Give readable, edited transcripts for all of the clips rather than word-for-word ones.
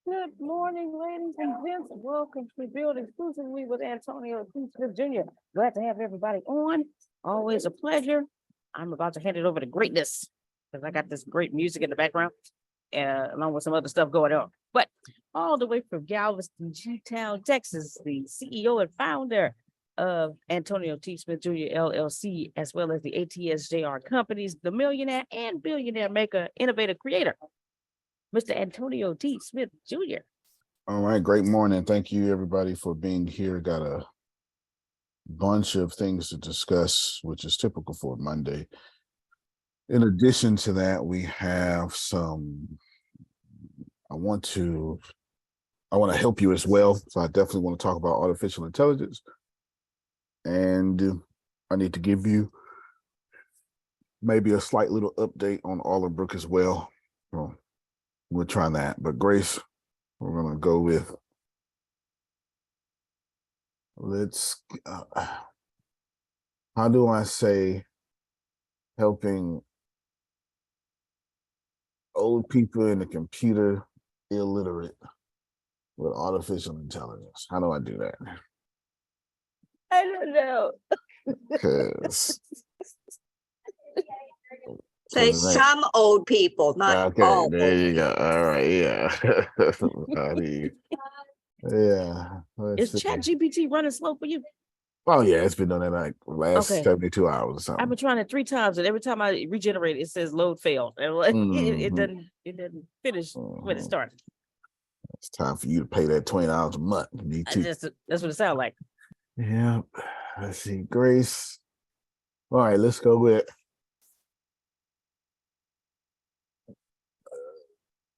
Good morning, ladies and gents. Welcome to Build Exclusively with Antonio T. Smith Jr. Glad to have everybody on. Always a pleasure. I'm about to hand it over to greatness because I got this great music in the background, along with some other stuff going on. But all the way from Galveston, G-Town, Texas, the CEO and founder of Antonio T. Smith Jr. LLC, as well as the ATSJR companies, the millionaire and billionaire maker, innovator, creator, Mr. Antonio T. Smith Jr. All right, great morning. Thank you, everybody, for being here. Got a bunch of things to discuss, which is typical for Monday. In addition to that, we have I want to help you as well. So I definitely want to talk about artificial intelligence. And I need to give you maybe a slight little update on Allerbrook as well. Well, we'll try that. But Grace, we're going to go with, how do I say helping old people in the computer illiterate with artificial intelligence? How do I do that? I don't know. Because Say some old people, not okay, all. there you go. All right, yeah. Is ChatGPT running slow for you? Oh yeah, it's been doing that like last 72 hours or something. I've been trying it 3 times, and every time I regenerate, it says load failed. And it doesn't finish when it started. It's time for you to pay that $20 a month. Me too. That's what it sounds like. Yeah. Let's see, Grace. All right, let's go with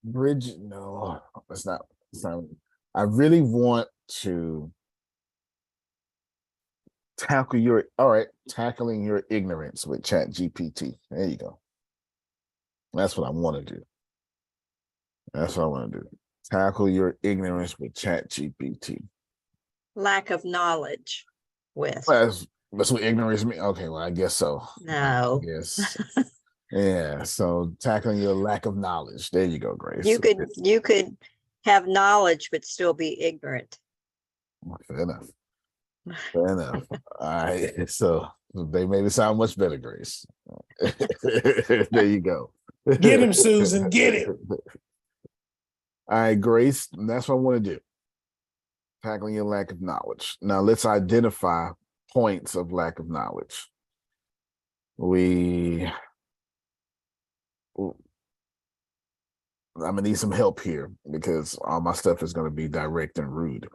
Bridget. No, it's not. I really want to tackling your ignorance with ChatGPT. There you go. That's what I want to do. Tackle your ignorance with ChatGPT. Lack of knowledge with. That's what ignorance means. Okay, well, I guess so. No. Yes. Yeah. So tackling your lack of knowledge. There you go, Grace. You could have knowledge but still be ignorant. Fair enough. All right. So they made it sound much better, Grace. There you go. Get him, Susan. Get it. All right, Grace. That's what I want to do. Tackling your lack of knowledge. Now let's identify points of lack of knowledge. I'm gonna need some help here because all my stuff is gonna be direct and rude.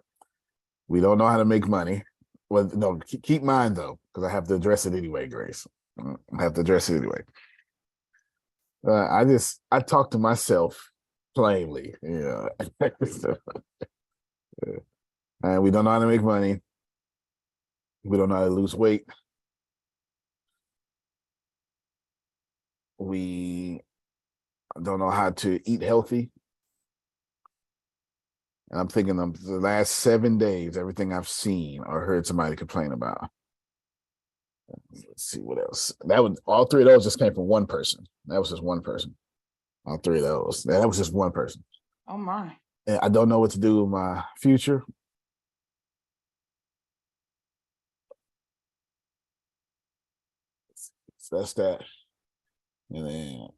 We don't know how to make money. Well, no, keep mine though, because I have to address it anyway, Grace. I have to address it anyway. I talk to myself plainly, yeah. And we don't know how to make money. We don't know how to lose weight. We don't know how to eat healthy. And I'm thinking of the last 7 days, everything I've seen or heard somebody complain about. Let's see what else. All 3 of those just came from one person. That was just one person. All 3 of those. That was just one person. Oh my. And I don't know what to do with my future. So that's that. And then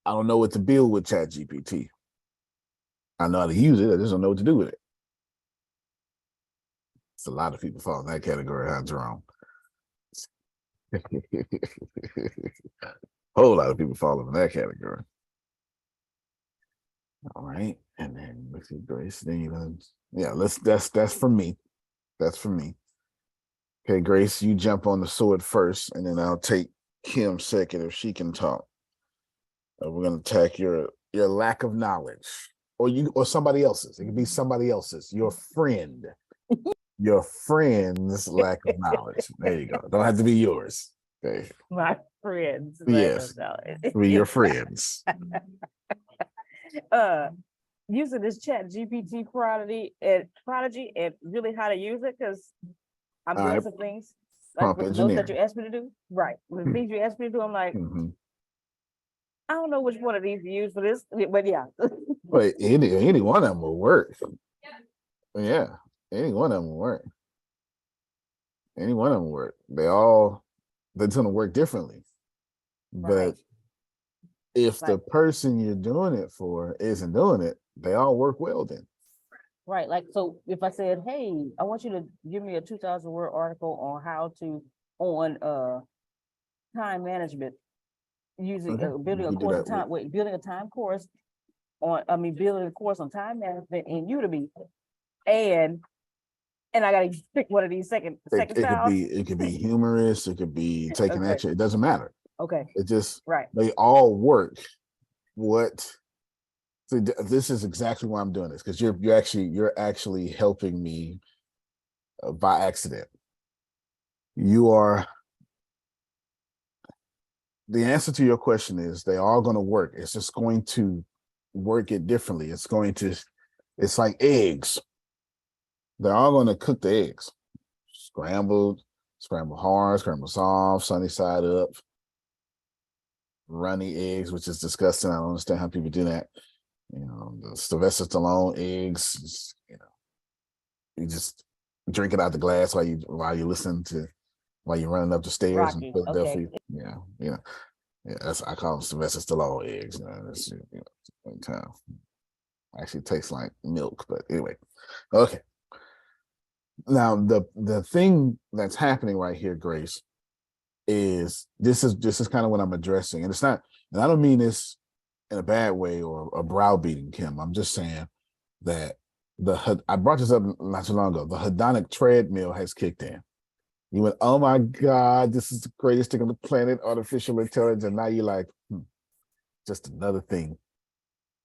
I don't know what to build with ChatGPT. I know how to use it. I just don't know what to do with it. It's a lot of people fall in that category, huh, Jerome? Whole lot of people fall in that category. All right, and then let's see, Grace. Then that's for me. That's for me. Okay, Grace, you jump on the sword first, and then I'll take Kim second if she can talk. We're gonna attack your lack of knowledge, or somebody else's. It could be somebody else's. Your friend, your friend's lack of knowledge. There you go. Don't have to be yours. Okay. My friends. Yes. Be your friends. Using this ChatGPT prodigy and really how to use it, because I'm doing some things like with those that you asked me to do. Right. With things you asked me to do, I'm like, I don't know which one of these to use for this, but yeah. But any one of them will work. Yeah, any one of them will work. Any one of them will work. They're gonna work differently. But Right. if the Like, person you're doing it for isn't doing it, they all work well then. right. Like, so if I said, hey, I want you to give me a 2,000 word article on how to, on time management, using Okay, building we a can do course on that. time, wait, building a time course on, I mean, building a course on time management in Udemy. And I gotta pick one of these second It styles. could be humorous, it could be taking Okay. action, it doesn't matter. Okay, It just right. they all work. This is exactly why I'm doing this, because you're actually helping me by accident. The answer to your question is they are going to work. It's just going to work it differently. It's like eggs. They're all going to cook the eggs. Scrambled hard, scrambled soft, sunny side up, runny eggs, which is disgusting. I don't understand how people do that. The Sylvester Stallone eggs, you just drink it out the glass while you're running up the stairs in Rocky. Okay. Philadelphia. Yeah, I call them Sylvester Stallone eggs. Time. Actually tastes like milk, but anyway. Okay. Now the thing that's happening right here, Grace, is this is kind of what I'm addressing, and it's not, and I don't mean this in a bad way or a browbeating, Kim. I'm just saying that I brought this up not too long ago. The hedonic treadmill has kicked in. You went, oh my God, this is the greatest thing on the planet, artificial intelligence. And now you're like, just another thing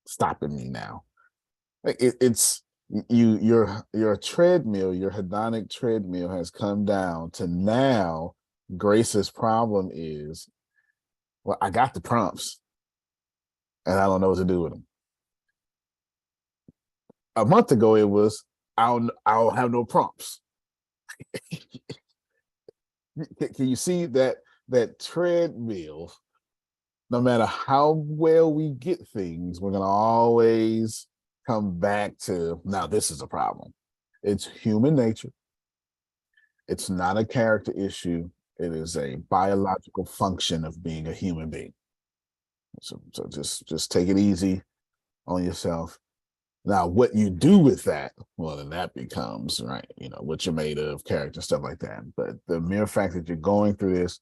stopping me now. Like it's your treadmill, your hedonic treadmill has come down to now. Grace's problem is, well, I got the prompts and I don't know what to do with them. A month ago, it was, I'll have no prompts. Can you see that treadmill? No matter how well we get things, we're gonna always come back to, now this is a problem. It's human nature. It's not a character issue. It is a biological function of being a human being. So just take it easy on yourself. Now, what you do with that, well, then that becomes, right, what you're made of, character, stuff like that. But the mere fact that you're going through this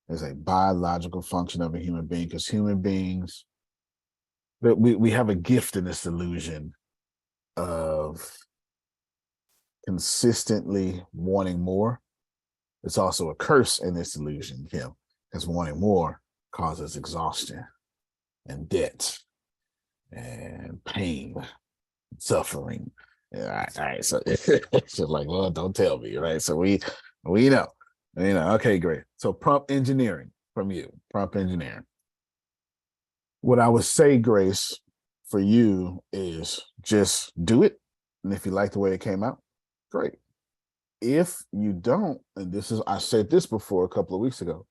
is a biological function of a human being, because human beings, we have a gift in this illusion of consistently wanting more. It's also a curse in this illusion, Kim, because wanting more causes exhaustion and debt and pain, suffering. Yeah, all right. So it's just like, well, don't tell me, right? So we know. Okay, great. So prompt engineering from you, prompt engineering. What I would say, Grace, for you is just do it. And if you like the way it came out, great. If you don't, and I said this before a couple of weeks ago,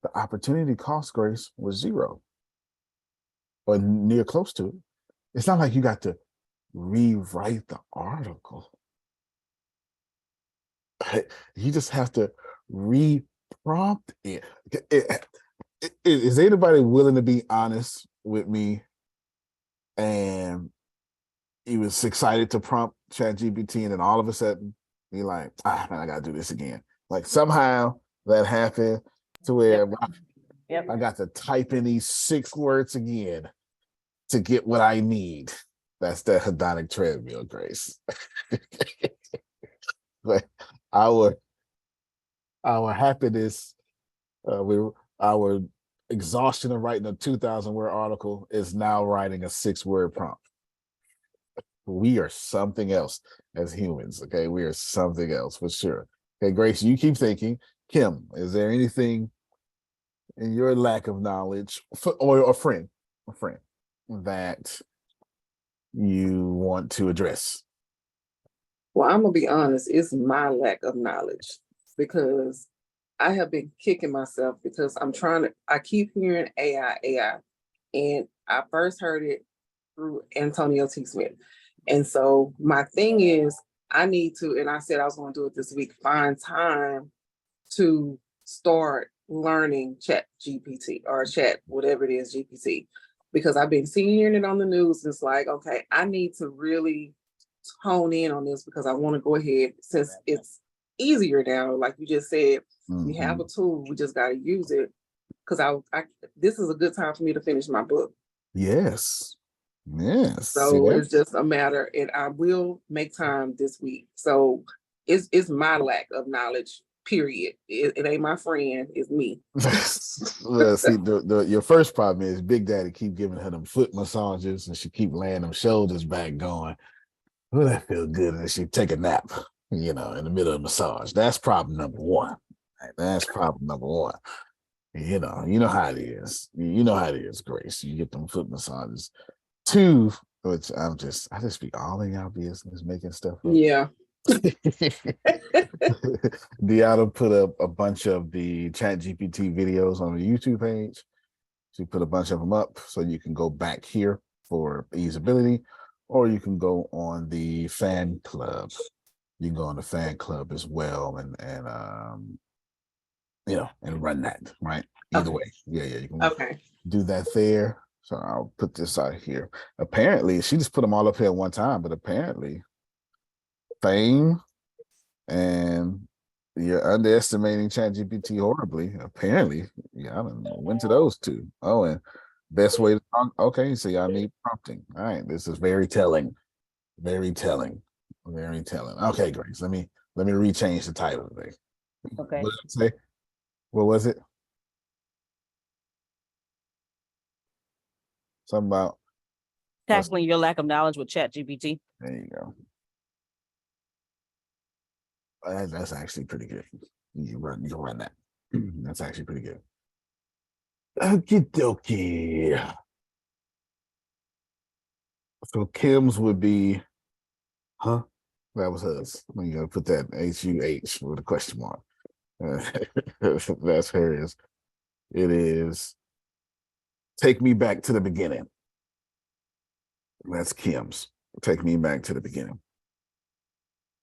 the opportunity cost, Grace, was 0 or near close to it. It's not like you got to rewrite the article. You just have to re-prompt it. Is anybody willing to be honest with me? And he was excited to prompt ChatGPT, and then all of a sudden, you're like, man, I gotta do this again. Like somehow that happened to where Yep. I got to type in these 6 words again to get what I need. That's that hedonic treadmill, Grace. But our happiness, our exhaustion of writing a 2,000-word article is now writing a 6-word prompt. We are something else as humans. Okay, we are something else for sure. Okay, Grace, you keep thinking. Kim, is there anything in your lack of knowledge, or a friend that you want to address? Well, I'm gonna be honest, it's my lack of knowledge, because I have been kicking myself because I keep hearing AI. And I first heard it through Antonio T. Smith. And so my thing is, I need to, and I said I was going to do it this week, find time to start learning Chat GPT or Chat, whatever it is, GPT, because I've been seeing it on the news. It's like, okay, I need to really hone in on this because I want to go ahead, since it's easier now. Like you just said, we have a tool, we just got to use it. Because I this is a good time for me to finish my book. Yes. Yes. See, So it's just a matter, and I will make time this week. So it's my lack of knowledge, period. It ain't my friend, it's me. well, see, your first problem is Big Daddy keep giving her them foot massages, and she keep laying them shoulders back, going, "Oh, that feels good," and she take a nap, in the middle of the massage. That's problem number one. That's problem number one. You know how it is. You know how it is, Grace. You get them foot massages. Two, which I just be all in y'all business, making stuff up. Yeah. Deanna put up a bunch of the ChatGPT videos on the YouTube page. She put a bunch of them up, so you can go back here for easeability, or you can go on the fan club. You can go on the fan club as well, and and run that, right? Either Okay. way. Yeah, you can Okay. do that there. So I'll put this out here. Apparently, she just put them all up here at one time, but apparently, fame and you're underestimating ChatGPT horribly. Apparently, yeah, I don't know. Went to those two. Oh, and best way to talk. Okay, so y'all need prompting. All right, this is very telling. Very telling. Very telling. Okay, Grace. Let me rechange the title today. Okay. What did I say? What was it? Something about Tackling your lack of knowledge with Chat GPT. there you go. That's actually pretty good. You can run that. That's actually pretty good. Okie dokie. So Kim's would be, huh? That was hers. You gotta put that HUH with a question mark. That's hers. It is take me back to the beginning. That's Kim's. Take me back to the beginning.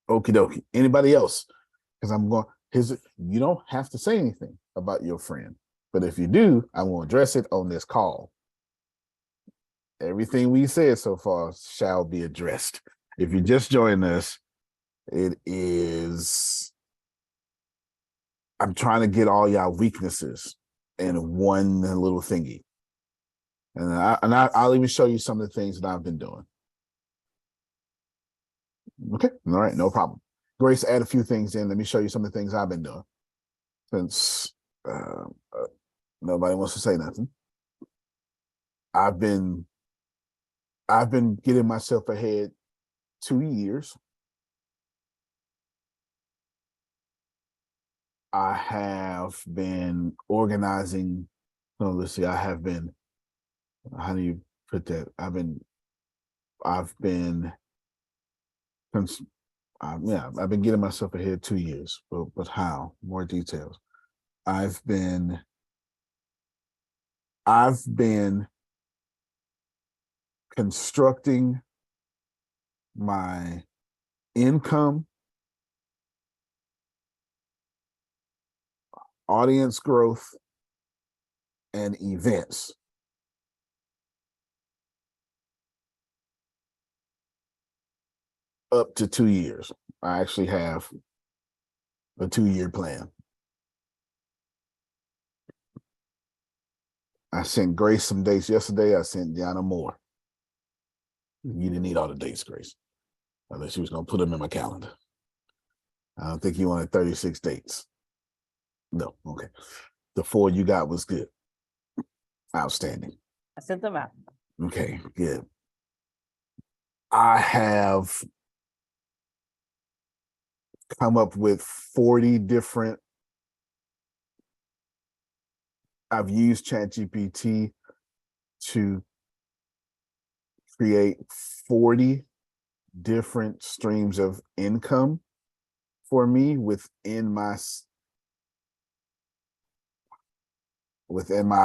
Okie dokie. Anybody else? Because I'm going, you don't have to say anything about your friend. But if you do, I will address it on this call. Everything we said so far shall be addressed. If you just joined us, it is, I'm trying to get all y'all weaknesses in one little thingy. And I'll even show you some of the things that I've been doing. Okay, all right, no problem. Grace, add a few things in. Let me show you some of the things I've been doing. Since nobody wants to say nothing. I've been getting myself ahead 2 years. I have been organizing. No, let's see. I have been. How do you put that? I've been. I've been getting myself ahead 2 years. But how? More details. I've been constructing my income, audience growth, and events. Up to 2 years. I actually have a 2-year plan. I sent Grace some dates yesterday. I sent Deanna more. You didn't need all the dates, Grace, unless she was going to put them in my calendar. I don't think you wanted 36 dates. No, okay. The 4 you got was good. Outstanding. I sent them out. Okay, good. I have come up with 40 different. I've used ChatGPT to create 40 different streams of income for me within my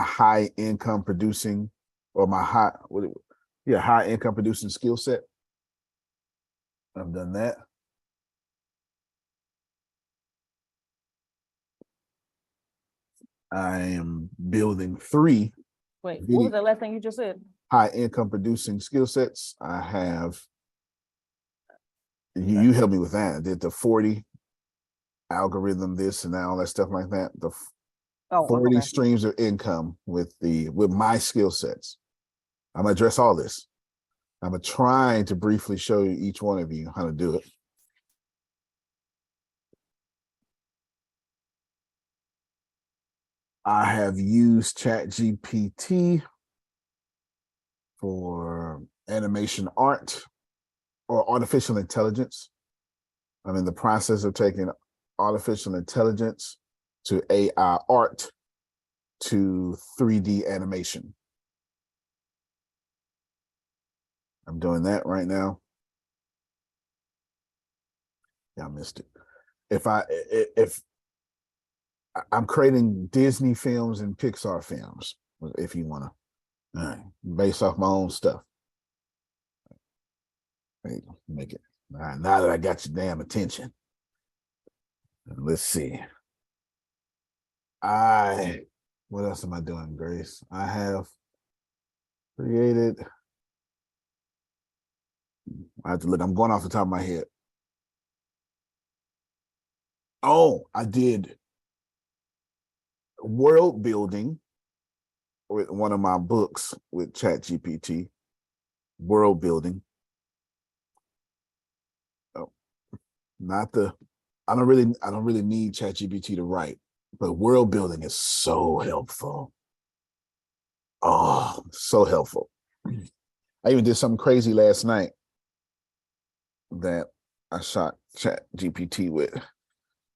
high income producing or my high income producing skill set. I've done that. I am building 3 Wait, what Video- was the last thing you just said? high income producing skill sets. I have, you helped me with that. I did the 40 algorithm, this and all that stuff like that. The Oh, 40 okay. streams of income with my skill sets. I'm gonna address all this. I'm gonna try to briefly show you each one of you how to do it. I have used ChatGPT for animation art or artificial intelligence. I'm in the process of taking artificial intelligence to AI art to 3D animation. I'm doing that right now. Yeah, I missed it. If I'm creating Disney films and Pixar films, if you want to, based off my own stuff. Hey, make it. All right, now that I got your damn attention, let's see. What else am I doing, Grace? I have created. I have to look. I'm going off the top of my head. Oh, I did world building with one of my books with ChatGPT. World building. Oh, not the. I don't really need ChatGPT to write, but world building is so helpful. Oh, so helpful. I even did something crazy last night that I shot ChatGPT with.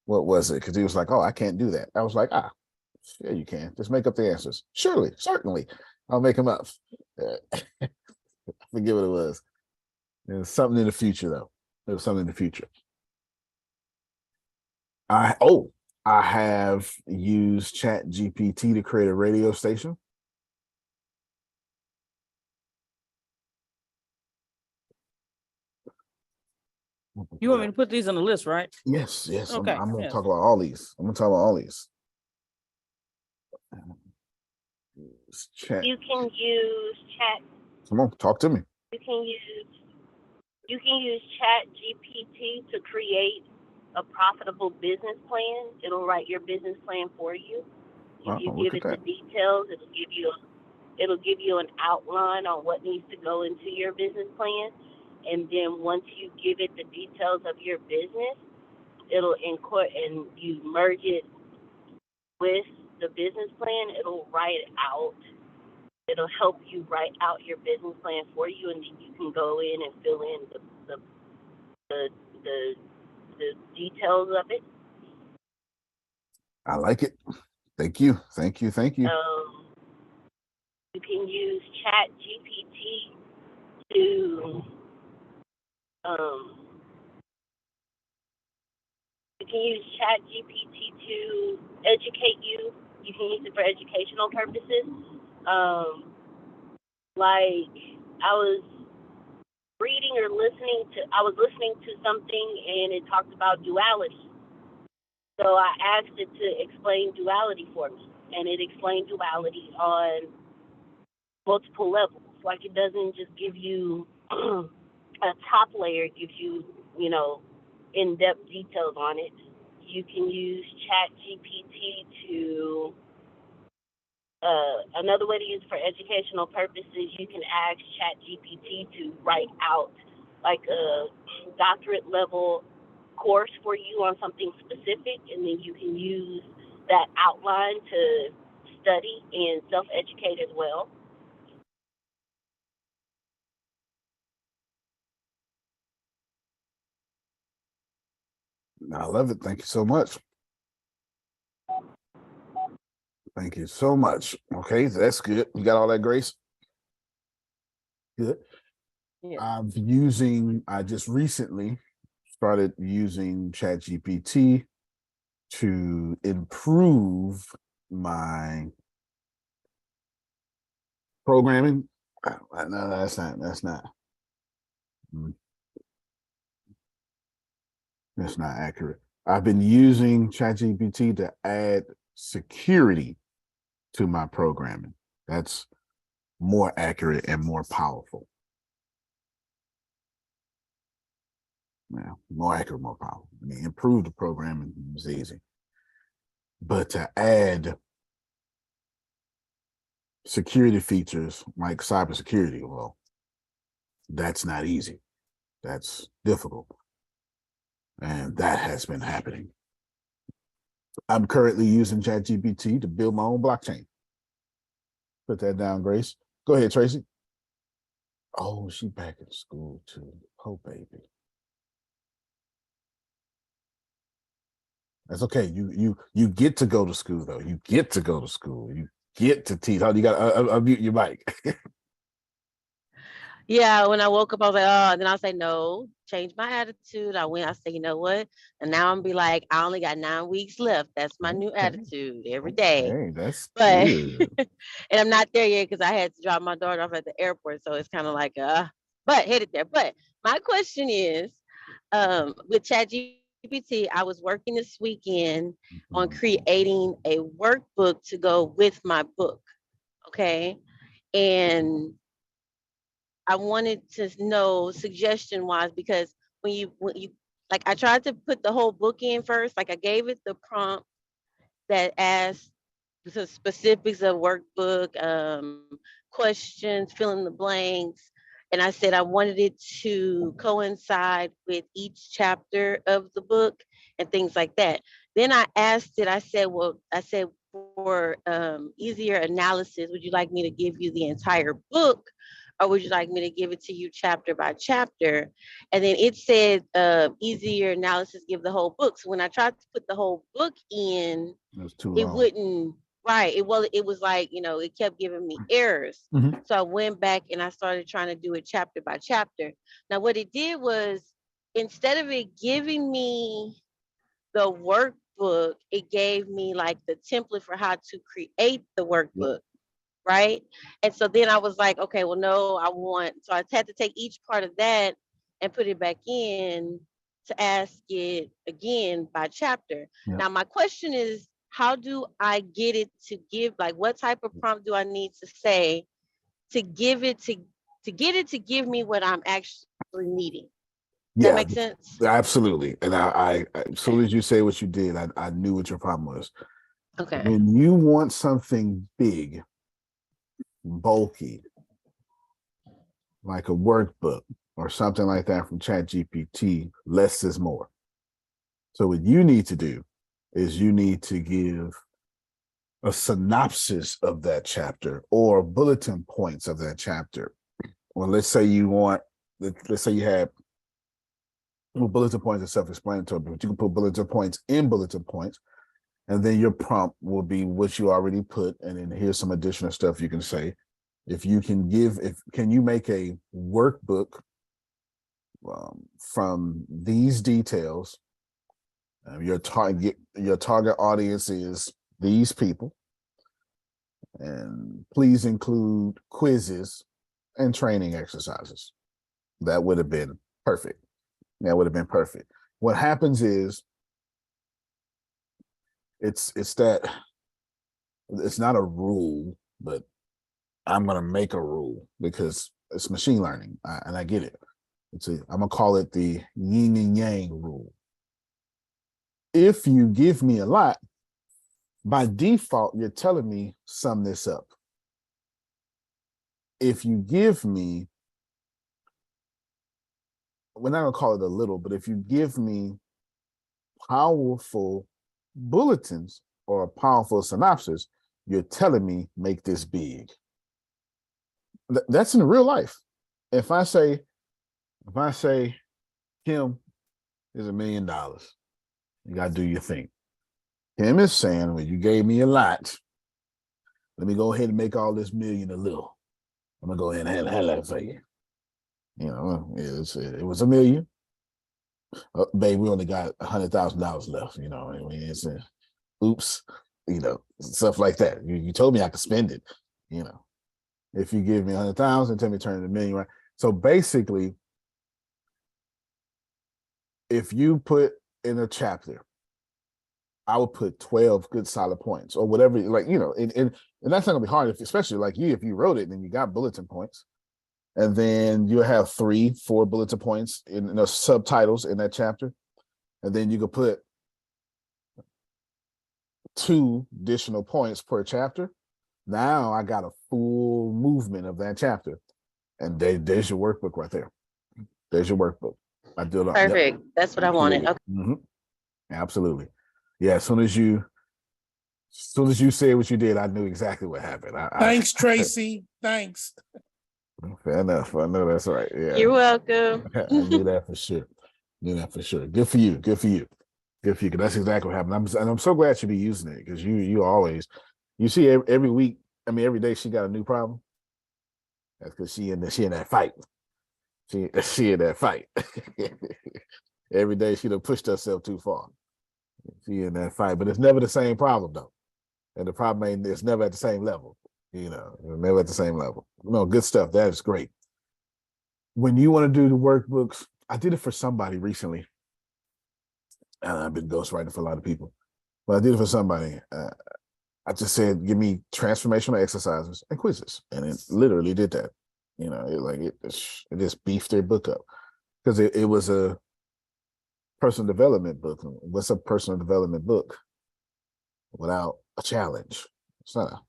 What was it? Because he was like, "Oh, I can't do that." I was like, "Ah, yeah, you can. Just make up the answers." Surely, certainly, I'll make them up. I forget what it was. It was something in the future, though. It was something in the future. I have used ChatGPT to create a radio station. You want me to put these on the list, right? Yes. Okay, I'm going to yes. talk about all these. Chat. You can use chat. Come on, talk to me. You can use Chat GPT to create a profitable business plan. It'll write your business plan for you. If Wow, you look give at it the that. details, it'll give you an outline on what needs to go into your business plan. And then once you give it the details of your business, it'll and you merge it with the business plan, it'll write it out. It'll help you write out your business plan for you, and then you can go in and fill in the details of it. I like it. Thank you. You can use Chat GPT to educate you. You can use it for educational purposes. Like I was listening to something and it talked about duality. So I asked it to explain duality for me, and it explained duality on multiple levels. Like it doesn't just give you a top layer, it gives you, in-depth details on it. You can use Chat GPT to, another way to use it for educational purposes, you can ask Chat GPT to write out like a doctorate level course for you on something specific, and then you can use that outline to study and self-educate as well. I love it. Thank you so much. Okay, that's good. You got all that, Grace? Good. Yeah. I just recently started using ChatGPT to improve my programming. No, that's not. Mm, That's not accurate. I've been using ChatGPT to add security to my programming. That's more accurate and more powerful. Yeah, more accurate, more powerful. I mean, improve the programming is easy. But to add security features like cybersecurity, well, that's not easy. That's difficult. And that has been happening. I'm currently using ChatGPT to build my own blockchain. Put that down, Grace. Go ahead, Tracy. Oh, she back in school too. Oh, baby. That's okay. You get to go to school though. You get to go to school. You get to teach. Oh, you got to unmute your mic. Yeah, when I woke up, I was like, oh, and then I'll say, no, change my attitude. I say, you know what? And now I'm be like, I only got 9 weeks left. That's my new Okay. attitude every day. Hey, that's But, good. and I'm not there yet because I had to drop my daughter off at the airport. So it's kind of like, but headed there. But my question is, with ChatGPT, I was working this weekend on creating a workbook to go with my book. Okay. And I wanted to know suggestion wise because when you like I tried to put the whole book in first, like I gave it the prompt that asked the specifics of workbook, questions, fill in the blanks. And I said I wanted it to coincide with each chapter of the book and things like that. Then I asked it, I said, for easier analysis, would you like me to give you the entire book or would you like me to give it to you chapter by chapter? And then it said easier analysis, give the whole book. So when I tried to put the whole book in, It was too it long. wouldn't, right. It was like, it kept giving me errors. Mhm. So I went back and I started trying to do it chapter by chapter. Now what it did was instead of it giving me the workbook, it gave me like the template for how to create the workbook. Right. And so then I was like, okay, well, no, so I had to take each part of that and put it back in to ask it again by chapter. Yeah. Now, my question is, how do I get it to give, like, what type of prompt do I need to say to give it to get it to give me what I'm actually needing? Does that Yeah, make sense? absolutely. And I as soon as you say what you did, I knew what your problem was. Okay. When you want something big, bulky, like a workbook or something like that from ChatGPT, less is more. So what you need to do is you need to give a synopsis of that chapter or bulletin points of that chapter. Well, let's say you have bulletin points are self-explanatory, but you can put bulletin points in bulletin points, and then your prompt will be what you already put, and then here's some additional stuff you can say. Can you make a workbook from these details? Your target audience is these people, and please include quizzes and training exercises. That would have been perfect. What happens is it's not a rule, but I'm gonna make a rule because it's machine learning, and I get it. I'm gonna call it the yin and yang rule. If you give me a lot, by default, you're telling me sum this up. If you give me, we're not gonna call it a little, but if you give me powerful bulletins or a powerful synopsis, you're telling me make this big. That's in real life. If I say Kim is $1 million, you gotta do your thing. Kim is saying, well, you gave me a lot. Let me go ahead and make all this million a little. I'm gonna go ahead and have that for you. It was $1 million. Babe, we only got $100,000 left. I mean, it's oops, stuff like that. You told me I could spend it. If you give me 100,000, tell me to turn it into a million, right? So basically, if you put in a chapter, I would put 12 good solid points or whatever, like, and that's not gonna be hard, especially like if you wrote it and you got bulletin points, and then you'll have 3-4 bulletin points in the subtitles in that chapter. And then you could put 2 additional points per chapter. Now I got a full movement of that chapter. And there's your workbook right there. There's your workbook. I do it. Perfect. That's what I wanted. Okay. Absolutely. Yeah, as soon as you said what you did, I knew exactly what happened. Thanks, Tracy. Thanks. Fair enough. I know that's right. Yeah. You're welcome. I knew that for sure. Good for you. Good for you. Good for you. Because that's exactly what happened. I'm so glad you be using it, because you always, you see every week, I mean, every day she got a new problem. That's because she in that fight. She in that fight. Every day she done pushed herself too far. She in that fight, but it's never the same problem though. And the problem ain't, it's never at the same level. Never at the same level. No, good stuff. That is great. When you want to do the workbooks, I did it for somebody recently. I've been ghostwriting for a lot of people, but I did it for somebody. I just said, give me transformational exercises and quizzes, and it literally did that. It just beefed their book up, because it was a personal development book. What's a personal development book without a challenge? It's not.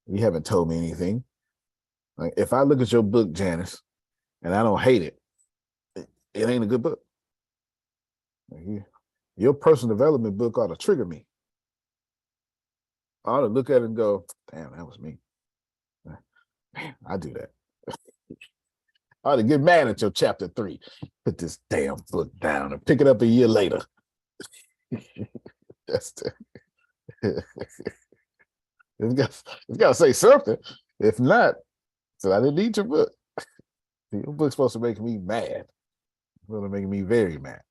You haven't told me anything. Like, if I look at your book, Janice, and I don't hate it, it ain't a good book. Your personal development book ought to trigger me. I ought to look at it and go, damn, that was me. Man, I do that. I ought to get mad at your chapter 3. Put this damn book down and pick it up a year later. That's it's got to say something. If not, so I didn't need your book. Your book's supposed to make me mad. It's supposed to make me very mad.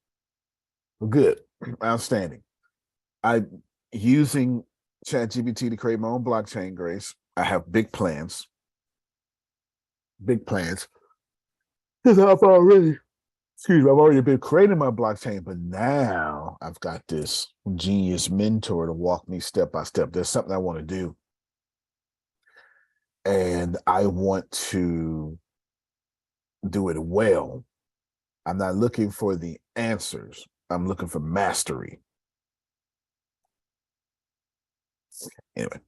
Well, good. Outstanding. I using ChatGPT to create my own blockchain, Grace. I have big plans. Big plans. Because I've already been creating my blockchain, but now I've got this genius mentor to walk me step by step. There's something I want to do. And I want to do it well. I'm not looking for the answers. I'm looking for mastery. Anyway,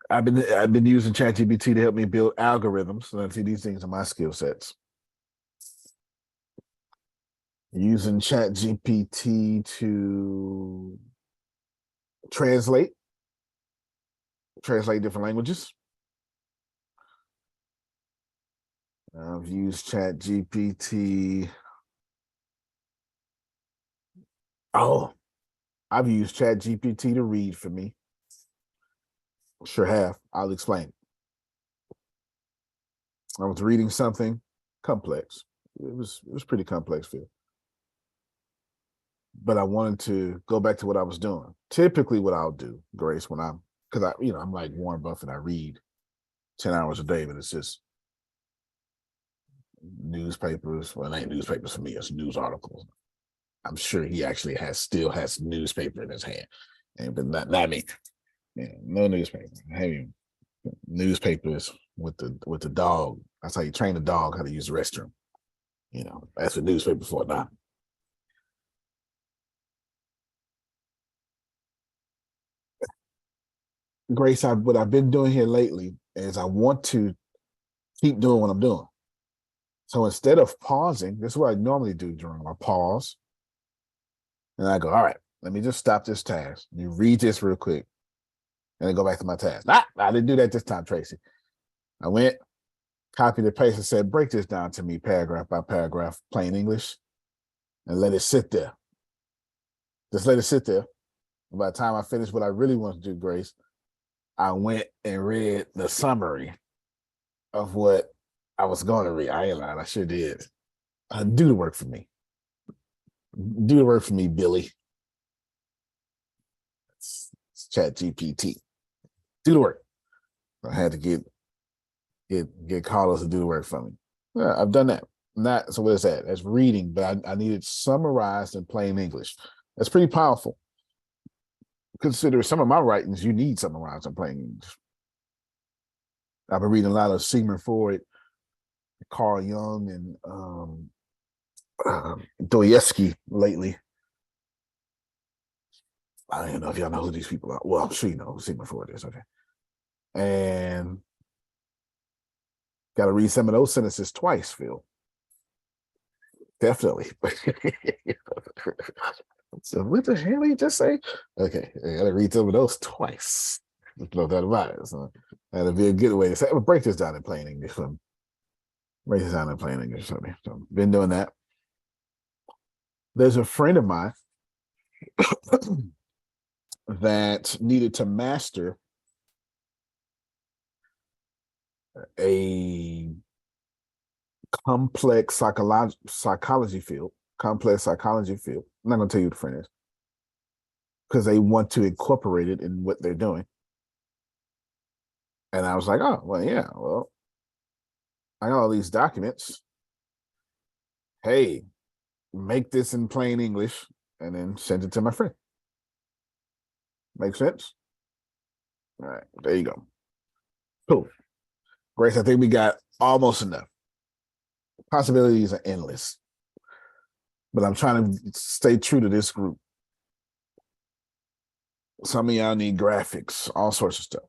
I've been using ChatGPT to help me build algorithms. And I see these things are my skill sets. Using ChatGPT to translate different languages. I've used ChatGPT. Oh, I've used ChatGPT to read for me. Sure have. I'll explain. I was reading something complex. It was pretty complex, Phil. But I wanted to go back to what I was doing. Typically, what I'll do, Grace, I'm like Warren Buffett. I read 10 hours a day, but it's just newspapers. Well, it ain't newspapers for me. It's news articles. I'm sure he actually still has newspaper in his hand, but not me. Yeah, no newspaper. Hey, newspapers with the dog. That's how you train a dog how to use the restroom. That's what newspaper for now. Grace, what I've been doing here lately is I want to keep doing what I'm doing. So instead of pausing, this is what I normally do, Jerome. I pause and I go, all right, let me just stop this task. Let me read this real quick and then go back to my task. I didn't do that this time, Tracy. I went, copied and pasted, said, break this down to me paragraph by paragraph, plain English, and let it sit there. Just let it sit there. And by the time I finish what I really want to do, Grace, I went and read the summary of what I was going to read. I ain't lying, I sure did. Do the work for me. Do the work for me, Billy. It's ChatGPT. Do the work. I had to get get callers to do the work for me. Yeah, I've done that. Not so what is that? That's reading, but I need it summarized in plain English. That's pretty powerful. Consider some of my writings, you need summarized in plain English. I've been reading a lot of Sigmund Freud, Carl Jung, and Dostoevsky lately. I don't even know if y'all know who these people are. Well, I'm sure you know who Sigmund Freud is. Okay. And got to read some of those sentences twice, Phil. Definitely. So what the hell did you just say? Okay, I gotta read some of those twice. No doubt about it. So that'd be a good way to say. Break this down in plain English for me. Break this down in plain English for me. So been doing that. There's a friend of mine that needed to master a complex psychology field. Complex psychology field. I'm not gonna tell you what the friend is because they want to incorporate it in what they're doing. And I was like, oh, well, yeah, well, I got all these documents. Hey, make this in plain English and then send it to my friend. Make sense? All right, there you go. Cool. Grace, I think we got almost enough. Possibilities are endless. But I'm trying to stay true to this group. Some of y'all need graphics, all sorts of stuff.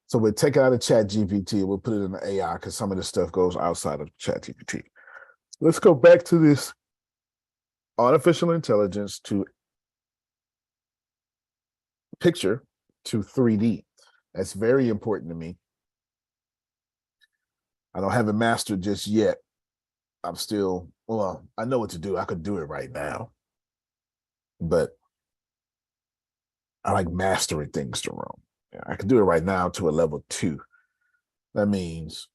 So we'll take it out of ChatGPT, we'll put it in the AI because some of this stuff goes outside of ChatGPT. Let's go back to this artificial intelligence to picture to 3D. That's very important to me. I don't have it mastered just yet. I'm still, well, I know what to do. I could do it right now. But I like mastering things, Jerome. I can do it right now to a level 2. That means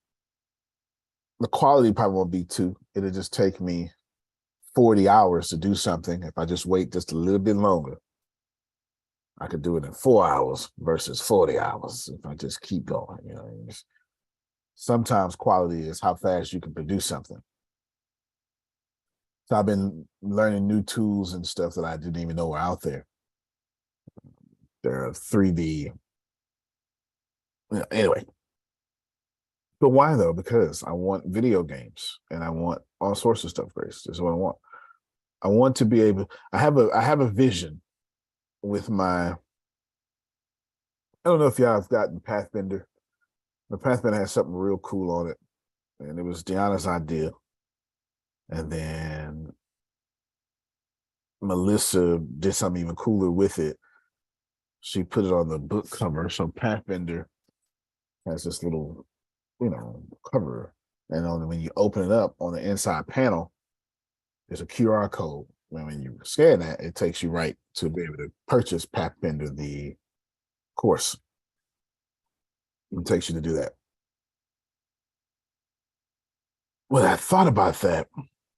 the quality probably won't be 2. It'll just take me 40 hours to do something. If I just wait just a little bit longer, I could do it in 4 hours versus 40 hours if I just keep going. You know, sometimes quality is how fast you can produce something. So I've been learning new tools and stuff that I didn't even know were out there. There are 3D. Anyway. But why though? Because I want video games and I want all sorts of stuff, Grace. This is what I want. I want to be able, I have a vision with my, I don't know if y'all have gotten Pathbender. The Pathbender has something real cool on it. And it was Deanna's idea. And then Melissa did something even cooler with it. She put it on the book cover. So Pathbender has this little, cover. And when you open it up on the inside panel, there's a QR code. And when you scan that, it takes you right to be able to purchase Pathbender, the course. It takes you to do that. Well, I thought about that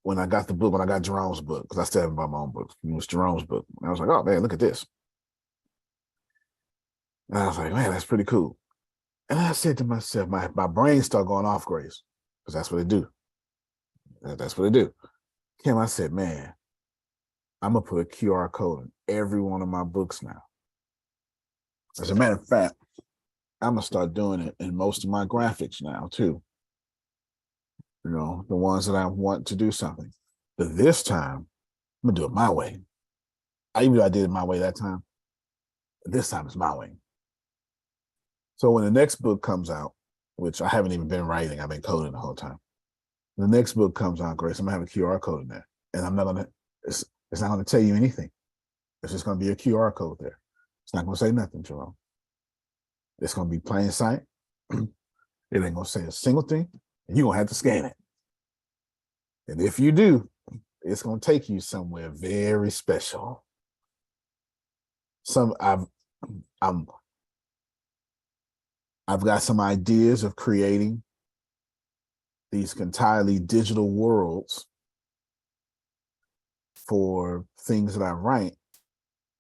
when I got the book, when I got Jerome's book, because I still haven't bought my own book. It was Jerome's book. And I was like, oh man, look at this. And I was like, man, that's pretty cool. And I said to myself, my brain started going off, Grace, because that's what they do. That's what they do. Kim, I said, man, I'm going to put a QR code in every one of my books now. As a matter of fact, I'm going to start doing it in most of my graphics now, too. The ones that I want to do something. But this time, I'm going to do it my way. Even though I did it my way that time, this time it's my way. So when the next book comes out, which I haven't even been writing, I've been coding the whole time. When the next book comes out, Grace, I'm gonna have a QR code in there. And I'm not gonna, it's not gonna tell you anything. It's just gonna be a QR code there. It's not gonna say nothing, Jerome. It's gonna be plain sight. It ain't gonna say a single thing, and you're gonna have to scan it. And if you do, it's gonna take you somewhere very special. I've got some ideas of creating these entirely digital worlds for things that I write,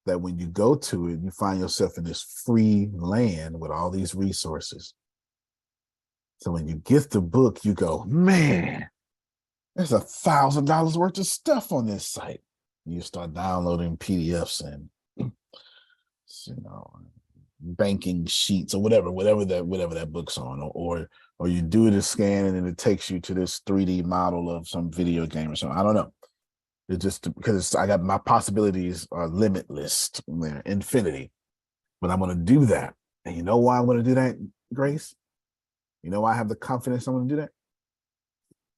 that when you go to it, you find yourself in this free land with all these resources. So when you get the book, you go, man, there's $1,000 worth of stuff on this site. You start downloading PDFs and you know, banking sheets or whatever that book's on, or you do the scan and then it takes you to this 3D model of some video game or something. I don't know. It's just because I got my possibilities are limitless, they're infinity. But I'm going to do that. And you know why I'm going to do that, Grace? You know why I have the confidence I'm going to do that?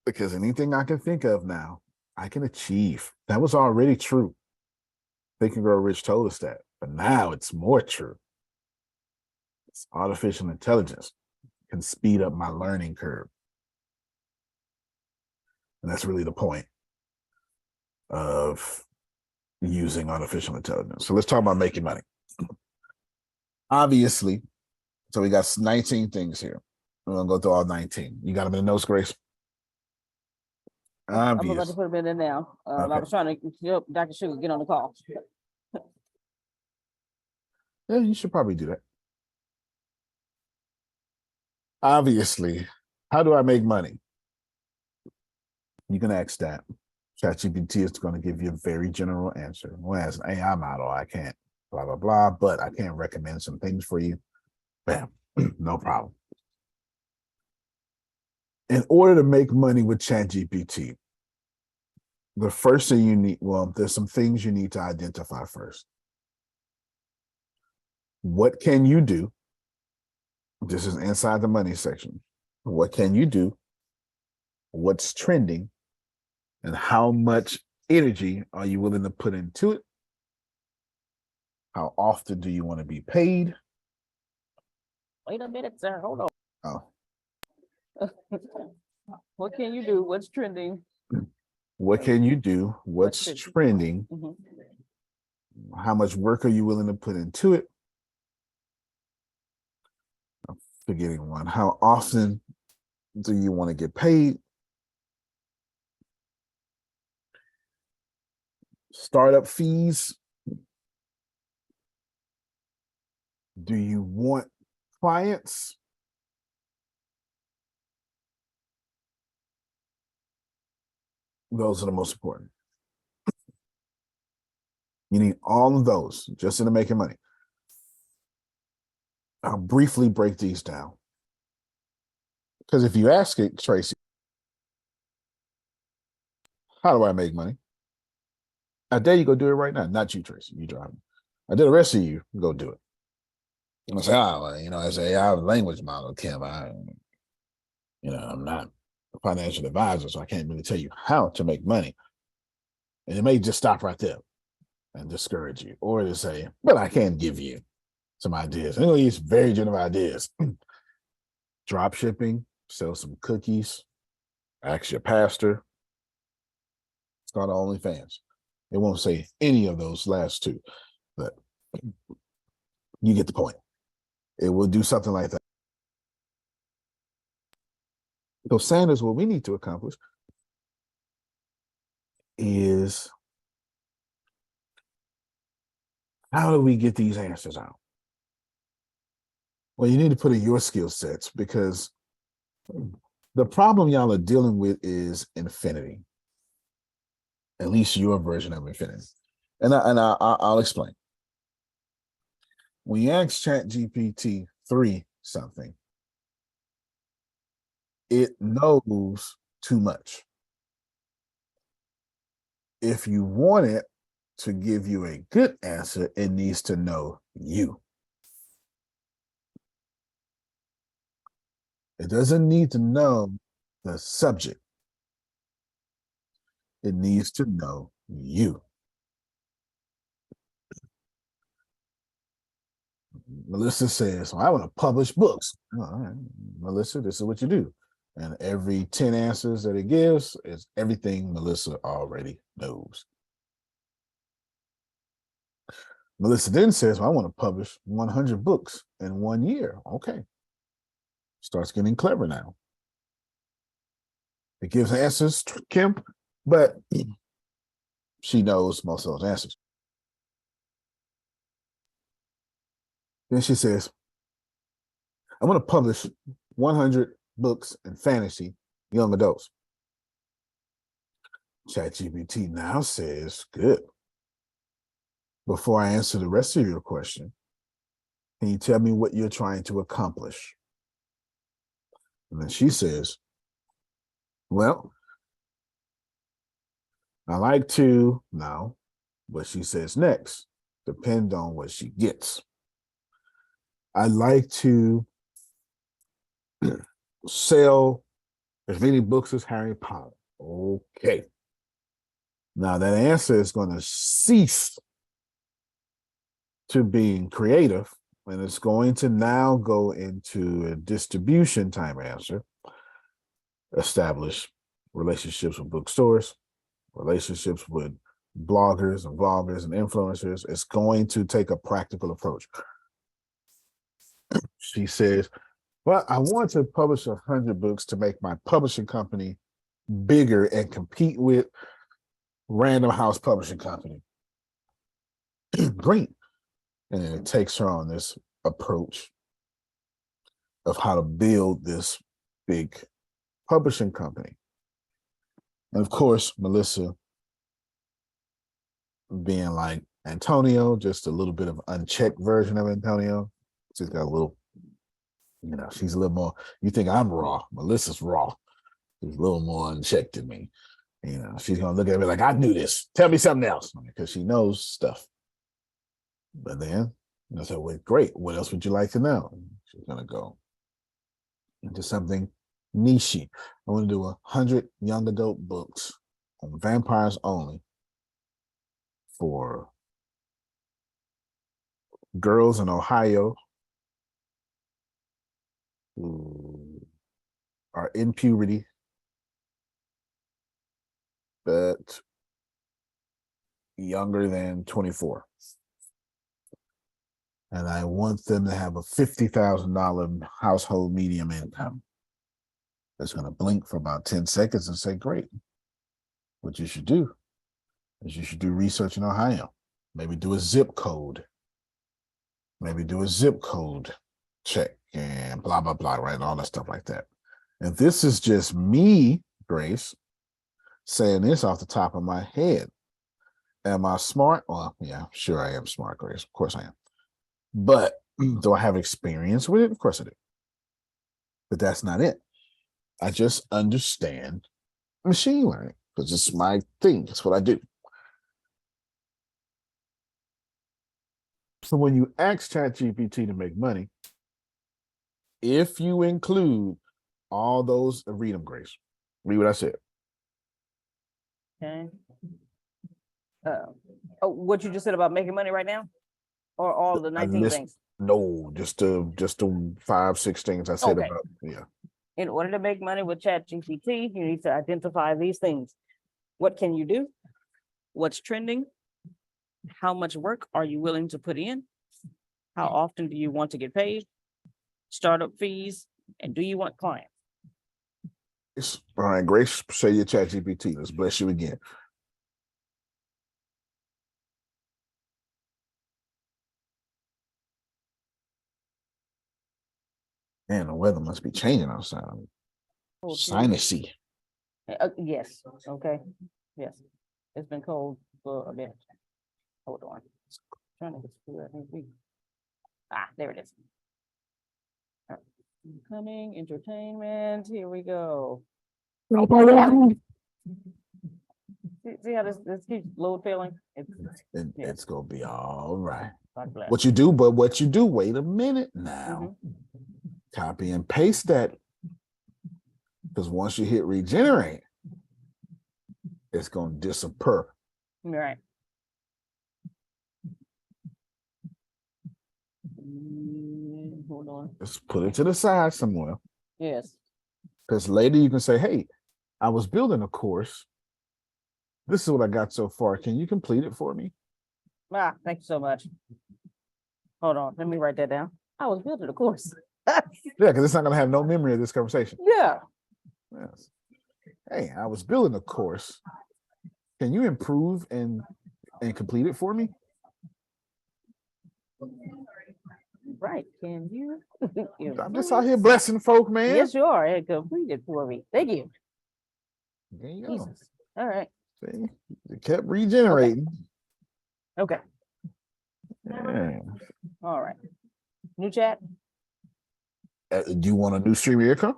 Because anything I can think of now, I can achieve. That was already true. Think and Grow Rich told us that, but now it's more true. It's artificial intelligence can speed up my learning curve. And that's really the point of using artificial intelligence. So let's talk about making money. Obviously, so we got 19 things here. We're gonna go through all 19. You got them in the notes, Grace? I'm about Obvious. to put them in there now. I Okay. was trying to help Dr. Sugar get on the call. Yeah, you should probably do that. Obviously, how do I make money? You can ask that. ChatGPT is going to give you a very general answer. Well, as an AI model, I can't blah, blah, blah, but I can recommend some things for you. Bam, no problem. In order to make money with ChatGPT, the first thing you need, well, there's some things you need to identify first. What can you do? This is inside the money section. What can you do? What's trending? And how much energy are you willing to put into it? How often do you want to be paid? Wait a minute, sir. Hold on. Oh, What can you do? What's trending? what can you do? What's trending? Mhm. How much work are you willing to put into it? I'm forgetting one. How often do you want to get paid? Startup fees. Do you want clients? Those are the most important. You need all of those just into making money. I'll briefly break these down. Because if you ask it, Tracy, how do I make money? I dare you go do it right now. Not you, Tracy. You driving. I dare the rest of you go do it. I'm gonna say, well, as an AI language model, Kim, I'm not a financial advisor, so I can't really tell you how to make money. And it may just stop right there and discourage you, or to say, but I can give you some ideas. And these very general ideas. Drop shipping, sell some cookies, ask your pastor, start OnlyFans. It won't say any of those last two, but you get the point. It will do something like that. So Sanders, what we need to accomplish is, how do we get these answers out? Well, you need to put in your skill sets, because the problem y'all are dealing with is infinity. At least your version of infinity. And I'll explain. When you ask ChatGPT 3 something, it knows too much. If you want it to give you a good answer, it needs to know you. It doesn't need to know the subject. It needs to know you. Melissa says, well, I want to publish books. All right, Melissa, this is what you do. And every 10 answers that it gives is everything Melissa already knows. Melissa then says, well, I want to publish 100 books in 1 year. Okay. Starts getting clever now. It gives answers, Kim, but she knows most of those answers. Then she says, I'm going to publish 100 books and fantasy young adults. ChatGPT now says, good. Before I answer the rest of your question, can you tell me what you're trying to accomplish? And then she says, well, I like to now, what she says next, depend on what she gets. I like to sell as many books as Harry Potter. Okay. Now that answer is going to cease to being creative, and it's going to now go into a distribution time answer. Establish relationships with bookstores, relationships with bloggers and vloggers and influencers. It's going to take a practical approach. She says, well, I want to publish 100 books to make my publishing company bigger and compete with Random House Publishing Company. Great. And then it takes her on this approach of how to build this big publishing company. And of course, Melissa being like Antonio, just a little bit of unchecked version of Antonio. She's got a little, she's a little more, you think I'm raw. Melissa's raw. She's a little more unchecked than me. She's going to look at me like, I knew this. Tell me something else. Because she knows stuff. But then I said, well, great. What else would you like to know? She's going to go into something niche. I want to do 100 young adult books on vampires only for girls in Ohio who are in puberty, but younger than 24. And I want them to have a $50,000 household medium income. That's going to blink for about 10 seconds and say, great. What you should do is you should do research in Ohio. Maybe do a zip code. Maybe do a zip code check and blah, blah, blah, right? And all that stuff like that. And this is just me, Grace, saying this off the top of my head. Am I smart? Well, yeah, sure I am smart, Grace. Of course I am. But do I have experience with it? Of course I do. But that's not it. I just understand machine learning because it's my thing. It's what I do. So when you ask ChatGPT to make money, if you include all those, read them, Grace. Read what I said. Okay. What you just said about making money right now? Or all the 19 things? No, just the 5-6 things I said Okay. about, yeah. In order to make money with ChatGPT, you need to identify these things. What can you do? What's trending? How much work are you willing to put in? How often do you want to get paid? Startup fees, and do you want clients? All right, Grace, say your ChatGPT. Let's bless you again. Man, the weather must be changing outside. Sinusy. Yes, okay, yes. It's been cold for a bit. Hold on. Trying to get through that. There it is. Incoming entertainment, here we go. See how this keeps load failing? It's gonna be all right. God bless. What you do, wait a minute now. Copy and paste that. Because once you hit regenerate, it's gonna disappear. Right. Hold on. Just put it to the side somewhere. Yes. Because later you can say, hey, I was building a course. This is what I got so far. Can you complete it for me? Thank you so much. Hold on, let me write that down. I was building a course. Yeah, because it's not gonna have no memory of this conversation. Yeah. Yes. Hey, I was building a course. Can you improve and complete it for me? right, can you? I'm just out here blessing folk, man. Yes, you are. It completed for me. Thank you. There you go. Jesus. All right. See, it kept regenerating. Okay. Yeah. All right. New chat. Do you want a new stream of income?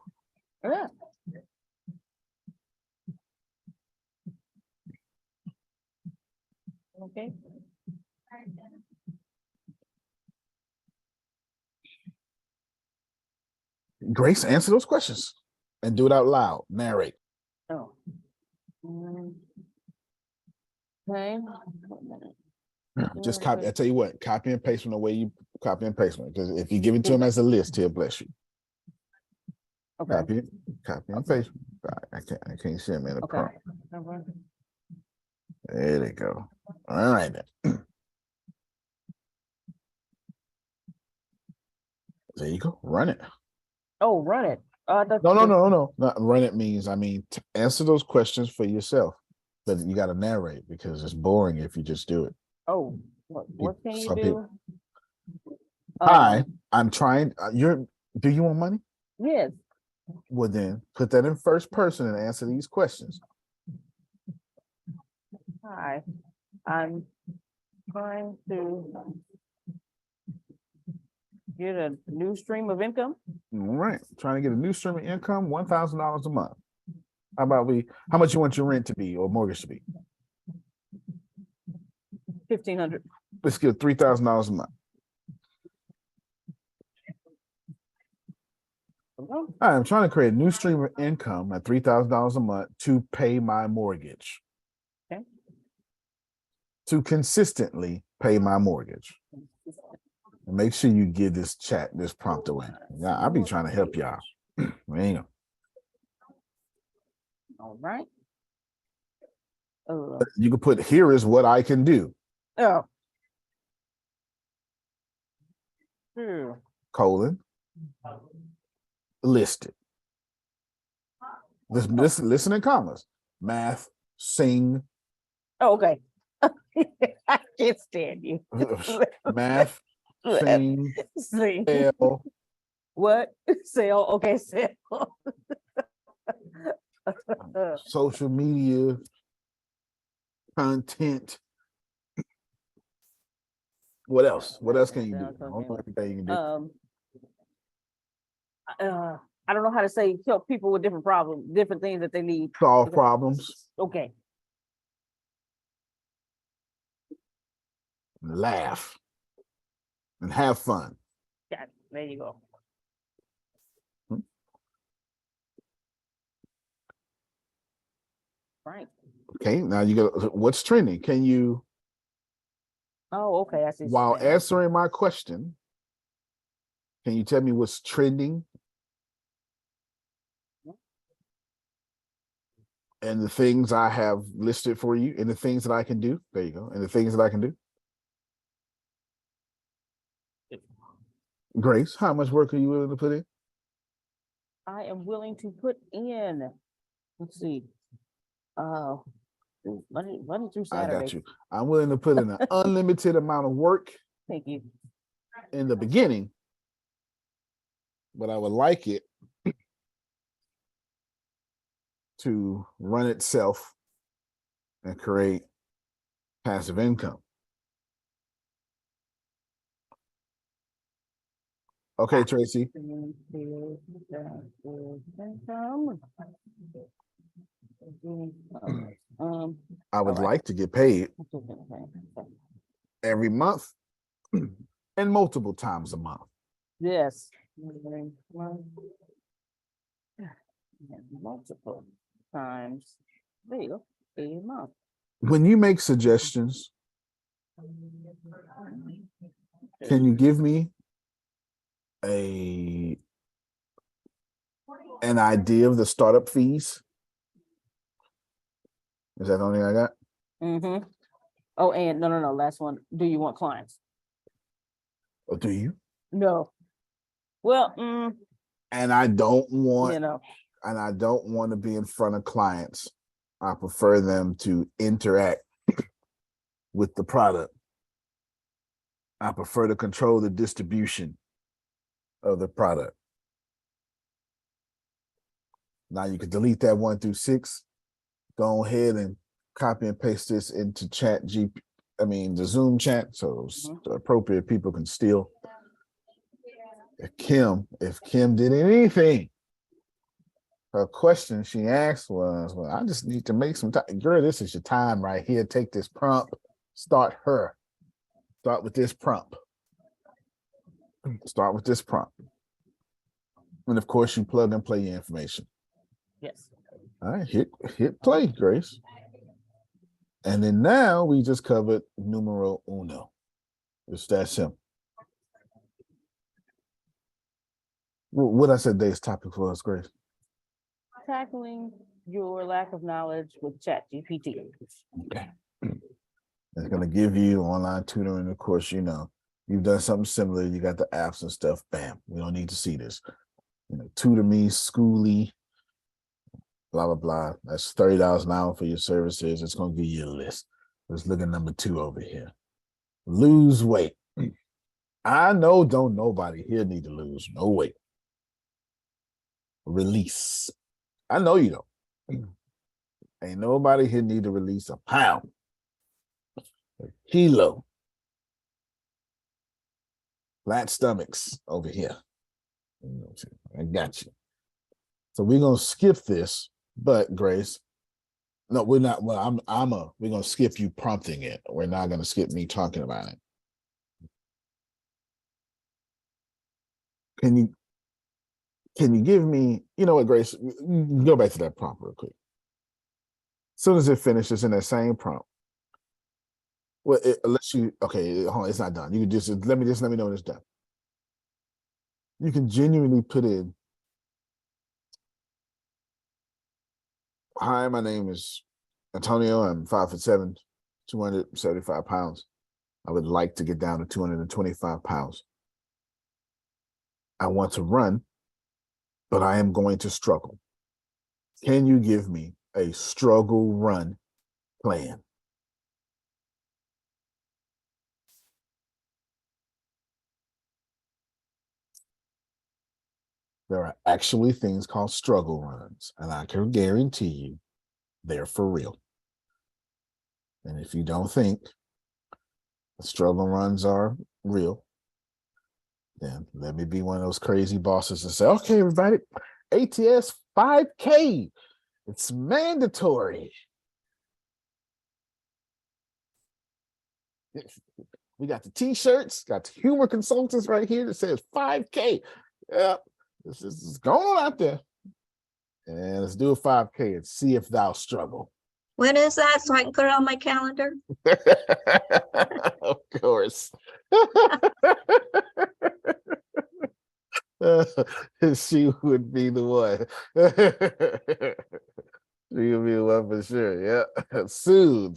Yeah. Okay. Grace, answer those questions and do it out loud. Narrate. Oh. Mm. Okay. 1 minute. Just copy. I tell you what, copy and paste from the way you copy and paste one. Because if you give it to him as a list, he'll bless you. Okay. Copy and paste. I can't see him in a Okay. prompt. There they go. All right then. There you go. Run it. Oh, run it. No. Not run it means, answer those questions for yourself. But you got to narrate because it's boring if you just do it. Oh, what can you Some do? people- Hi, I'm trying. Do you want money? Yes. Well, then put that in first person and answer these questions. Hi. I'm trying to get a new stream of income. All right. Trying to get a new stream of income, $1,000 a month. How much you want your rent to be or mortgage to be? 1,500. Let's get $3,000 a month. I'm trying to create a new stream of income at $3,000 a month to pay my mortgage. Okay. To consistently pay my mortgage. And make sure you give this prompt away. Yeah, I'll be trying to help y'all. There you go. All right. You can put here is what I can do. Oh. Colon. Listed. Listen in commas. Math, sing. Oh, okay. I can't stand you. Math, sing, Sing. sell. What? Sale. Okay, sale. Social media, content. What else? What else can you do? I don't know everything you can do. I don't know how to say help people with different problems, different things that they need. Solve problems, Okay. laugh, and have fun. Yeah, there you go. Right. Okay, now you got what's trending. Can you, Oh, okay. I see. what while you're saying. answering my question, can you tell me what's trending? And the things I have listed for you, and the things that I can do. There you go. And the things that I can do. Grace, how much work are you willing to put in? I am willing to put in. Let's see. Monday through I Saturday. got you. I'm willing to put in an unlimited amount of work Thank you. in the beginning, but I would like it to run itself and create passive income. Okay, Tracy. I would like to get paid every month and multiple times a month. Yes. Multiple times. There you go. A month. When you make suggestions, can you give me an idea of the startup fees? Is that the only thing I got? Mm-hmm. Oh, and no. Last one. Do you want clients? Or do you? No. Well, And I don't want, you know. and I don't want to be in front of clients. I prefer them to interact with the product. I prefer to control the distribution of the product. Now you can delete that 1 through 6. Go ahead and copy and paste this into the Zoom chat, so the appropriate people can steal. If Kim did anything, her question she asked was, well, I just need to make some time. Girl, this is your time right here. Take this prompt, start with this prompt. Start with this prompt. And of course, you plug and play your information. Yes. All right, hit play, Grace. And then now we just covered numero uno. It's that simple. What I said today's topic for us, Grace? Tackling your lack of knowledge with ChatGPT. Okay. It's going to give you online tutoring. Of course, you know, you've done something similar. You got the apps and stuff. Bam. We don't need to see this. You know, Tutor Me, Schooly, blah, blah, blah. That's $30 an hour for your services. It's going to give you a list. Let's look at number 2 over here. Lose weight. I know don't nobody here need to lose no weight. Release. I know you don't. Ain't nobody here need to release a pound, a kilo. Flat stomachs over here. I got you. So we're gonna skip this, but Grace, no, we're not. Well, we're gonna skip you prompting it. We're not gonna skip me talking about it. Can you give me, you know what, Grace, go back to that prompt real quick. As soon as it finishes in that same prompt. Well, unless you, okay, hold on, it's not done. You can just let me know when it's done. You can genuinely put in, hi, my name is Antonio. I'm 5'7", 275 pounds. I would like to get down to 225 pounds. I want to run, but I am going to struggle. Can you give me a struggle run plan? There are actually things called struggle runs, and I can guarantee you they're for real. And if you don't think the struggle runs are real, then let me be one of those crazy bosses and say, okay, everybody, ATS 5K, it's mandatory. We got the t-shirts, got the humor consultants right here that says 5K. Yeah, this is going on out there. And let's do a 5K and see if thou struggle. When is that so I can put it on my calendar? Of course. She would be the one. She would be the one for sure. Yeah. Soon.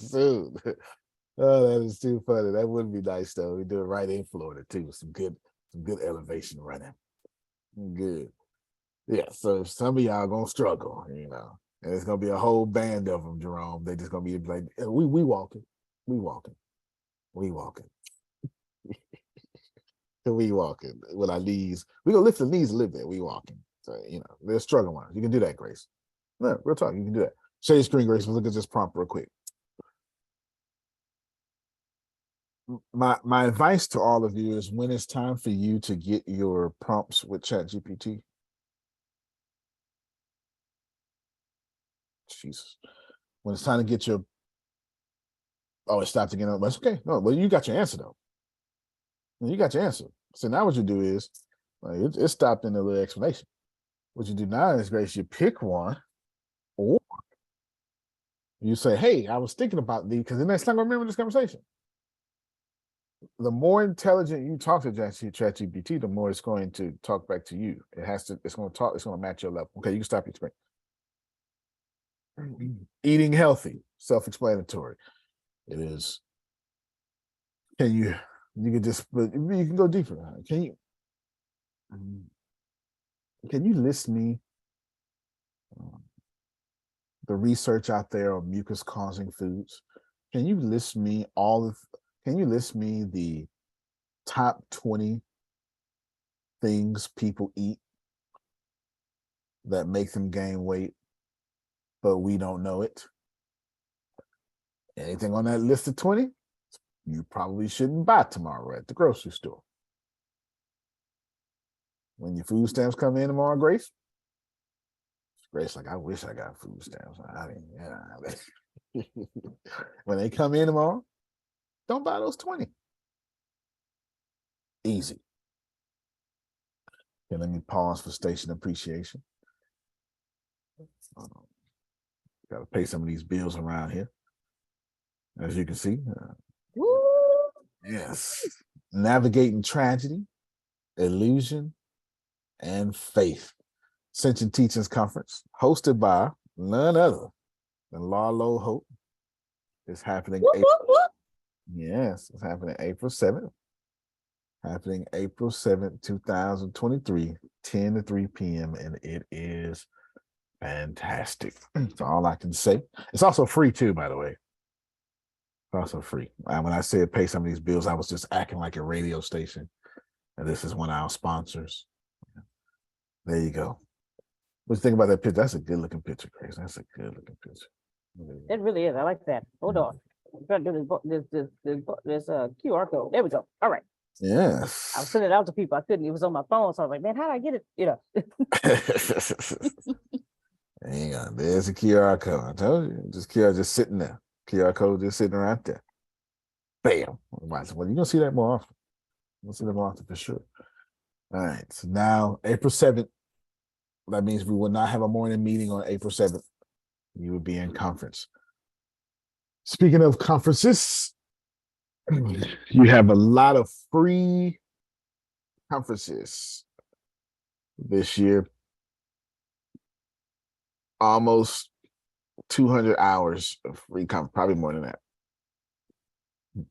Oh, that is too funny. That would be nice though. We do it right in Florida too. Some good elevation running. Good. Yeah. So some of y'all gonna struggle, you know. And it's gonna be a whole band of them, Jerome. They just gonna be like, we walking. We walking with our knees. We gonna lift the knees a little bit. We walking. So, you know, they're struggling ones. You can do that, Grace. No, real talk. You can do that. Share your screen, Grace. We'll look at this prompt real quick. My advice to all of you is when it's time for you to get your prompts with ChatGPT. Jesus. When it's time to get your, oh, it stopped again. That's okay. No, well, you got your answer though. You got your answer. So now what you do is, it stopped in a little explanation. What you do now is, Grace, you pick one, or you say, hey, I was thinking about these, because the next time I remember this conversation. The more intelligent you talk to ChatGPT, the more it's going to talk back to you. It's going to match your level. Okay, you can stop your screen. Eating healthy, self-explanatory. It is. You can go deeper. Can you list me the research out there on mucus causing foods? Can you list me the top 20 things people eat that make them gain weight, but we don't know it. Anything on that list of 20, you probably shouldn't buy tomorrow at the grocery store. When your food stamps come in tomorrow, Grace, like, I wish I got food stamps. I mean, yeah. When they come in tomorrow, don't buy those 20. Easy. Okay, let me pause for station appreciation. Got to pay some of these bills around here. As you can see, yes, navigating tragedy, illusion, and faith. Ascension Teachings Conference, hosted by none other than Larlo Hope. It's happening. Yes, it's happening April 7th. Happening April 7th, 2023, 10 to 3 p.m. And it is fantastic. That's all I can say. It's also free too, by the way. It's also free. When I said pay some of these bills, I was just acting like a radio station. And this is one of our sponsors. There you go. What do you think about that picture? That's a good looking picture, Grace. That's a good looking picture. It really is. I like that. Hold on. I'm trying to do this QR code. There we go. All right. Yes. I was sending it out to people. I couldn't. It was on my phone. So I was like, man, how did I get it? You know. Hang on. There's a QR code. I told you. Just QR just sitting there. QR code just sitting right there. Bam. Well, you're going to see that more often. You'll see that more often for sure. All right. So now, April 7th. That means we will not have a morning meeting on April 7th. You will be in conference. Speaking of conferences, you have a lot of free conferences this year. Almost 200 hours of free conference, probably more than that.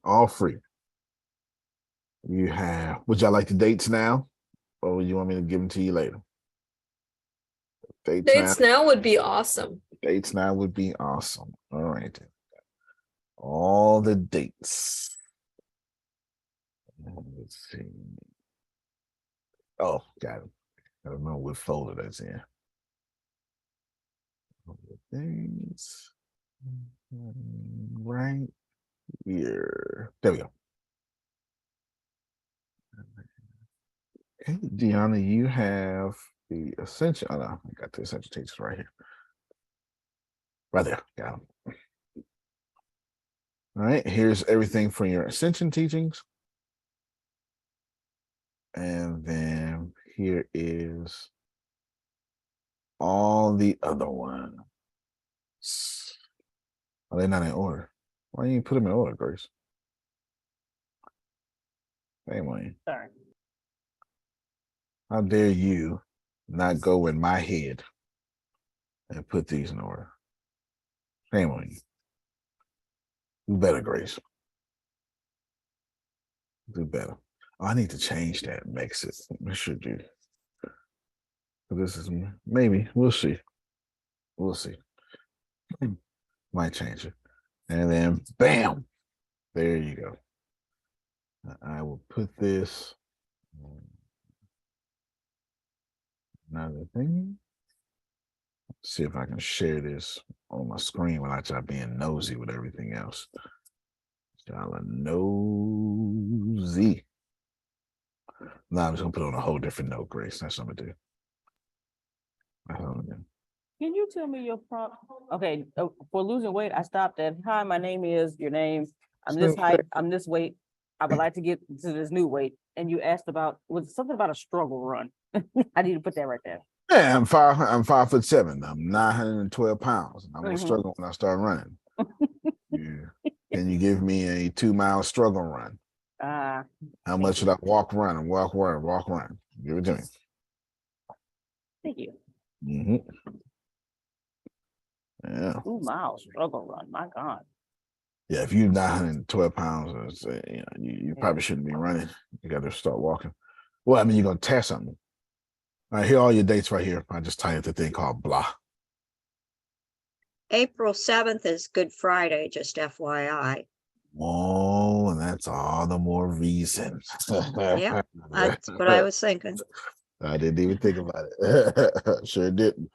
All free. You have, would y'all like the dates now? Or would you want me to give them to you later? Dates now would be awesome. Dates now would be awesome. All right. All the dates. Let's see. Oh, got it. I don't know what folder that's in. Dates. Right here. There we go. Okay, Deanna, you have the Ascension. Oh, no, I got the Ascension Teachers right here. Right there. Got them. All right, here's everything for your Ascension teachings. And then here is all the other ones. Are they not in order? Why didn't you put them in order, Grace? Anyway. Sorry. How dare you not go in my head and put these in order? Shame on you. Do better, Grace. Do better. Oh, I need to change that. Makes it. I should do. This is maybe. We'll see. We'll see. Might change it. And then bam. There you go. I will put this. Another thing. See if I can share this on my screen without y'all being nosy with everything else. Y'all are nosy. Now I'm just gonna put it on a whole different note, Grace. That's what I'm gonna do. That's what I'm gonna do. Can you tell me your prompt? Okay, for losing weight, I stopped at, hi, my name is, your name, I'm this height, I'm this weight. I would like to get to this new weight. And you asked about, was something about a struggle run? I need to put that right there. Yeah, I'm 5'7". I'm 912 pounds. I'm gonna struggle when I start running. Can you give me a 2-mile struggle run? How much should I walk, run, and walk, run? Give it to me. Thank you. Yeah. 2 miles struggle run. My God. Yeah, if you're 912 pounds, you probably shouldn't be running. You got to start walking. Well, I mean, you're gonna test something. All right, here are all your dates right here. I just typed the thing called blah. April 7th is Good Friday, just FYI. Oh, and that's all the more reason. Yeah, that's what I was thinking. I didn't even think about it. Sure didn't.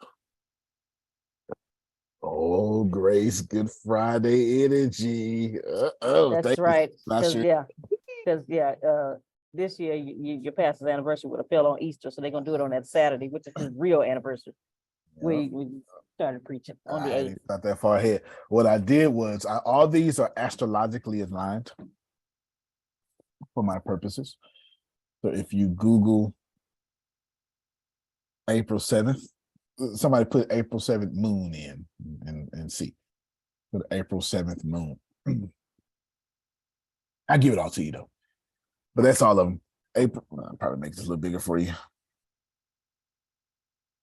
Oh, Grace, Good Friday energy. Oh, That's thank you. right. I Cause sure. this year your pastor's anniversary would have fell on Easter, so they're gonna do it on that Saturday, which is his real anniversary. We started preaching on the I 8th. ain't not that far ahead. What I did was all these are astrologically aligned for my purposes. So if you Google April 7th, somebody put April 7th moon in and see. Put April 7th moon. I give it all to you though. But that's all of them. April, I'll probably make this a little bigger for you.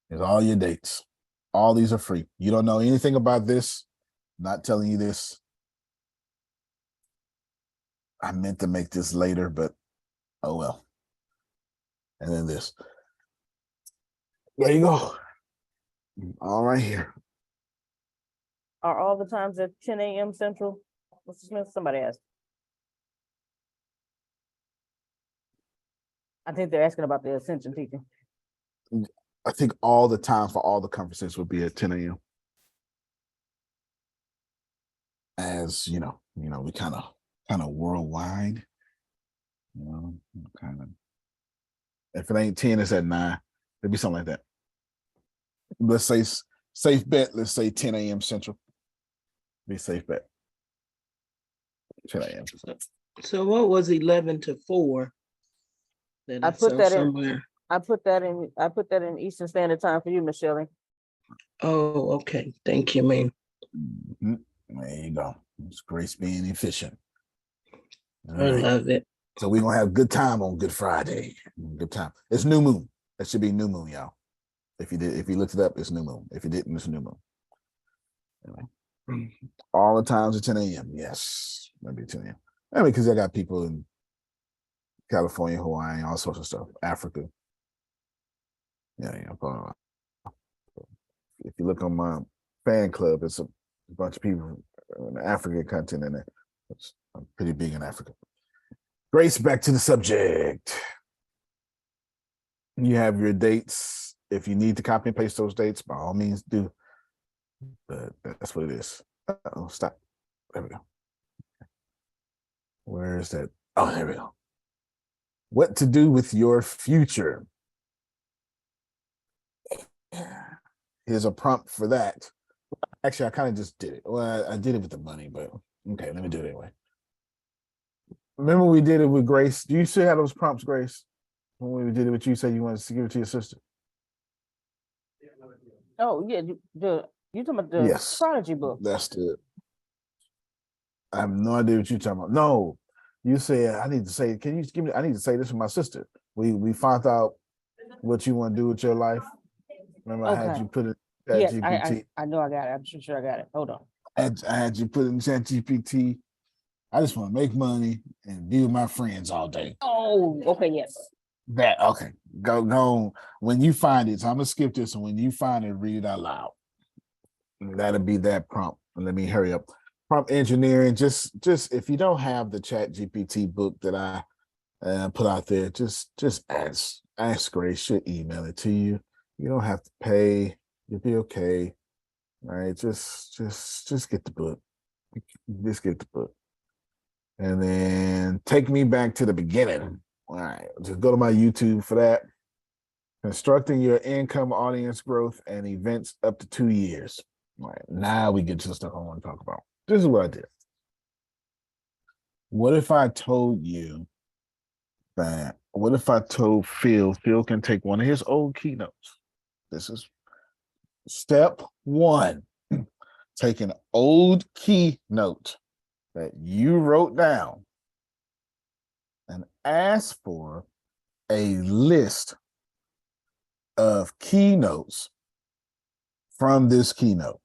There's all your dates. All these are free. You don't know anything about this. I'm not telling you this. I meant to make this later, but oh well. And then this. There you go. All right here. Are all the times at 10 a.m. Central? Mr. Smith, somebody asked. I think they're asking about the ascension teaching. I think all the time for all the conferences would be at 10 a.m. As we kind of worldwide, kind of. If it ain't 10, it's at 9. It'd be something like that. Let's say safe bet. Let's say 10 a.m. Central. Be safe bet. 10 a.m. So what was 11 to 4? I put that in. somewhere. I put that in Eastern Standard Time for you, Miss Shelley. Oh, okay. Thank you, ma'am. Mhm. There you go. It's Grace being efficient. All I right. love it. So we're gonna have good time on Good Friday. Good time. It's new moon. It should be new moon, y'all. If you looked it up, it's new moon. If you didn't, it's new moon. Anyway. All the times at 10 a.m. Yes, maybe 10 a.m. I mean, because I got people in California, Hawaii, all sorts of stuff, Africa. Yeah. If you look on my fan club, it's a bunch of people in the African continent. I'm pretty big in Africa. Grace, back to the subject. You have your dates. If you need to copy and paste those dates, by all means do. But that's what it is. Oh, stop. There we go. Where is that? Oh, there we go. What to do with your future? Here's a prompt for that. Actually, I kind of just did it. Well, I did it with the money, but okay, let me do it anyway. Remember we did it with Grace? Do you still have those prompts, Grace? When we did it with you, said you wanted to give it to your sister? Oh yeah, you talking about the Yes. Prodigy book? That's the. I have no idea what you're talking about. No, you said I need to say. Can you give me? I need to say this for my sister. We found out what you want to do with your life. Remember, I had Okay. you put it Yes, ChatGPT. I know I got it. I'm sure I got it. Hold on. I had you put in ChatGPT. I just want to make money and be with my friends all day. Oh, okay, yes. That okay. Go when you find it. So I'm gonna skip this, and when you find it, read it out loud. That'll be that prompt. And let me hurry up. Prompt engineering. Just if you don't have the ChatGPT book that I put out there, just ask Grace. She'll email it to you. You don't have to pay. You'll be okay. All right. Just get the book. Just get the book. And then take me back to the beginning. All right. Just go to my YouTube for that. Constructing your income, audience growth, and events up to 2 years. All right. Now we get to the stuff I want to talk about. This is what I did. What if I told you that? What if I told Phil can take one of his old keynotes? This is step 1. Take an old keynote that you wrote down and ask for a list of keynotes from this keynote.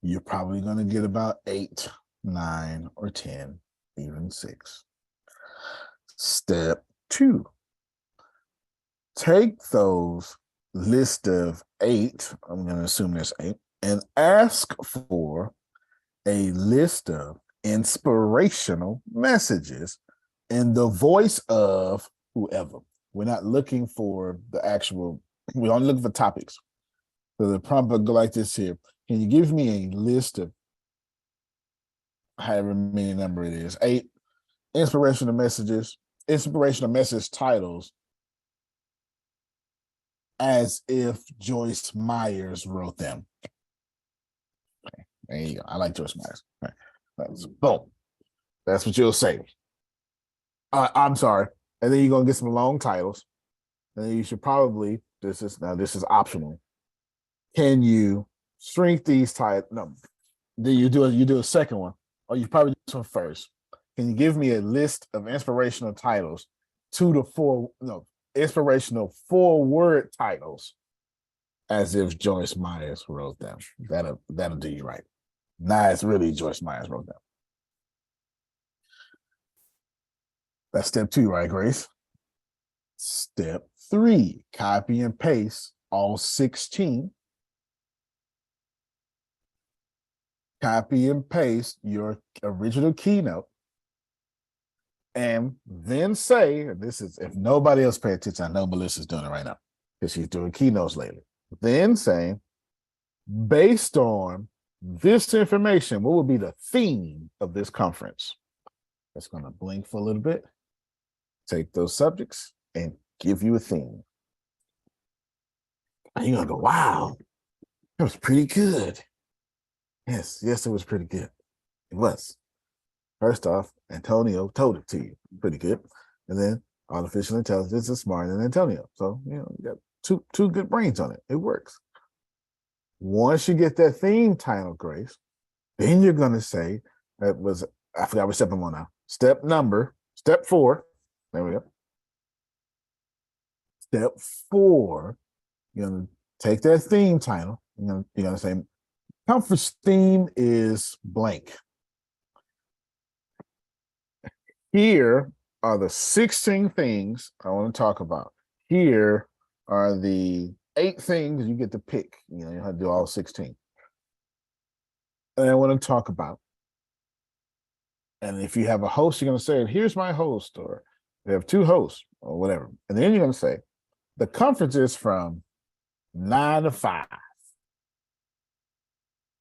You're probably going to get about 8, 9, or 10, even 6. Step 2. Take those list of 8, I'm going to assume there's 8, and ask for a list of inspirational messages in the voice of whoever. We're not looking for the actual, we're only looking for topics. So the prompt will go like this here. Can you give me a list of however many number it is, 8 inspirational messages, inspirational message titles as if Joyce Myers wrote them. Okay, there you go. I like Joyce Myers. Okay. Boom. That's what you'll say. I'm sorry. And then you're gonna get some long titles. And then you should probably, this is optional. Can you shrink these titles? No. Then you do a second one, or you probably do this one first. Can you give me a list of inspirational titles, inspirational 4-word titles, as if Joyce Myers wrote them? That'll do you right. Nah, it's really Joyce Myers wrote them. That's step 2, right, Grace? Step 3, copy and paste all 16. Copy and paste your original keynote. And then say, and this is, if nobody else pay attention, I know Melissa's doing it right now because she's doing keynotes lately. Then say, based on this information, what will be the theme of this conference? That's going to blink for a little bit. Take those subjects and give you a theme. And you're going to go, wow, that was pretty good. Yes, it was pretty good. It was. First off, Antonio told it to you. Pretty good. And then artificial intelligence is smarter than Antonio. So, you got two good brains on it. It works. Once you get that theme title, Grace, then you're going to say, I forgot what step I'm on now. Step 4. There we go. Step 4, you're going to take that theme title. You're going to say, conference theme is blank. Here are the 16 things I want to talk about. Here are the 8 things you get to pick. You have to do all 16. And I want to talk about. And if you have a host, you're going to say, here's my host, or we have 2 hosts, or whatever. And then you're going to say, the conference is from 9 to 5.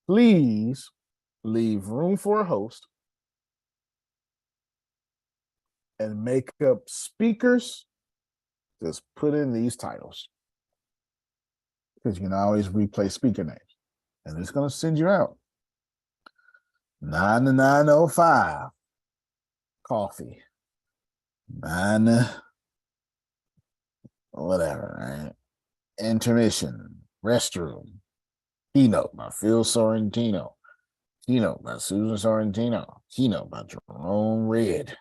Please leave room for a host and make up speakers. Just put in these titles, because you can always replace speaker names. And it's going to send you out. 9 to 9:05, coffee. 9 to whatever, right? Intermission, restroom, keynote by Phil Sorrentino, keynote by Susan Sorrentino, keynote by Jerome Red.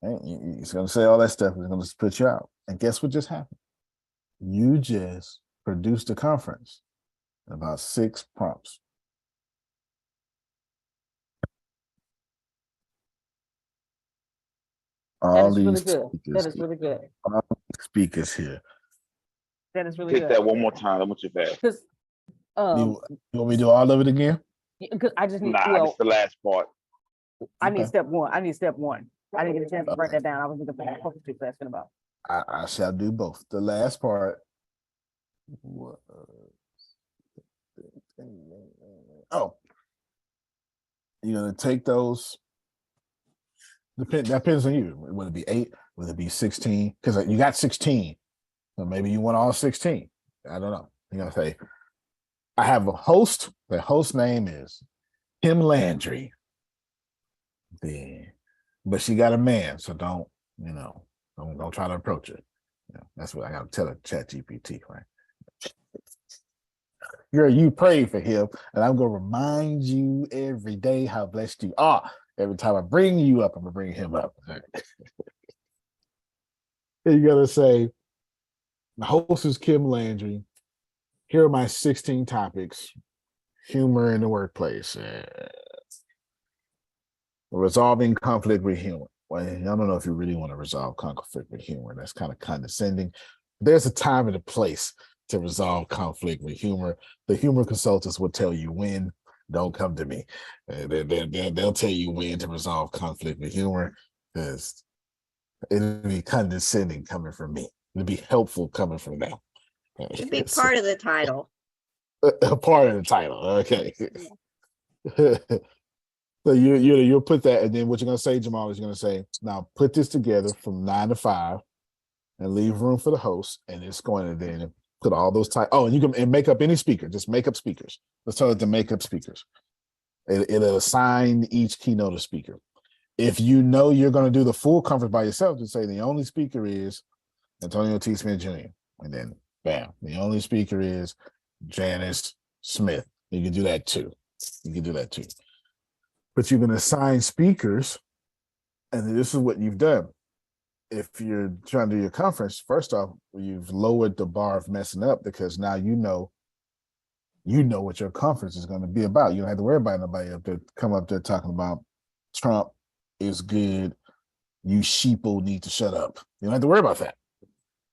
Right? It's going to say all that stuff. It's going to put you out. And guess what just happened? You just produced a conference in about 6 prompts. That All is really these good. speakers, That is really good. all these speakers here. That is really Hit good. that one more time. How much you fast? Because You want me to do all of it again? because I just need, Nah, well, this the last part. I need Okay. step 1. I need step 1. I didn't get a chance to write Okay. that down. I was looking for that focus group asking about. I shall do both. The last part was, you're gonna take those. That depends on you. Would it be 8? Would it be 16? Because you got 16. So maybe you want all 16. I don't know. You're gonna say, I have a host. The host name is Kim Landry. But she got a man, so don't try to approach her. That's what I gotta tell her, ChatGPT, right? Girl, you pray for him, and I'm gonna remind you every day how blessed you are. Every time I bring you up, I'm gonna bring him up. You're gonna say, the host is Kim Landry. Here are my 16 topics. Humor in the workplace. Resolving conflict with humor. Well, I don't know if you really want to resolve conflict with humor. That's kind of condescending. There's a time and a place to resolve conflict with humor. The humor consultants will tell you when. Don't come to me. They'll tell you when to resolve conflict with humor, because it'll be condescending coming from me. It'll be helpful coming from them. Should be It's part of the title. a part of the title. Okay. So you'll put that, and then what you're gonna say, Jamal, is you're gonna say, now put this together from 9 to 5 and leave room for the host, and it's going to then put all those oh, and you can make up any speaker, just make up speakers. Let's tell it to make up speakers. It'll assign each keynote a speaker. If you know you're going to do the full conference by yourself, just say the only speaker is Antonio T. Smith Jr. And then bam, the only speaker is Janice Smith. You can do that too. You can do that too. But you can assign speakers, and this is what you've done. If you're trying to do your conference, first off, you've lowered the bar of messing up, because now you know what your conference is going to be about. You don't have to worry about nobody up there come up there talking about Trump is good, you sheeple need to shut up. You don't have to worry about that,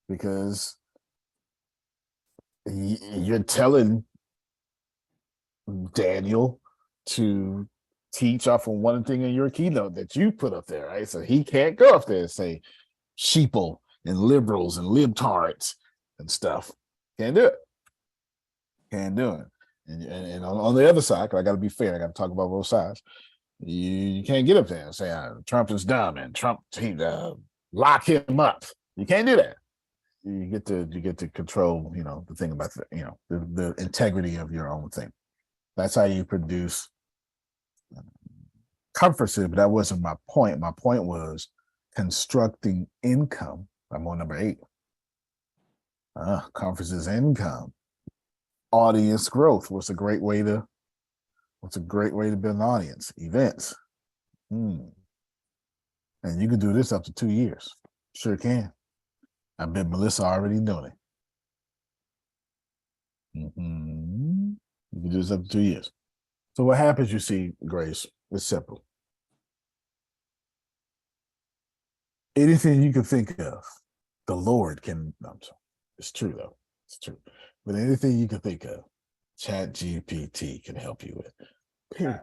because you're telling Daniel to teach off of one thing in your keynote that you put up there, right? So he can't go up there and say sheeple and liberals and libtards and stuff. Can't do it. Can't do it. And on the other side, 'cause I got to be fair, I got to talk about both sides. You can't get up there and say Trump is dumb and Trump lock him up. You can't do that. You get to control, the thing about the integrity of your own thing. That's how you produce conferences. But that wasn't my point. My point was constructing income. I'm on number 8. Conferences income. Audience growth. What's a great way to build an audience? Events. And you can do this up to 2 years. Sure can. I bet Melissa already doing it. You can do this up to 2 years. So what happens, you see, Grace, it's simple. Anything you can think of, the Lord can, it's true though, it's true. But anything you can think of, ChatGPT can help you with. Period.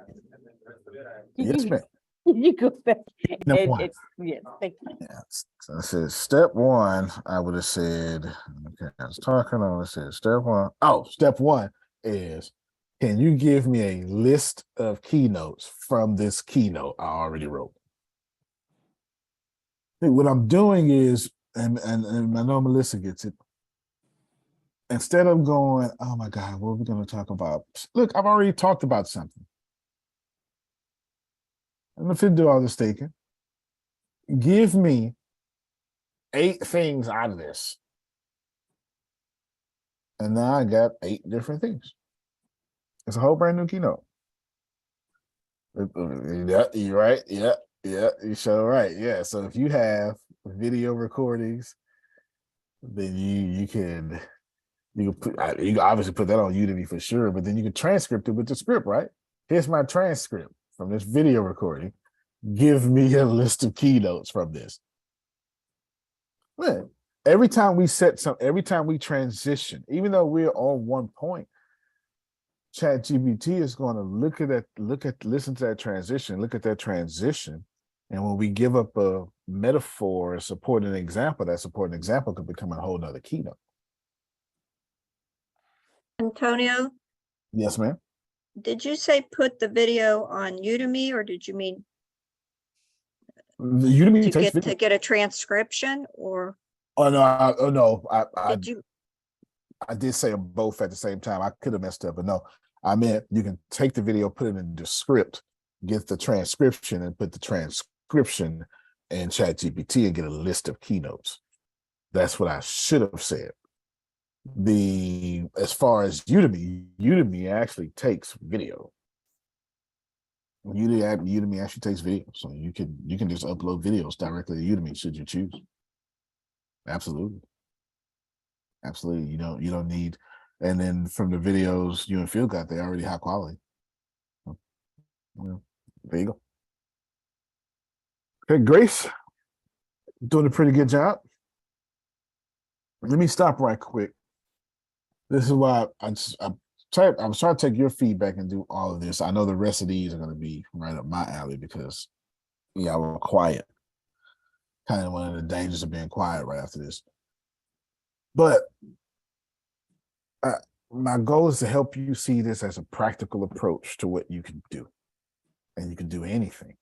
Yes, ma'am. You go back. Number 1. Thank you. Yeah, so I said step 1, I would have said, okay, I was talking, I would have said step 1. Oh, step 1 is, can you give me a list of keynotes from this keynote I already wrote? What I'm doing is, and I know Melissa gets it, instead of going, oh my God, what are we going to talk about? Look, I've already talked about something. I'm going to do all this thinking. Give me 8 things out of this. And now I got 8 different things. It's a whole brand new keynote. Yeah, you're right. Yeah, you're sure right. Yeah. So if you have video recordings, then you can obviously put that on Udemy for sure, but then you can transcript it with the script, right? Here's my transcript from this video recording. Give me a list of keynotes from this. Man, every time we transition, even though we're on one point, ChatGPT is going to listen to that transition, look at that transition. And when we give up a metaphor or supporting example, that supporting example could become a whole nother keynote. Antonio, Yes, ma'am. did you say put the video on Udemy, or did you mean Udemy to takes get video. to get a transcription, or Oh no, did you? I did say them both at the same time. I could have messed up, but no, I meant you can take the video, put it in the script, get the transcription, and put the transcription in ChatGPT and get a list of keynotes. That's what I should have said. As far as Udemy actually takes video. Udemy actually takes video, so you can just upload videos directly to Udemy should you choose. Absolutely. You don't need, and then from the videos you and Phil got, they're already high quality. There you go. Okay, Grace, doing a pretty good job. Let me stop right quick. This is why I I'm trying to take your feedback and do all of this. I know the rest of these are going to be right up my alley because y'all were quiet. Kind of one of the dangers of being quiet right after this. But my goal is to help you see this as a practical approach to what you can do. And you can do anything.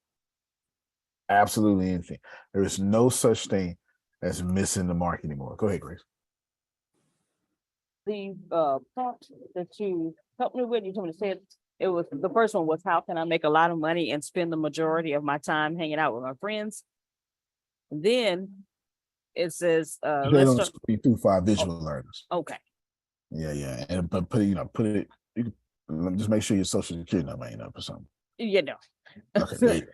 Absolutely anything. There is no such thing as missing the mark anymore. Go ahead, Grace. The prompt that you helped me with, you told me to say it was the first one was how can I make a lot of money and spend the majority of my time hanging out with my friends? And then it says Put it let's on the start. screen too for our visual learners. Okay. Yeah. And but put it, you can just make sure your social security number ain't up or something. You know. Okay, there you go.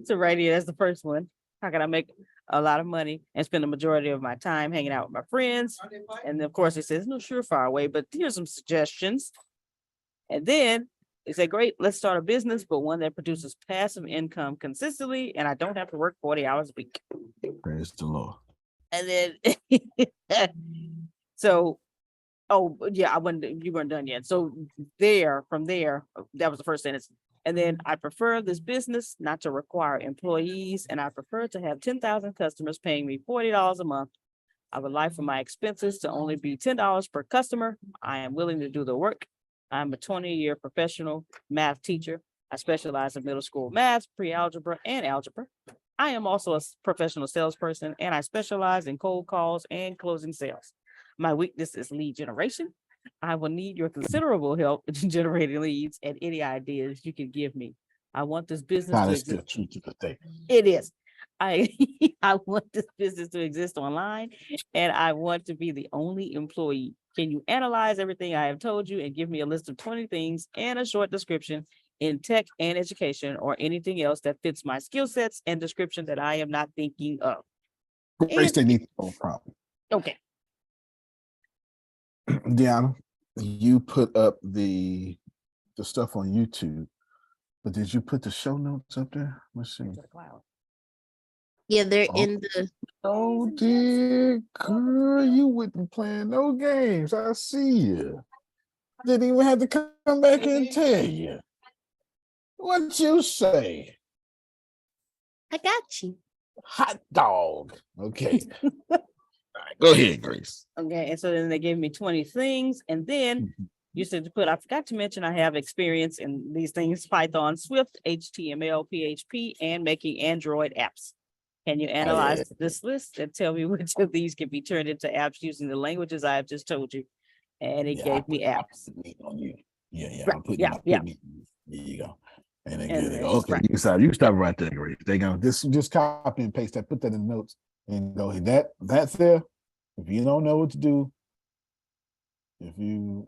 So right here, that's the first one. How can I make a lot of money and spend the majority of my time hanging out with my friends? And then, of course, it says no surefire way, but here's some suggestions. And then it said, great, let's start a business, but one that produces passive income consistently, and I don't have to work 40 hours a week. Praise the Lord. And then, so, oh, yeah, you weren't done yet. So from there, that was the first sentence. And then I prefer this business not to require employees, and I prefer to have 10,000 customers paying me $40 a month. I would like for my expenses to only be $10 per customer. I am willing to do the work. I'm a 20-year professional math teacher. I specialize in middle school math, pre-algebra, and algebra. I am also a professional salesperson, and I specialize in cold calls and closing sales. My weakness is lead generation. I will need your considerable help in generating leads and any ideas you can give me. I want this business God to is exist. still true to the day. It is. I I want this business to exist online, and I want to be the only employee. Can you analyze everything I have told you and give me a list of 20 things and a short description in tech and education or anything else that fits my skill sets and description that I am not thinking of? Grace, And they need no problem. okay, Deanna, you put up the stuff on YouTube, but did you put the show notes up there? Let's see. to the cloud. Yeah, they're Oh. in the Oh dear girl, you wouldn't playing no games. I see you. Didn't even have to come back and tell you. What you say? I got you. Hot dog. Okay. All right, go ahead, Grace. Okay, and so then they gave me 20 things, and then you said to put, I forgot to mention I have experience in these things, Python, Swift, HTML, PHP, and making Android apps. Can you analyze this list and tell me which of these can be turned into apps using the languages I have just told you? And it gave me apps. On you. Yeah, Right, I'm putting yeah, my yeah. there you go. And then And good. They go, then, okay, right. you can stop right there, Grace. They go, just copy and paste that, put that in the notes and go, hey, that's there. If you don't know what to do, if in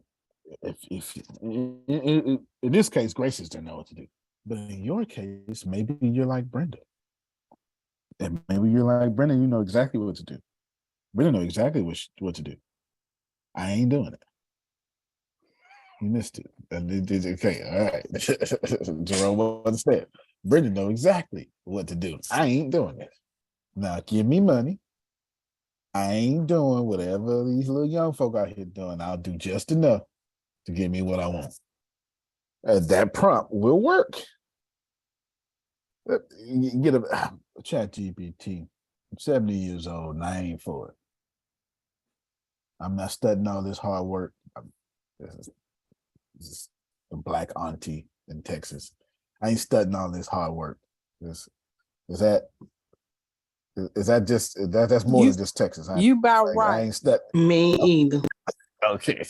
this case, Grace doesn't know what to do. But in your case, maybe you're like Brenda. And maybe you're like Brenda, you know exactly what to do. Brenda know exactly what to do. I ain't doing it. You missed it. Okay, all right. Jerome understand. Brenda know exactly what to do. I ain't doing it. Now give me money. I ain't doing whatever these little young folk out here doing. I'll do just enough to give me what I want. That prompt will work. You get a ChatGPT. I'm 70 years old and I ain't for it. I'm not studying all this hard work. This is a black auntie in Texas. I ain't studying all this hard work. Is that that's more than just Texas? You about I right. ain't studying. Me either. Okay.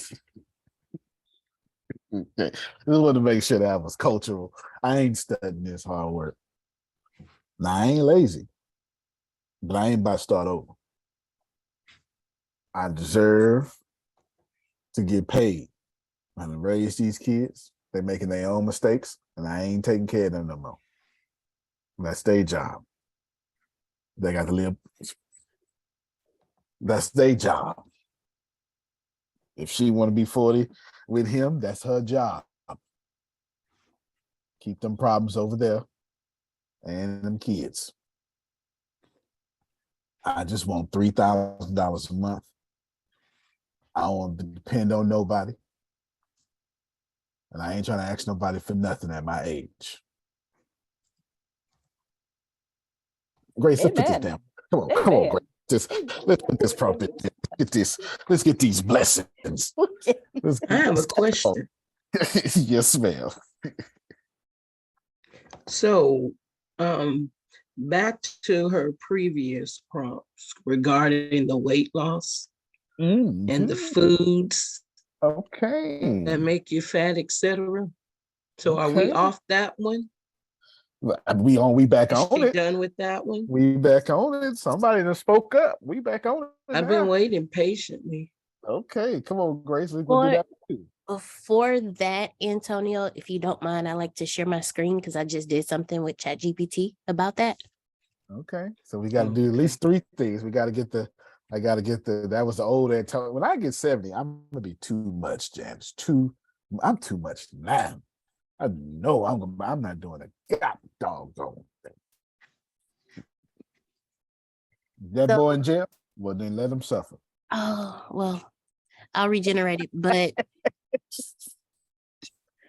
Okay. Just want to make sure that was cultural. I ain't studying this hard work. Now I ain't lazy, but I ain't about to start over. I deserve to get paid. I'm gonna raise these kids. They're making their own mistakes, and I ain't taking care of them no more. That's their job. They got to live. That's their job. If she want to be 40 with him, that's her job. Keep them problems over there and them kids. I just want $3,000 a month. I don't want to depend on nobody. And I ain't trying to ask nobody for nothing at my age. Grace, let's put this Amen. down. Come on, Amen. Grace. Let's put this prompt in. Get this. Let's get these blessings. Let's I have a let's- question. Yes, ma'am. So, back to her previous prompts regarding the weight loss and the Mhm. foods Okay. that make you fat, etc. So are we Okay. off that one? We back Is on she it. done with that one? We back on it. Somebody that spoke up. We back on it. I've been now. waiting patiently. Okay, come on, Grace. We're gonna do Well, that too. before that, Antonio, if you don't mind, I like to share my screen because I just did something with ChatGPT about that. Okay, so we got to do at least 3 things. We got to get the. I got to get the. That was the old Antonio. When I get 70, I'm gonna be too much, Janice. I'm too much now. I know I'm not doing a god doggone thing. That So- boy in jail. Well, then let him suffer. Oh, well, I'll regenerate it, but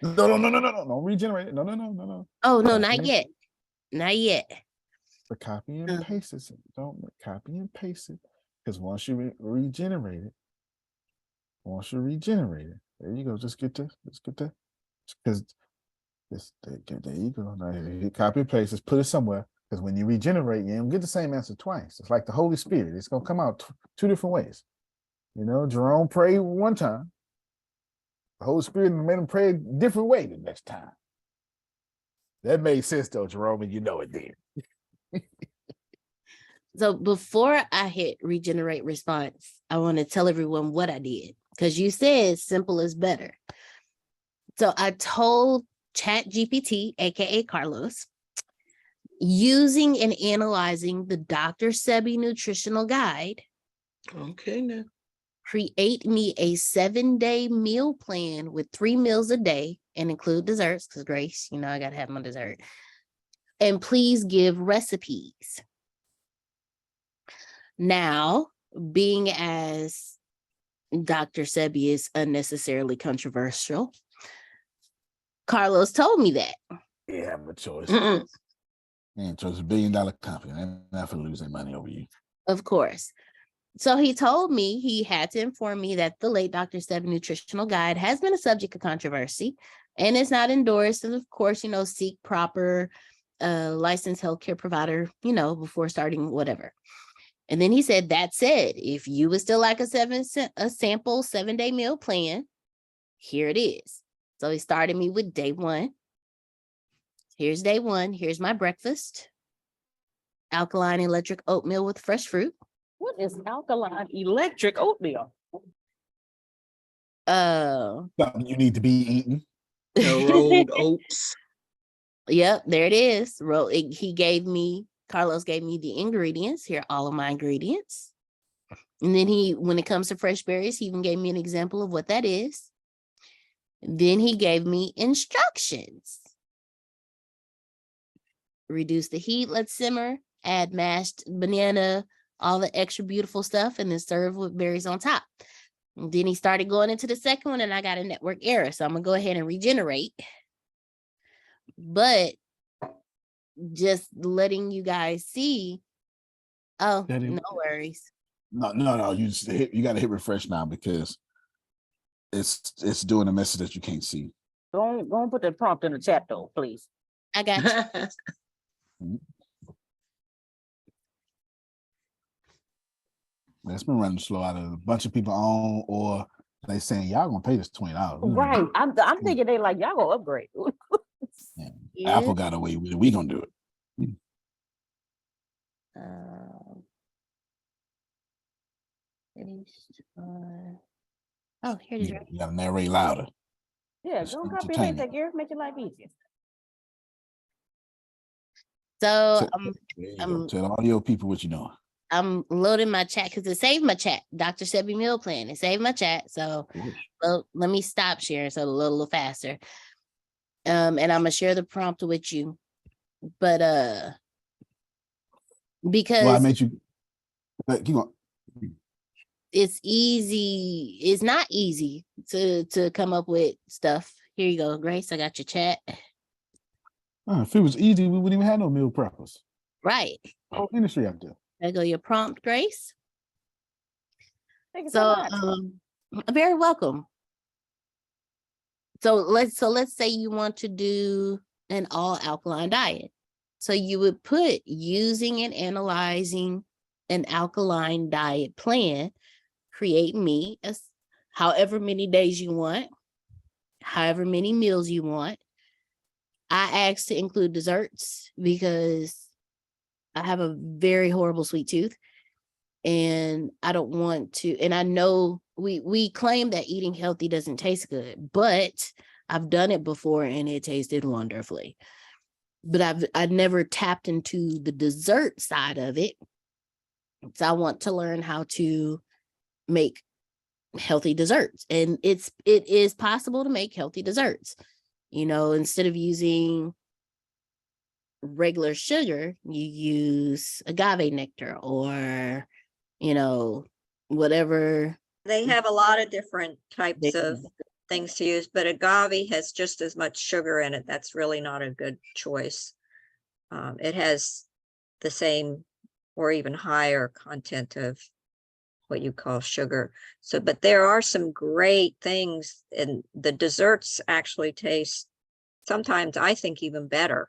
No, regenerate it. No. oh no, Copy not and- yet. Not yet. But copy and Uh. paste it. Don't copy and paste it. Because once you regenerate it, there you go. Just get this. Because there you go. Now you copy and paste. Just put it somewhere. Because when you regenerate, you don't get the same answer twice. It's like the Holy Spirit. It's gonna come out 2 different ways. You know, Jerome prayed one time. The Holy Spirit made him pray a different way the next time. That made sense though, Jerome, and you know it did. So before I hit regenerate response, I want to tell everyone what I did because you said simple is better. So I told ChatGPT, aka Carlos, using and analyzing the Dr. Sebi nutritional guide, Okay, now. create me a 7-day meal plan with 3 meals a day and include desserts because Grace, you know, I got to have my dessert. And please give recipes. Now, being as Dr. Sebi is unnecessarily controversial, Carlos told me that. You have a choice. Mm-mm. Man, so it's $1 billion company. I'm not for losing money over you. Of course. So he told me he had to inform me that the late Dr. Sebi nutritional guide has been a subject of controversy and it's not endorsed. And of course, you know, seek proper licensed healthcare provider, you know, before starting whatever. And then he said, that said, if you would still like a sample 7-day meal plan, here it is. So he started me with day 1. Here's day 1. Here's my breakfast. Alkaline electric oatmeal with fresh fruit. What is alkaline electric oatmeal? Something you need to be eating. The rolled oats. Yep, there it is. Carlos gave me the ingredients. Here are all of my ingredients. And then when it comes to fresh berries, he even gave me an example of what that is. Then he gave me instructions. Reduce the heat, let simmer, add mashed banana, all the extra beautiful stuff, and then serve with berries on top. And then he started going into the second one, and I got a network error. So I'm going to go ahead and regenerate. But just letting you guys see. Oh, That is- no worries. No. You got to hit refresh now because it's doing a message that you can't see. Go on, put the prompt in the chat though, please. I got you. It's been running slow out of a bunch of people on, or they saying y'all gonna pay this $20. Right. I'm thinking they like, y'all gonna upgrade. Yeah. Yeah. Apple got away with it. We gonna do it. Finished. Oh, here it is. You gotta narrate louder. Yeah, It's don't copy and paste entertaining. that, Gary. Make your life easier. So There you go. Tell all your people what you know. I'm loading my chat because it saved my chat. Dr. Sebi meal plan. It saved my chat. So well, let me stop sharing so a little faster. And I'm gonna share the prompt with you. But because Well, I made you. Keep on. it's not easy to come up with stuff, Here you go, Grace. I got your chat. If it was easy, we wouldn't even have no meal preppers. Right. Whole industry out there. There go your prompt, Grace. Thank you so much. Very welcome. So let's say you want to do an all alkaline diet. So you would put using and analyzing an alkaline diet plan, create me as however many days you want, however many meals you want. I asked to include desserts because I have a very horrible sweet tooth and I don't want to, and I know we claim that eating healthy doesn't taste good, but I've done it before and it tasted wonderfully. But I've never tapped into the dessert side of it. So I want to learn how to make healthy desserts. And it is possible to make healthy desserts. You know, instead of using regular sugar, you use agave nectar or, you know, whatever. They have a lot of different types They- of things to use, but agave has just as much sugar in it. That's really not a good choice. It has the same or even higher content of what you call sugar. So, but there are some great things, and the desserts actually taste sometimes, I think, even better.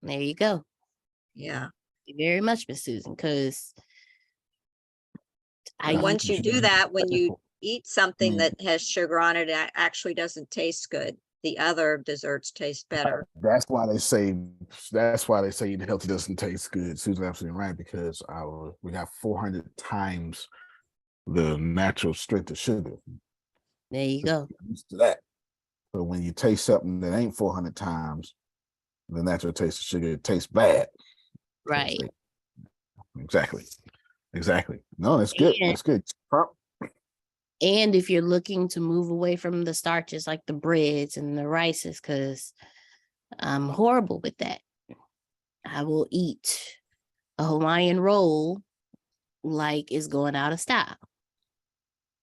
There you go. Yeah. Thank you very much, Miss Susan, because And once you do that, when you eat something mean- that has sugar on it, it actually doesn't taste good. The other desserts taste better. That's why they say eating healthy doesn't taste good. Susan's absolutely right, because we have 400 times the natural strength of sugar. there you go. Used to that. But when you taste something that ain't 400 times the natural taste of sugar, it tastes bad. Right. Exactly. No, that's good. And- That's good. And if you're looking to move away from the starches like the breads and the rices, because I'm horrible with that. I will eat a Hawaiian roll like it's going out of style.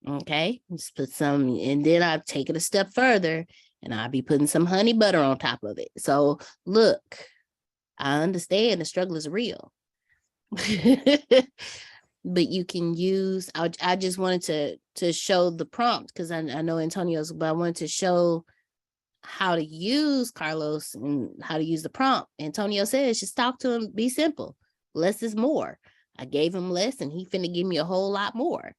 Okay, just put some, and then I've taken a step further and I'll be putting some honey butter on top of it. So look, I understand the struggle is real. But you can use, I just wanted to show the prompt because I know Antonio's, but I wanted to show how to use Carlos and how to use the prompt. Antonio says, just talk to him, be simple. Less is more. I gave him less and he finna give me a whole lot more.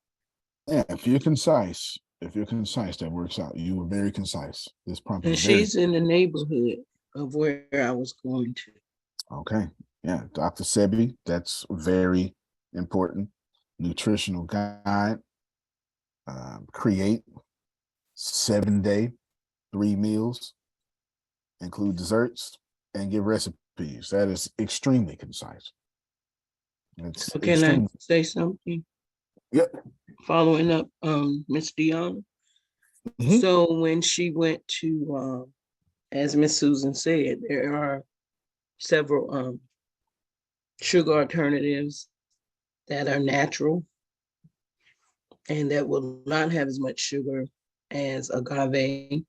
Yeah, if you're concise, that works out. You were very concise. This prompt And is very she's in the neighborhood of where I was going to. okay. Yeah, Dr. Sebi, that's very important. Nutritional guide. Create 7-day, 3 meals, include desserts, and give recipes. That is extremely concise. It's So can I extremely, say something? Yep. Following up, Miss Deanna. Mhm. So when she went to, as Miss Susan said, there are several sugar alternatives that are natural and that will not have as much sugar as agave.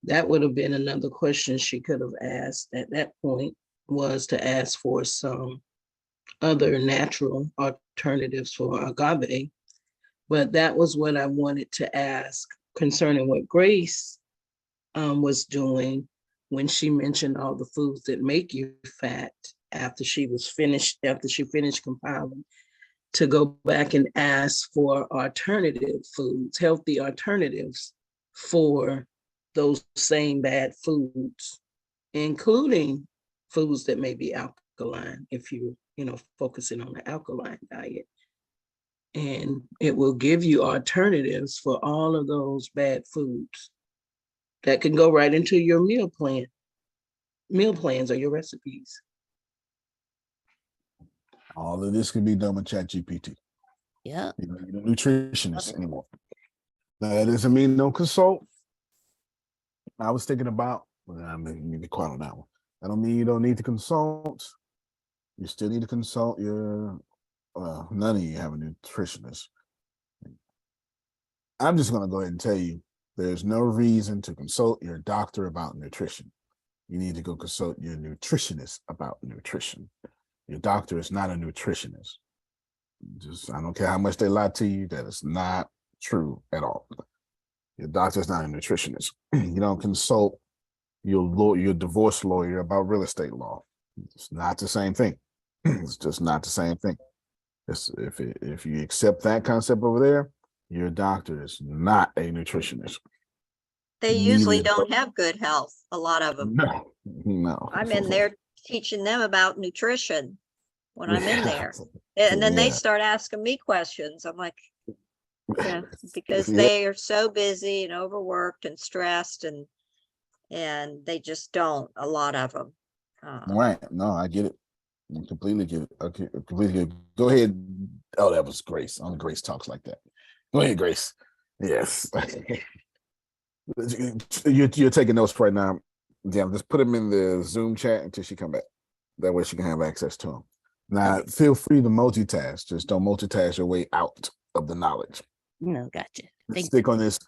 That would have been another question she could have asked at that point, was to ask for some other natural alternatives for agave. But that was what I wanted to ask concerning what Grace was doing when she mentioned all the foods that make you fat after she finished compiling, to go back and ask for alternative foods, healthy alternatives for those same bad foods, including foods that may be alkaline if you focusing on the alkaline diet. And it will give you alternatives for all of those bad foods that can go right into your meal plans or your recipes. all of this can be done with ChatGPT. Yep. You don't need a nutritionist anymore. Now, that doesn't mean don't consult. I was thinking about, I mean, you be quiet on that one. I don't mean you don't need to consult. You still need to consult your, none of you have a nutritionist. I'm just going to go ahead and tell you, There's no reason to consult your doctor about nutrition. You need to go consult your nutritionist about nutrition. Your doctor is not a nutritionist. I don't care how much they lie to you, that is not true at all. Your doctor's not a nutritionist. You don't consult your divorce lawyer about real estate law. It's not the same thing. It's just not the same thing. If you accept that concept over there, your doctor is not a nutritionist. They usually Neither- don't have good health, a lot of them. No. I'm in there teaching them about nutrition when I'm in Yeah. there. And then they Yeah. start asking me questions. I'm like, yeah, because Yeah. they are so busy and overworked and stressed and they just don't, a lot of them. Right. No, I get it. I completely get it. Okay, completely get it. Go ahead. Oh, that was Grace. Only Grace talks like that. Go ahead, Grace. Yes. You're taking notes right now. Yeah, just put them in the Zoom chat until she come back. That way she can have access to them. Now, feel free to multitask. Just don't multitask your way out of the knowledge. No, gotcha. Thank you. Stick on this.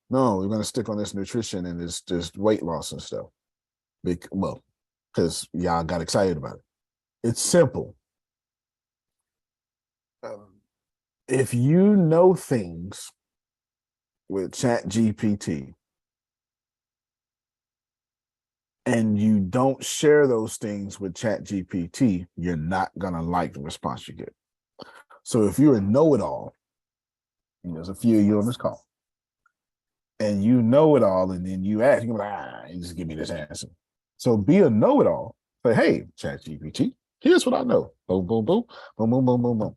No, we're going to stick on this nutrition and this just weight loss and stuff. Because y'all got excited about it. It's simple. If you know things with ChatGPT and you don't share those things with ChatGPT, you're not going to like the response you get. So if you're a know-it-all, and there's a few of you on this call, and you know it all, and then you ask, you're like, you just give me this answer. So be a know-it-all. Say, hey, ChatGPT, here's what I know. Boom, boom, boom, boom, boom, boom, boom, boom.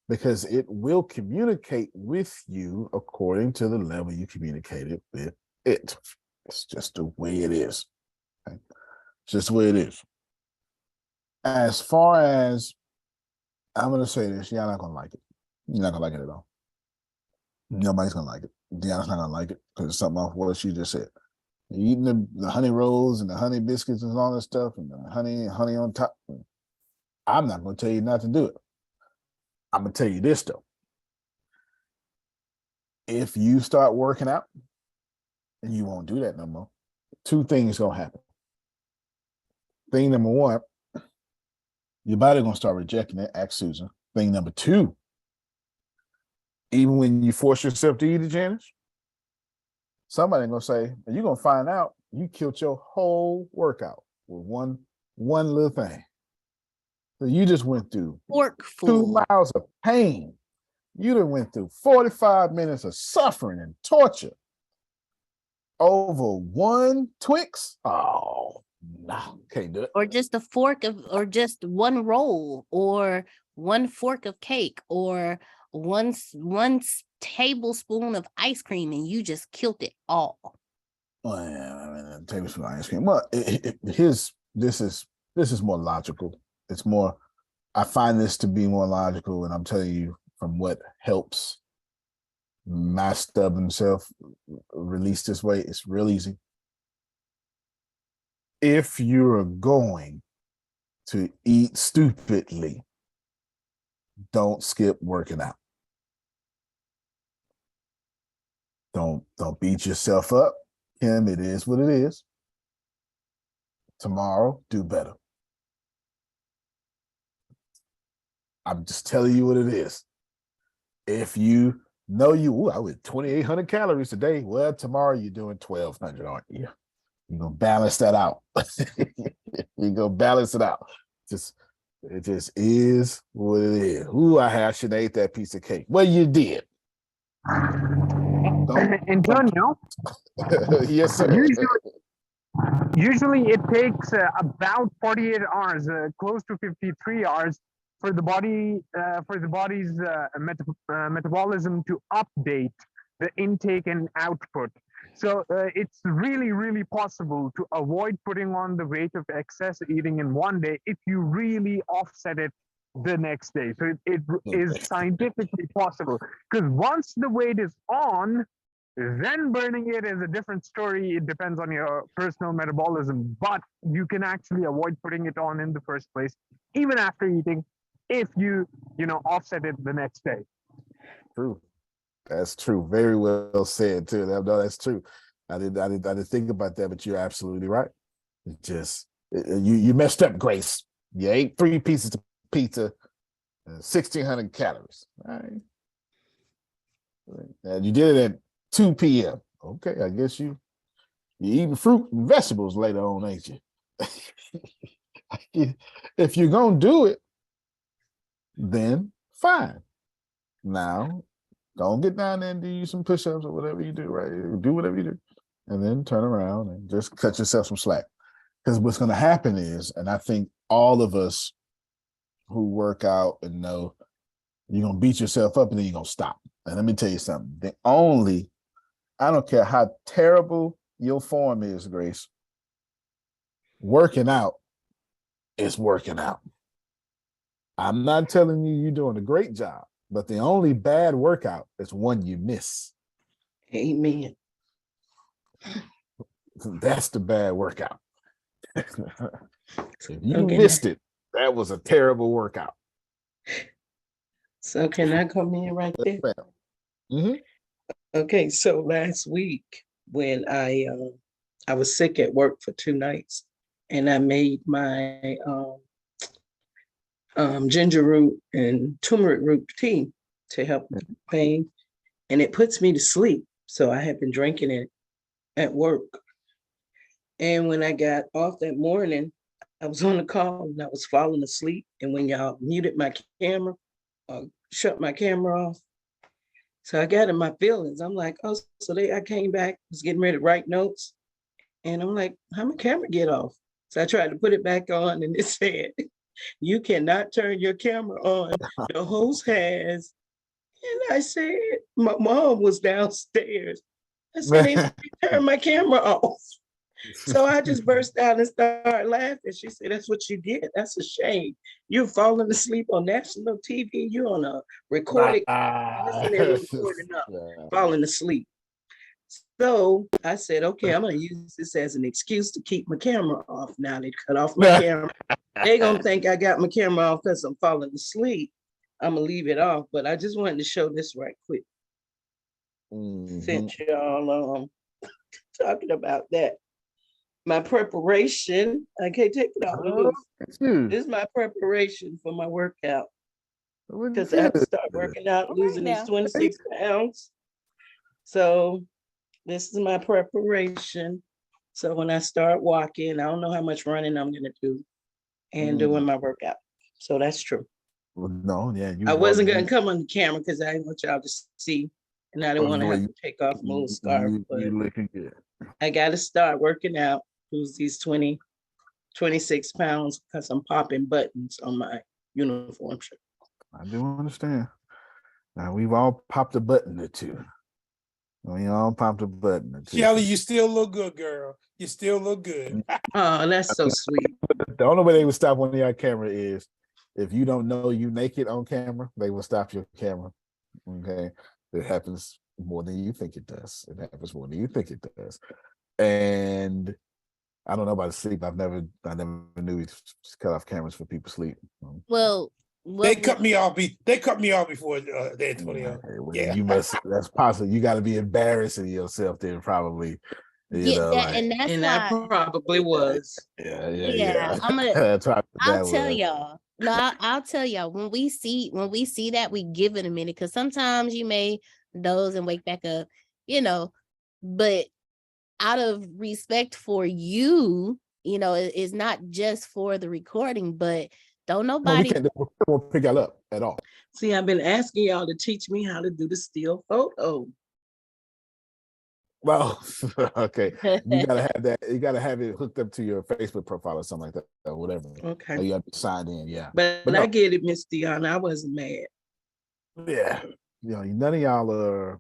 Because it will communicate with you according to the level you communicated with it. It's just the way it is. Okay? It's just the way it is. As far as, I'm going to say this, you're not going to like it. You're not going to like it at all. Nobody's going to like it. Deanna's not going to like it because it's something off what she just said. You're eating the honey rolls and the honey biscuits and all that stuff and the honey on top. I'm not going to tell you not to do it. I'm going to tell you this, though. If you start working out and you won't do that no more, two things going to happen. Thing number one, your body going to start rejecting it. Ask Susan. Thing number two, even when you force yourself to eat it, Janice, somebody going to say, and you're going to find out you killed your whole workout with one little thing. So you just went through 2 miles of pain. You done went through 45 minutes of suffering and torture over one Twix. Oh, no, can't do it. Or just a fork of, or just one roll, or one fork of cake, or one tablespoon of ice cream, and you just killed it all. Well, yeah, I mean, a tablespoon of ice cream. Well, this is more logical. It's more. I find this to be more logical, and I'm telling you from what helps my stubborn self release this way. It's real easy. If you're going to eat stupidly, don't skip working out. Don't beat yourself up. Kim, it is what it is. Tomorrow, do better. I'm just telling you what it is. If you know I went 2,800 calories today, well, tomorrow you're doing 1,200, aren't you? You're going to balance that out. You're going to balance it out. It just is what it is. Ooh, I should have ate that piece of cake. Well, you did. Antonio, yes, sir. usually it takes about 48 hours, close to 53 hours, for the body's metabolism to update the intake and output. So it's really, really possible to avoid putting on the weight of excess eating in one day if you really offset it the next day. So it is scientifically possible, because once the weight is on, then burning it is a different story. It depends on your personal metabolism, but you can actually avoid putting it on in the first place, even after eating, if you offset it the next day. True. That's true. Very well said too. No, that's true. I didn't think about that, but you're absolutely right. It just you messed up, Grace. You ate 3 pieces of pizza, 1,600 calories. All right. And you did it at 2 p.m. Okay, I guess you eating fruit and vegetables later on, ain't you? If you're gonna do it, then fine. Now, don't get down there and do you some push-ups or whatever you do, right? Do whatever you do, and then turn around and just cut yourself some slack. Because what's gonna happen is, and I think all of us who work out and know you're gonna beat yourself up and then you're gonna stop. And let me tell you something. I don't care how terrible your form is, Grace, working out is working out. I'm not telling you you're doing a great job, but the only bad workout is one you miss. Amen. That's the bad workout. If you Okay. missed it, that was a terrible workout. So can I come in right there? Mm-hmm. Okay, so last week when I was sick at work for 2 nights, and I made my ginger root and turmeric root tea to help with the pain, and it puts me to sleep. So I had been drinking it at work. And when I got off that morning, I was on the call and I was falling asleep. And when y'all muted my camera, shut my camera off, so I got in my feelings. I'm like, oh, so I came back, was getting ready to write notes. And I'm like, how my camera get off? So I tried to put it back on and it said, you cannot turn your camera on. The host has. And I said, my mom was downstairs. I said, they turned my camera off. So I just burst out and started laughing. She said, that's what you did. That's a shame. You're falling asleep on national TV. You're on a recorded, recording up, falling asleep. So I said, okay, I'm going to use this as an excuse to keep my camera off. Now they cut off my camera. They're going to think I got my camera off because I'm falling asleep. I'm going to leave it off. But I just wanted to show this right quick. Since y'all talking about that. My preparation, I can't take it off. This is my preparation for my workout. Because I have to start working out, losing these 26 pounds. So this is my preparation. So when I start walking, I don't know how much running I'm going to do and doing my workout. So that's true. Well, no, yeah. I wasn't going to come on the camera because I didn't want y'all to see. And I didn't want to have to take off my little scarf. But you looking good. I got to start working out, lose these 26 pounds because I'm popping buttons on my uniform shirt. I do understand. Now we've all popped a button or two. We all popped a button or two. Kelly, you still look good, girl. You still look good. Oh, that's so sweet. The only way they would stop one of your camera is if you don't know you naked on camera, they will stop your camera. Okay. It happens more than you think it does. It happens more than you think it does. And I don't know about sleep. I never knew we cut off cameras for people sleep. Well, they cut me off. They cut me off before Antonio. Okay, well, Yeah, you must. That's possible. You got to be embarrassing yourself then, probably. You know, and that's and why. I probably was. Yeah. I'm gonna. I'll tell was. y'all. No, I'll tell y'all when we see that, we give it a minute because sometimes you may doze and wake back up, but out of respect for you, it's not just for the recording, but don't nobody. We won't pick y'all up at all. See, I've been asking y'all to teach me how to do the still photo. Well, okay. You gotta have that. You gotta have it hooked up to your Facebook profile or something like that, or whatever. Okay. Or you have to sign in, yeah. But no. I get it, Miss Dion. I wasn't mad. Yeah. None of y'all are.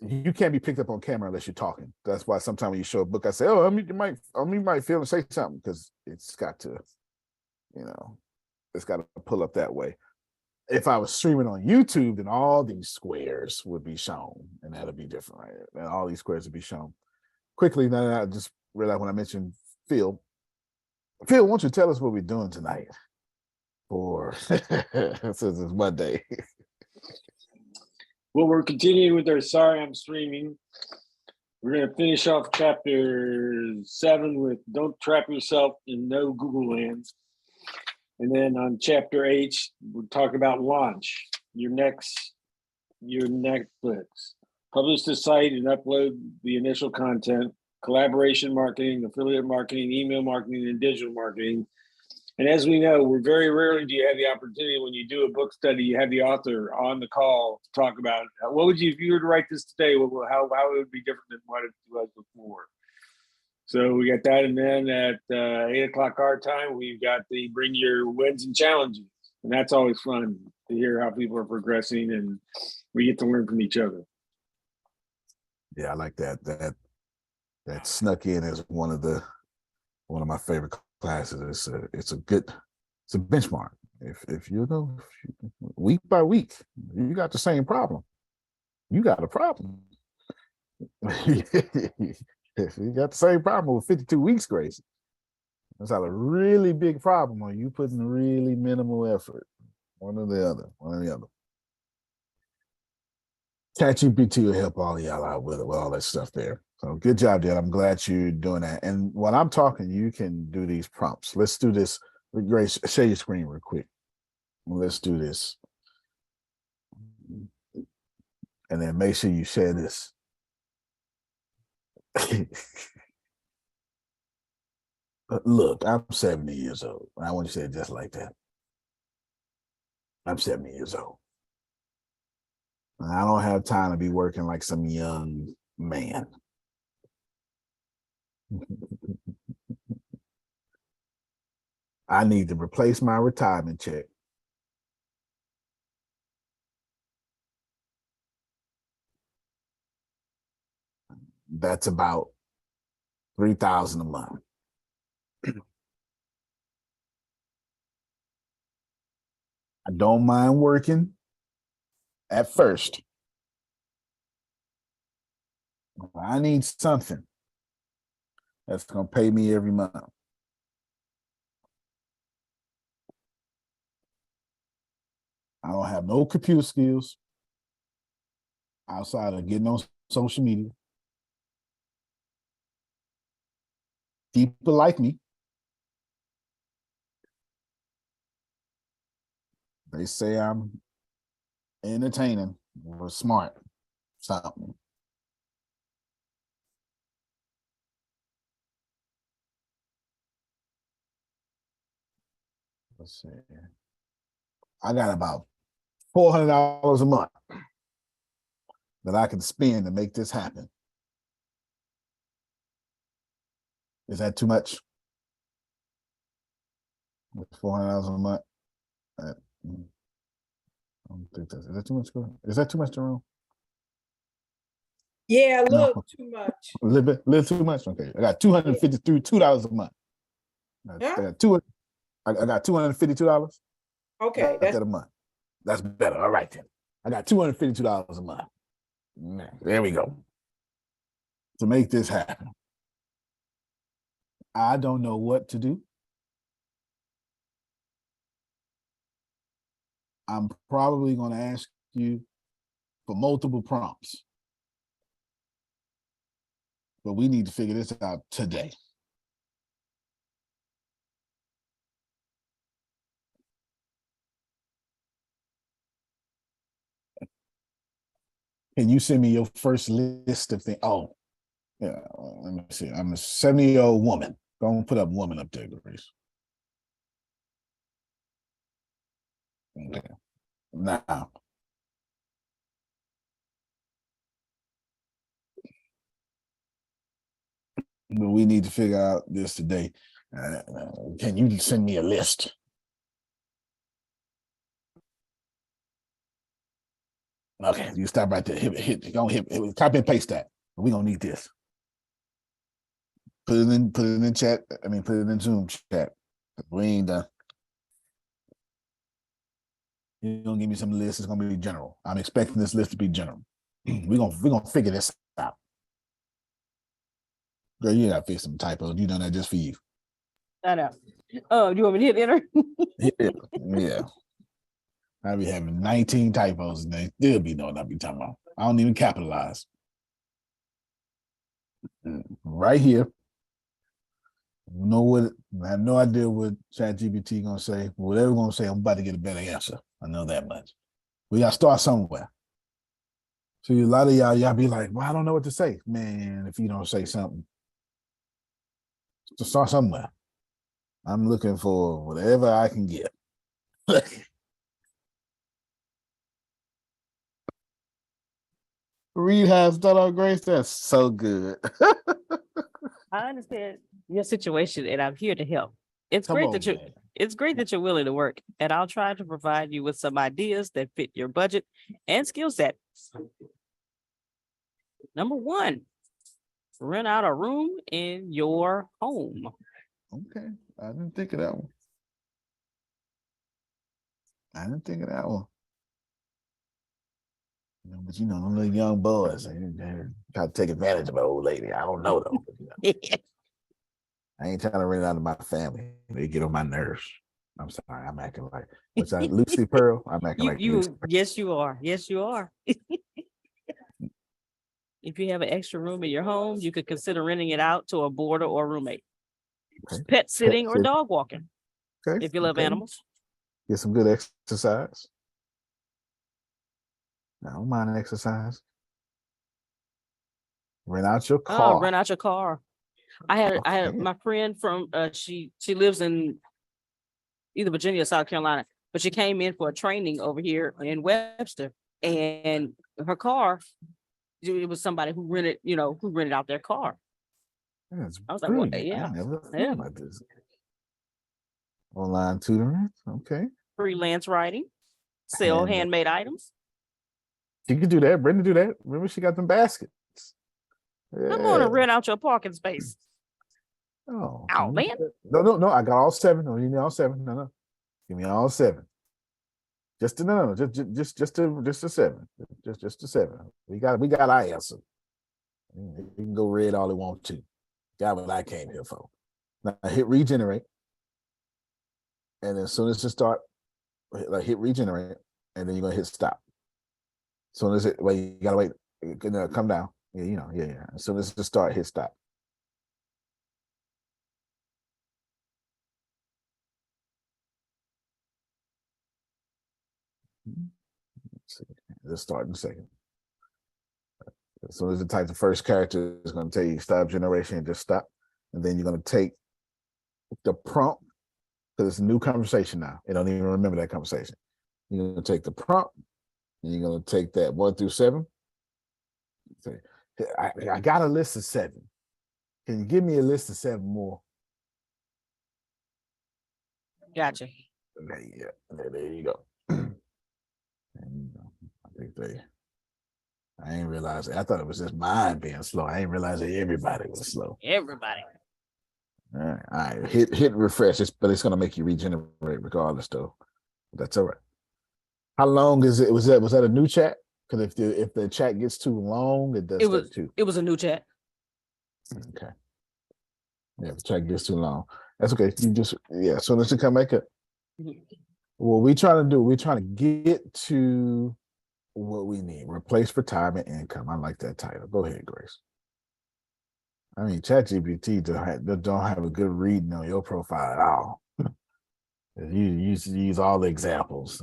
You can't be picked up on camera unless you're talking. That's why sometimes when you show a book, I say, "Oh, you might feel and say something," because it's got to, it's got to pull up that way. If I was streaming on YouTube, then all these squares would be shown, and that'd be different, right? And all these squares would be shown quickly. Then I just realized when I mentioned Phil, why don't you tell us what we're doing tonight? For since it's Monday. Well, we're continuing with our Sorry I'm Streaming. We're going to finish off chapter 7 with Don't Trap Yourself in No Google Land. And then on chapter 8, we'll talk about launch, your Netflix. Publish the site and upload the initial content, collaboration marketing, affiliate marketing, email marketing, and digital marketing. And as we know, we're very rarely do you have the opportunity when you do a book study, you have the author on the call to talk about what would you, if you were to write this today, how it would be different than what it was before. So we got that, and then at 8 o'clock our time, we've got the bring your wins and challenges, and that's always fun to hear how people are progressing, and we get to learn from each other. Yeah, I like that. That snuck in as one of my favorite classes. It's a benchmark. If you know week by week, you got the same problem. You got a problem. If you got the same problem with 52 weeks, Grace, that's not a really big problem, or you putting really minimal effort. One or the other. ChatGPT will help all y'all out with all that stuff there. So good job, Dad. I'm glad you're doing that. And when I'm talking, you can do these prompts. Let's do this. Grace, share your screen real quick. Let's do this. And then make sure you share this. Look, I'm 70 years old. I want you to say it just like that. I'm 70 years old. And I don't have time to be working like some young man. I need to replace my retirement check. That's about $3,000 a month. I don't mind working at first. I need something that's going to pay me every month. I don't have no computer skills outside of getting on social media. People like me. They say I'm entertaining or smart, something. Let's see. I got about $400 a month that I can spend to make this happen. Is that too much? With $400 a month? I don't think that's, is that too much? Is that too much, Jerome? Yeah, a No. little too much. A little too much? Okay. I got $252 a month. I got $252. Okay, That's a month. That's better. All right then. I got $252 a month. There we go. To make this happen. I don't know what to do. I'm probably going to ask you for multiple prompts. But we need to figure this out today. Can you send me your first list of things? Oh, yeah. Let me see. I'm a 70-year-old woman. Go and put up woman up there, Grace. Okay. Now. But we need to figure out this today. Can you send me a list? Okay, you stop right there. Hit, copy and paste that. We're gonna need this. Put it in chat. I mean, put it in Zoom chat. We ain't done. You're gonna give me some lists. It's gonna be general. I'm expecting this list to be general. We're gonna figure this out. Girl, you gotta fix some typos. You done that just for you. I know. Oh, you want me to hit enter? Yeah. I be having 19 typos and they still be knowing I be talking about. I don't even capitalize. Right here. Know what? I have no idea what ChatGPT gonna say. Whatever gonna say, I'm about to get a better answer. I know that much. We gotta start somewhere. See, a lot of y'all be like, "Well, I don't know what to say." Man, if you don't say something, to start somewhere. I'm looking for whatever I can get. Read has done our grace. That's so good. I understand your situation and I'm here to help. It's Come great on, that you man. it's great that you're willing to work, and I'll try to provide you with some ideas that fit your budget and skill set. Number one, rent out a room in your home. Okay, I didn't think of that one. I didn't think of that one. But you know, them little young boys, they try to take advantage of an old lady. I don't know though. I ain't trying to rent it out of my family. They get on my nerves. I'm sorry. I'm acting like what's that? Lucy Pearl. I'm acting like Lucy. Yes, you are. Yes, you are. If you have an extra room in your home, you could consider renting it out to a boarder or roommate. Okay. Pet sitting or sit. dog walking, Okay. if you love okay. animals. Get some good exercise. I don't mind exercise. Rent out your car. Oh, rent out your car. I had my friend from she lives in either Virginia or South Carolina, but she came in for a training over here in Webster, and her car, it was somebody who rented out their car. That's I was like, well, brilliant. yeah, I never thought yeah. about this. Online tutoring. Okay. Freelance writing, sell And handmade items. she could do that. Brenda do that. Remember, she got them baskets. Come on and rent out your parking space. Oh, man. No. I got all seven. No, you need all seven. No. Give me all seven. Just a seven. Just a seven. We got our answer. You can go read all they want to. Got what I came here for. Now hit regenerate. And as soon as it start, hit regenerate, and then you're gonna hit stop. As soon as you gotta wait, come down. Yeah. As soon as it start, hit stop. Let's see. Let's start in a second. As soon as it types the first character, it's going to tell you stop generation and just stop. And then you're going to take the prompt, because it's a new conversation now. It don't even remember that conversation. You're going to take the prompt, and you're going to take that 1 through 7. Say, I got a list of 7. Can you give me a list of 7 more? Gotcha. There you go. I ain't realize it. I thought it was just mine being slow. I ain't realize that everybody was slow. Everybody. All right. Hit refresh, but it's gonna make you regenerate regardless, though. That's all right. How long is it? Was that a new chat? Because if the chat gets too long, it does that too. It was a new chat. Okay. Yeah, if the chat gets too long, that's okay. You just as soon as you come back up. What we're trying to get to what we need. Replace retirement income. I like that title. Go ahead, Grace. I mean, ChatGPT don't have a good reading on your profile at all. You use all the examples.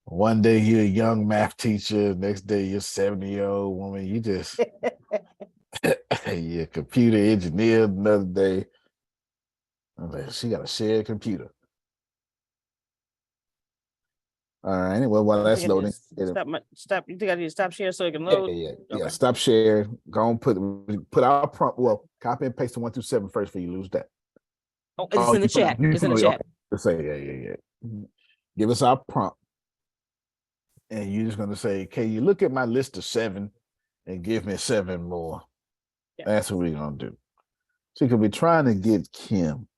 One day you're a young math teacher, next day you're a 70-year-old woman. You just you're a computer engineer another day. I'm like, she got a shared computer. All right. Well, while that's loading, Stop. You think I need to stop sharing so it can load? Yeah. Stop sharing. Go and put our prompt. Well, copy and paste the 1 through 7 first before you lose that. Oh, it's in the chat. It's in the chat. Say yeah. Give us our prompt, and you're just gonna say, "Can you look at my list of 7 and give me 7 more?" Yeah. That's what we're gonna do. So you could be trying to get Kim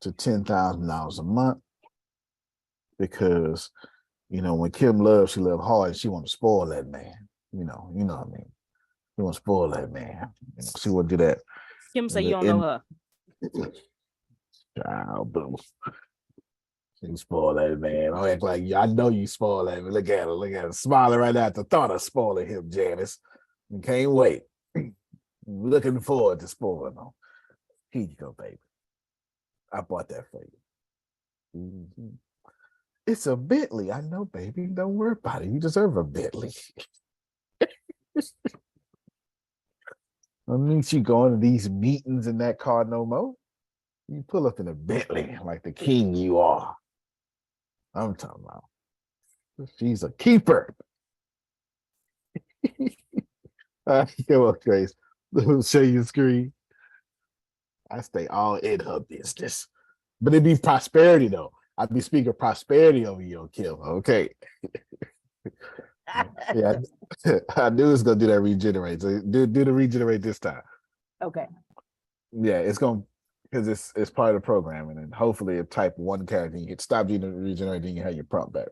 to $10,000 a month because. When Kim loves, she loves hard. She want to spoil that man. You know what I mean. You want to spoil that man. She will do that. Kim say you don't know her. Child, boo. You spoil that man. I act like I know you spoil that man. Look at her. Look at her. Smiling right now at the thought of spoiling him, Janice. You can't wait. Looking forward to spoiling him. Here you go, baby. I bought that for you. Mhm. It's a Bentley. I know, baby. Don't worry about it. You deserve a Bentley. Don't need you going to these meetings in that car no more. You pull up in a Bentley like the king you are. I'm talking about. She's a keeper. Come on, Grace. Let me show you the screen. I stay all in her business. But it be prosperity though. I be speaking prosperity over you, Kim. Okay. Yeah, I knew it was gonna do that regenerate. So do the regenerate this time. Okay. Yeah, it's gonna because it's part of the program, and then hopefully it type one character. You can stop you to regenerate, then you have your prompt back.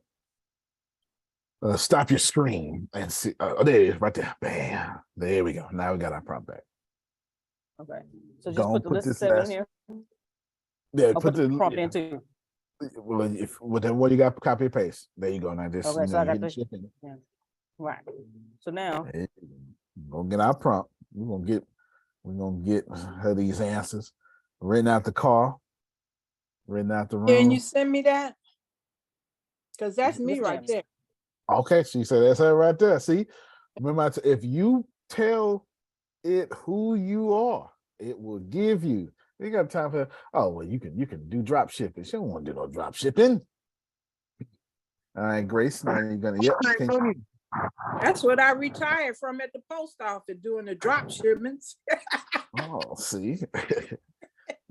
Stop your screen and see. Oh, there it is, right there. Bam. There we go. Now we got our prompt back. Okay. So just Go put the put list of this 7 in last. here. Yeah, I'll put put the the prompt in too. well, if whatever what you got, copy and paste. There you go. Now just Okay, so I you got hit the this. shipping. Yeah. Right. So now, We're gonna get our prompt. We're gonna get her these answers. Written out the car, written out the room. Can you send me that? Because that's me Yes, right ma'am. there. Okay, she said that's her right there. See, remember, if you tell it who you are, it will give you. You got time for? Oh well, you can do drop shipping. She don't want to do no drop shipping. All right, Grace. Now you're gonna. Yep. That's what I retired from at the post office, doing the drop shipments. Oh, see,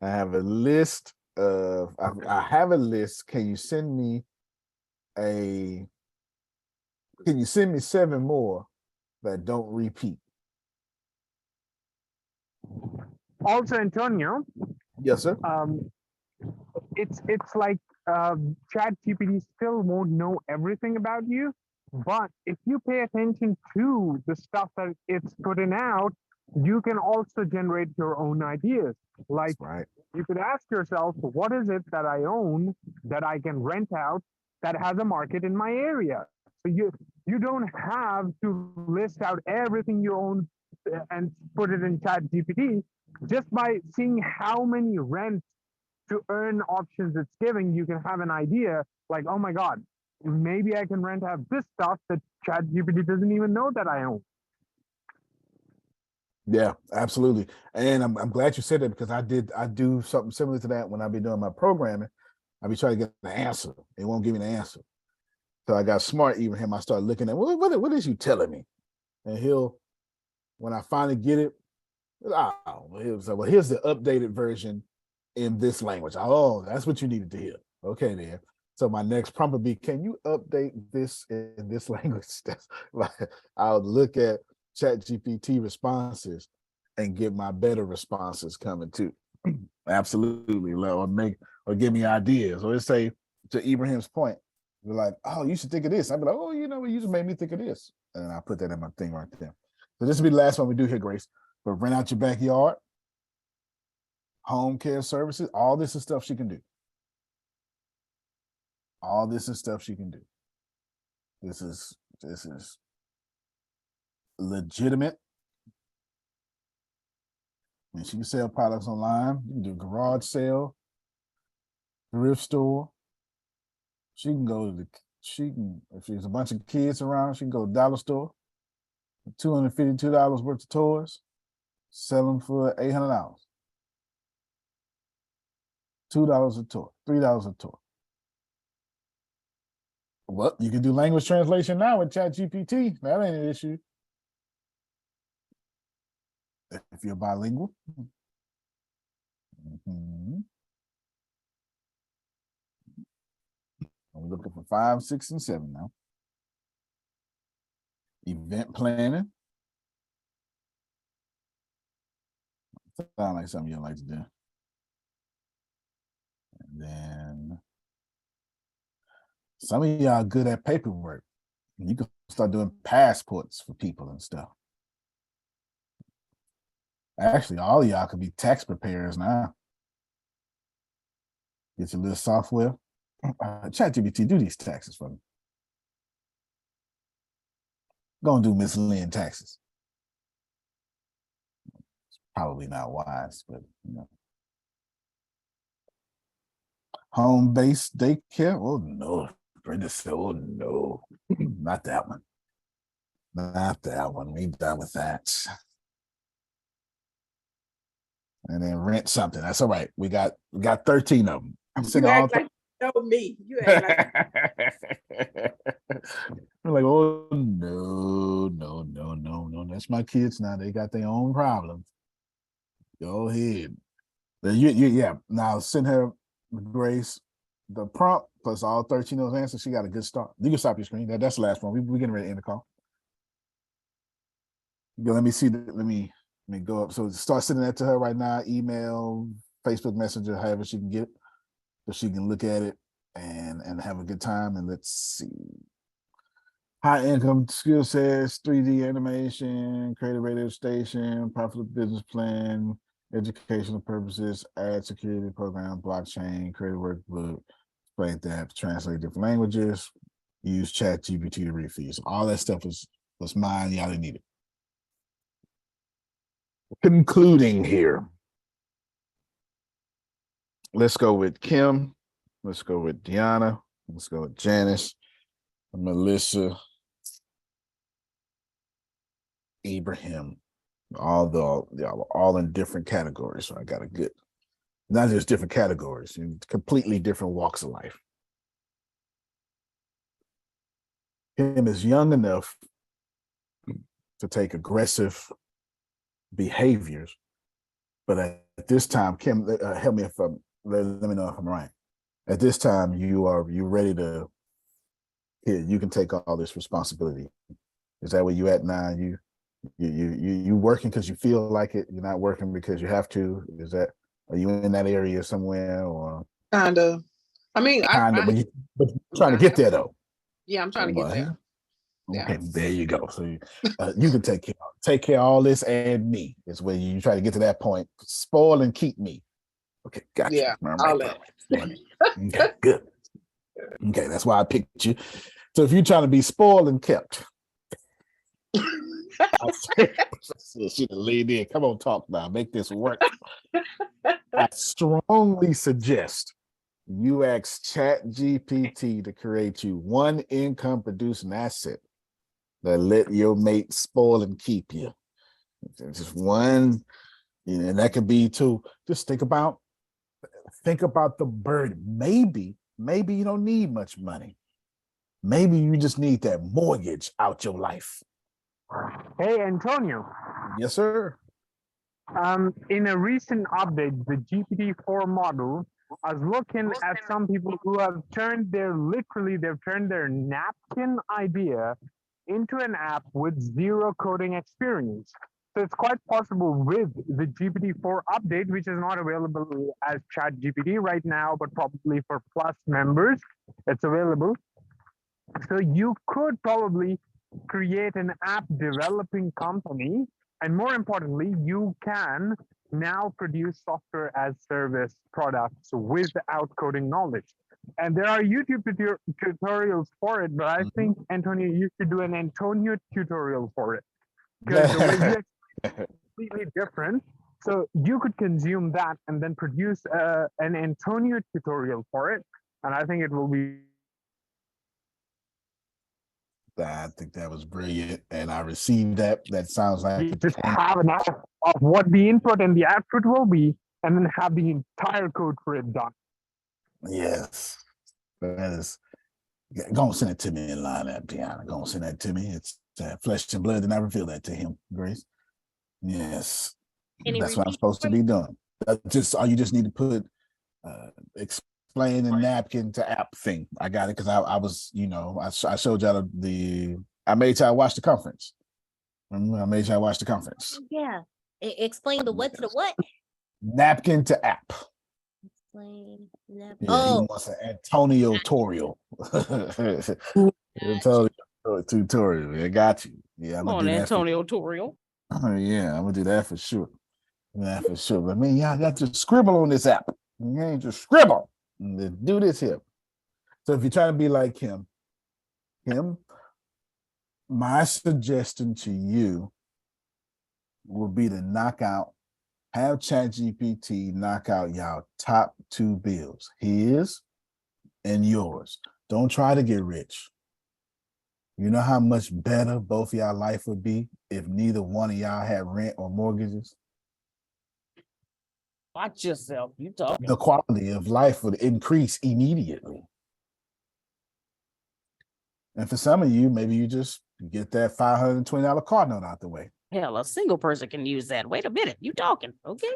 I have a list of. I have a list. Can you send me a? Can you send me 7 more that don't repeat? Also, Antonio, Yes, sir. It's like ChatGPT still won't know everything about you, but if you pay attention to the stuff that it's putting out, you can also generate your own ideas. Like you could ask yourself, what is it that I own that I can rent out that has a market in my area? So you don't have to list out everything you own and put it in ChatGPT. Just by seeing how many rent to earn options it's giving, you can have an idea like, oh my God, maybe I can rent out this stuff that ChatGPT doesn't even know that I own. Yeah, absolutely. And I'm glad you said that because I do something similar to that when I be doing my programming. I be trying to get an answer. It won't give me the answer. So I got smart even him. I started looking at what is you telling me? And he'll, when I finally get it, he'll say, well, here's the updated version in this language. Oh, that's what you needed to hear. Okay, then. So my next prompt would be, can you update this in this language? That's like I'll look at ChatGPT responses and get my better responses coming too. Absolutely. Or give me ideas. Or let's say to Ibrahim's point, we're like, oh, you should think of this. I'd be like, oh, you know, you just made me think of this. And I put that in my thing right there. So this will be the last one we do here, Grace. But rent out your backyard, home care services, all this is stuff she can do. All this is stuff she can do. This is legitimate. And she can sell products online. You can do garage sale, thrift store. She can go to if there's a bunch of kids around, she can go to the dollar store, $252 worth of toys, sell them for $800. $2 a toy, $3 a toy. Well, you can do language translation now with ChatGPT. That ain't an issue. If you're bilingual. Mm-hmm. I'm looking for 5, 6, and 7 now. Event planning. Sound like something you like to do. And then some of y'all good at paperwork. You can start doing passports for people and stuff. Actually, all of y'all could be tax preparers now. Get your little software, ChatGPT, do these taxes for me. Gonna do Miss Lynn taxes. Probably not wise, but you know. Home-based daycare. Oh no, Brenda said, oh no, not that one. Not that one. We done with that. And then rent something. That's all right. We got 13 of them. I'm You act like you know me. You act like I'm like, oh no. That's my kids now. They got their own problems. Go ahead. Yeah. Now send her, Grace, the prompt plus all 13 of those answers. She got a good start. You can stop your screen. That's the last one. We're getting ready to end the call. Let me see. Let me go up. So start sending that to her right now. Email, Facebook Messenger, however she can get it, so she can look at it and have a good time. And let's see. High income skill sets, 3D animation, creative radio station, profitable business plan, educational purposes, ad security program, blockchain, creative workbook, explain that, translate different languages, use ChatGPT to read fees. All that stuff was mine. Y'all didn't need it. Concluding here. Let's go with Kim. Let's go with Deanna. Let's go with Janice, Melissa, Ibrahim. All in different categories. So I got a good, not just different categories, completely different walks of life. Kim is young enough to take aggressive behaviors, but at this time, Kim, help me if let me know if I'm right. At this time, you ready to, here, you can take all this responsibility. Is that where you at now? You working because you feel like it. You're not working because you have to. Are you in that area somewhere, or Kind of. I mean, but you're trying to get there though. Yeah, I'm trying to get there. Okay, there you go. So you can take care of all this and me. Is where you try to get to that point. Spoil and keep me. Okay, gotcha. Yeah, all that. Okay, good. Okay, that's why I picked you. So if you're trying to be spoiled and kept, she leaned in. Come on, talk now. Make this work. I strongly suggest you ask ChatGPT to create you one income producing asset that let your mate spoil and keep you. Just one, and that could be to just think about the burden. Maybe you don't need much money. Maybe you just need that mortgage out your life. Hey, Antonio. Yes, sir. In a recent update, the GPT-4 model, I was looking at some people who have turned their napkin idea into an app with zero coding experience. So it's quite possible with the GPT-4 update, which is not available as ChatGPT right now, but probably for Plus members, it's available. So you could probably create an app developing company, and more importantly, you can now produce software as service products without coding knowledge. And there are YouTube tutorials for it, but I think, Antonio, you should do an Antonio tutorial for it, because the way you explain it is completely different. So you could consume that and then produce an Antonio tutorial for it, and I think it will be. I think that was brilliant, and I received that. That sounds like You just have an app of what the input and the output will be, and then have the entire code for it done. Yes, that is. Go and send it to me in line, that Deanna. Go and send that to me. It's flesh and blood, and I reveal that to him, Grace. Yes, that's what I'm supposed to be doing. You just need to put explain the napkin to app thing. I got it because I was, I showed y'all I made y'all watch the conference. Remember, I made y'all watch the conference. Yeah. Explain the what to the what? Napkin to app. Explain Yeah, he wants an Antonio tutorial. Tutorial. I got you. Yeah, I'm gonna do that. Antonio tutorial. Yeah, I'm gonna do that for sure. But man, y'all got to scribble on this app. You ain't just scribble. Do this here. So if you're trying to be like him, my suggestion to you will be to have ChatGPT knock out y'all top 2 bills, his and yours. Don't try to get rich. You know how much better both of y'all life would be if neither one of y'all had rent or mortgages? Watch yourself. You talking. The quality of life would increase immediately. And for some of you, maybe you just get that $520 car note out the way. Hell, a single person can use that. Wait a minute. You talking. Okay.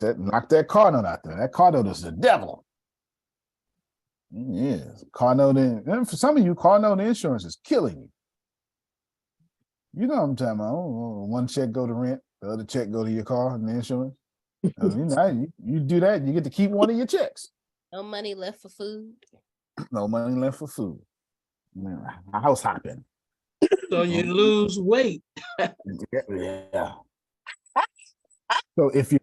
Knock that car note out there. That car note is the devil. Yes, car note, and for some of you, car note insurance is killing you. You know what I'm talking about. One check go to rent, the other check go to your car and the insurance. You do that, you get to keep one of your checks. No money left for food. No money left for food. Man, house hopping. So you lose weight. Yeah. So if you're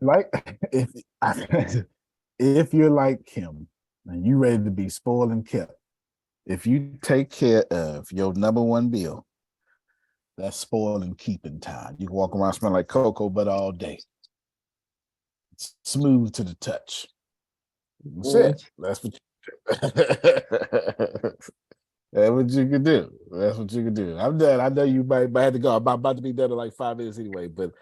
like him and you ready to be spoiled and kept, if you take care of your number 1 bill, that's spoil and keeping time. You can walk around smelling like cocoa butter all day. Smooth to the touch. That's it. That's what that's what you can do. That's what you can do. I'm done. I know you might have to go. I'm about to be done in like 5 minutes anyway. But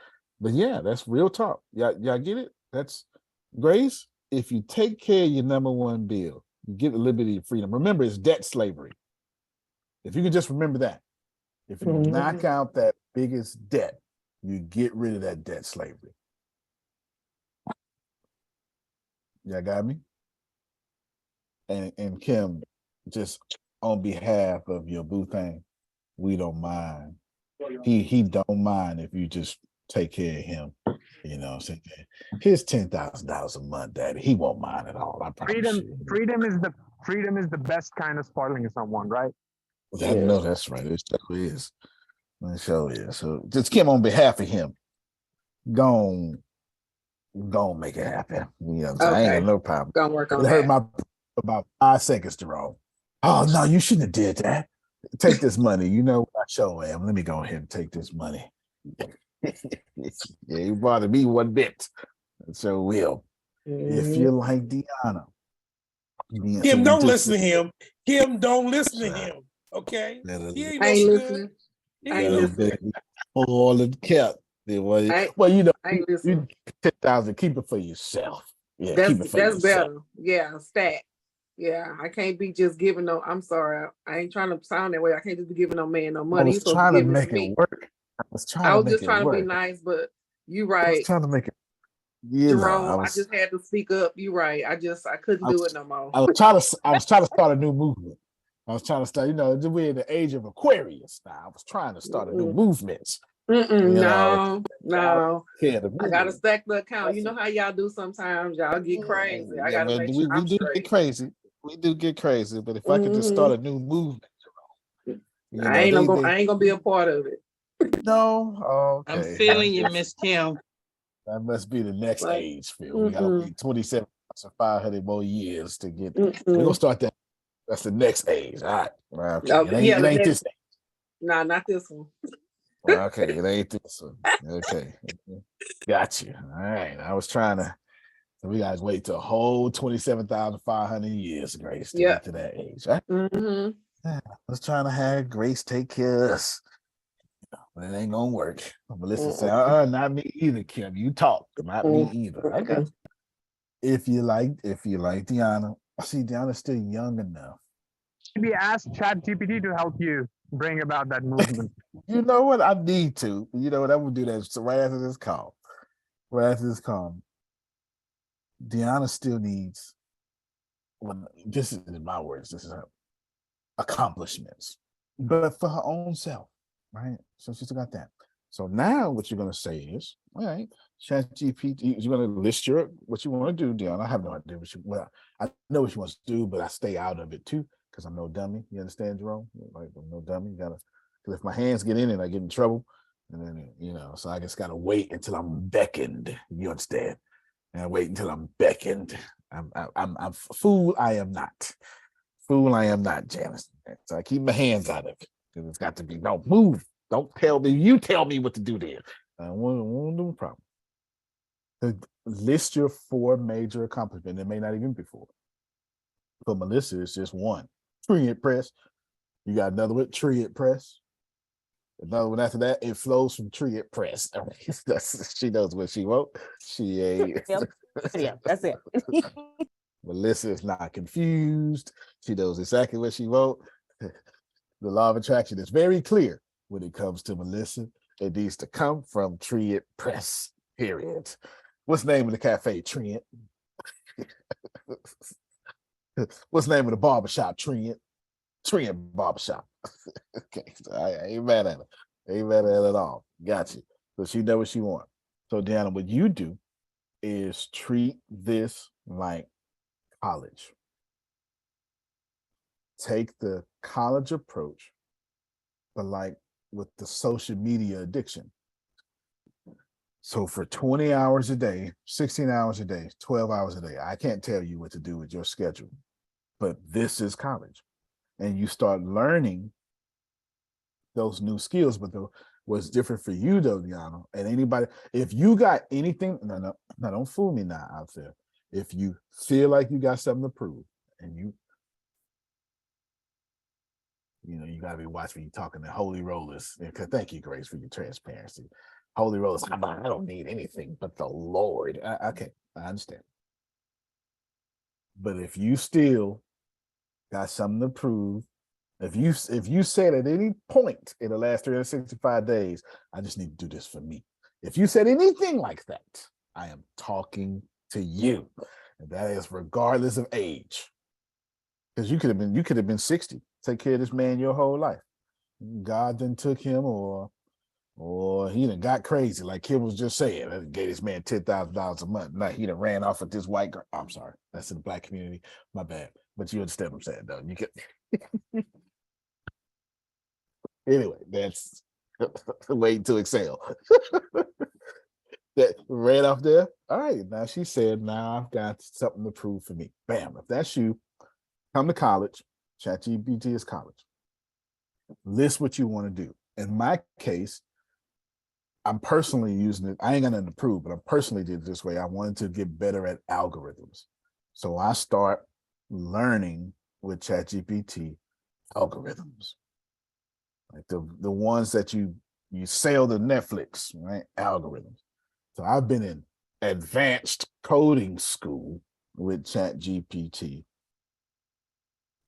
yeah, that's real talk. Y'all get it? That's Grace. If you take care of your number 1 bill, you get a little bit of your freedom. Remember, it's debt slavery. If you can just remember that. If you knock out that biggest debt, you get rid of that debt slavery. Y'all got me? And Kim, just on behalf of your boo thing, we don't mind. He don't mind if you just take care of him. You know, say here's $10,000 a month, Daddy. He won't mind at all. I promise you. Freedom is the best kind of spoiling someone, right? I know that's right. It sure is. It sure is. So just Kim, on behalf of him, go make it happen. You know what I'm saying? I ain't got no problem. Gonna work on It hurt that. my about 5 seconds, Jerome. Oh no, you shouldn't have did that. Take this money. You know what I sure am. Let me go ahead and take this money. Yeah, you bothered me one bit. So will. If you're like Deanna. Kim, don't listen to him. Kim, don't listen to him. Okay? He I ain't no listening. good. I ain't listening. All and kept. Well, you know, you 10,000, keep it for yourself. Yeah, keep it for that's yourself. better. Yeah, stat. Yeah, I can't be just giving no. I'm sorry, I ain't trying to sound that way. I can't just be giving no man no money. I was He's supposed trying to give make me. it work. I was just make trying it to be work. nice, but you I was right, trying to make it. You Jerome. know, I just had to speak up. You right. I couldn't do it no more. I was trying to start a new movement. I was trying to start, you know, we're in the age of Aquarius now. I was trying to start a new movement. No. Yeah, I gotta stack the account. You know how y'all do sometimes. Y'all get crazy. I gotta make sure we I'm do straight. get crazy. We do get crazy, but if I could just start a new movement, I ain't gonna be a part of it. No, okay. I'm feeling you, Miss Kim. That must be the next age, Phil. We gotta wait 27,500 more years to get. We're gonna start that. That's the next age. All right. Okay. It ain't this age. Nah, not this one. Okay, it ain't this one. Okay. Got you. All right. I was trying to. So we gotta wait till a whole 27,500 years, Grace, to get to that age. Right? I was trying to have Grace take care of us. But it ain't gonna work. Melissa said, not me either, Kim. You talk. Not me either. Okay. If you like Deanna, see Deanna's still young enough. Maybe ask ChatGPT to help you bring about that movement. You know what? I need to. You know what? I'm gonna do that right after this call. Deanna still needs, well, this is in my words, this is her accomplishments, but for her own self, right? So she's got that. So now what you're gonna say is, all right, ChatGPT, you're gonna list what you want to do, Deanna. I have no idea I know what she wants to do, but I stay out of it too, because I'm no dummy. You understand, Jerome? Like, I'm no dummy. You gotta, because if my hands get in it, I get in trouble. And then, you know, so I just gotta wait until I'm beckoned. You understand? And I wait until I'm beckoned. I'm a fool. I am not. Fool I am not, Janice. So I keep my hands out of it. Because it's got to be, no, move. Don't tell me. You tell me what to do there. I won't do a problem. List your 4 major accomplishments. It may not even be 4. For Melissa, it's just 1. Tree press. You got another one, tree press. Another one after that, it flows from tree press. I mean, she knows what she wrote. She ain't. Yep. Yeah, that's it. Melissa is not confused. She knows exactly what she wrote. The law of attraction is very clear when it comes to Melissa. It needs to come from Tree Press, period. What's the name of the cafe? Trent. What's the name of the barbershop? Trent Barbershop. Okay, so I ain't mad at her. Ain't mad at her at all. Got you. So she knows what she wants. So Deanna, what you do is treat this like college. Take the college approach, but like with the social media addiction. So for 20 hours a day, 16 hours a day, 12 hours a day, I can't tell you what to do with your schedule, but this is college. And you start learning those new skills. But what's different for you though, Deanna, and anybody, if you got anything, no, don't fool me now out there. If you feel like you got something to prove and you gotta be watching when you're talking to holy rollers. Thank you, Grace, for your transparency. Holy rollers, I don't need anything but the Lord. Okay, I understand. But if you still got something to prove, if you said at any point in the last 365 days, I just need to do this for me. If you said anything like that, I am talking to you. And that is regardless of age. Because you could have been 60, take care of this man your whole life. God then took him, or he done got crazy, like Kim was just saying. Gave this man $10,000 a month. Now he done ran off with this white girl. I'm sorry, that's in the Black community. My bad. But you understand what I'm saying, though. You can anyway, that's waiting to excel. That ran off there. All right, now she said, now I've got something to prove for me. Bam, if that's you, come to college. ChatGPT is college. List what you want to do. In my case, I'm personally using it. I ain't got nothing to prove, but I personally did it this way. I wanted to get better at algorithms. So I start learning with ChatGPT algorithms. Like the ones that you sell to Netflix, right? Algorithms. So I've been in advanced coding school with ChatGPT.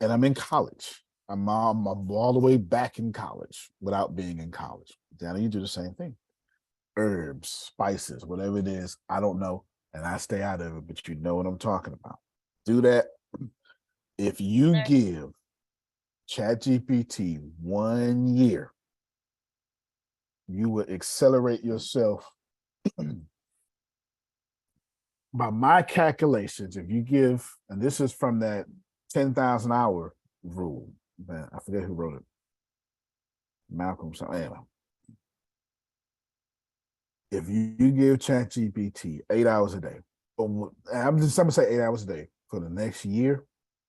And I'm in college. I'm all the way back in college without being in college. Danny, you do the same thing. Herbs, spices, whatever it is, I don't know. And I stay out of it, but you know what I'm talking about. Do that. If you give ChatGPT 1 year, you will accelerate yourself. By my calculations, if you give, and this is from that 10,000 hour rule, man, I forget who wrote it. Malcolm, anyway. If you give ChatGPT 8 hours a day, I'm gonna say 8 hours a day for the next year,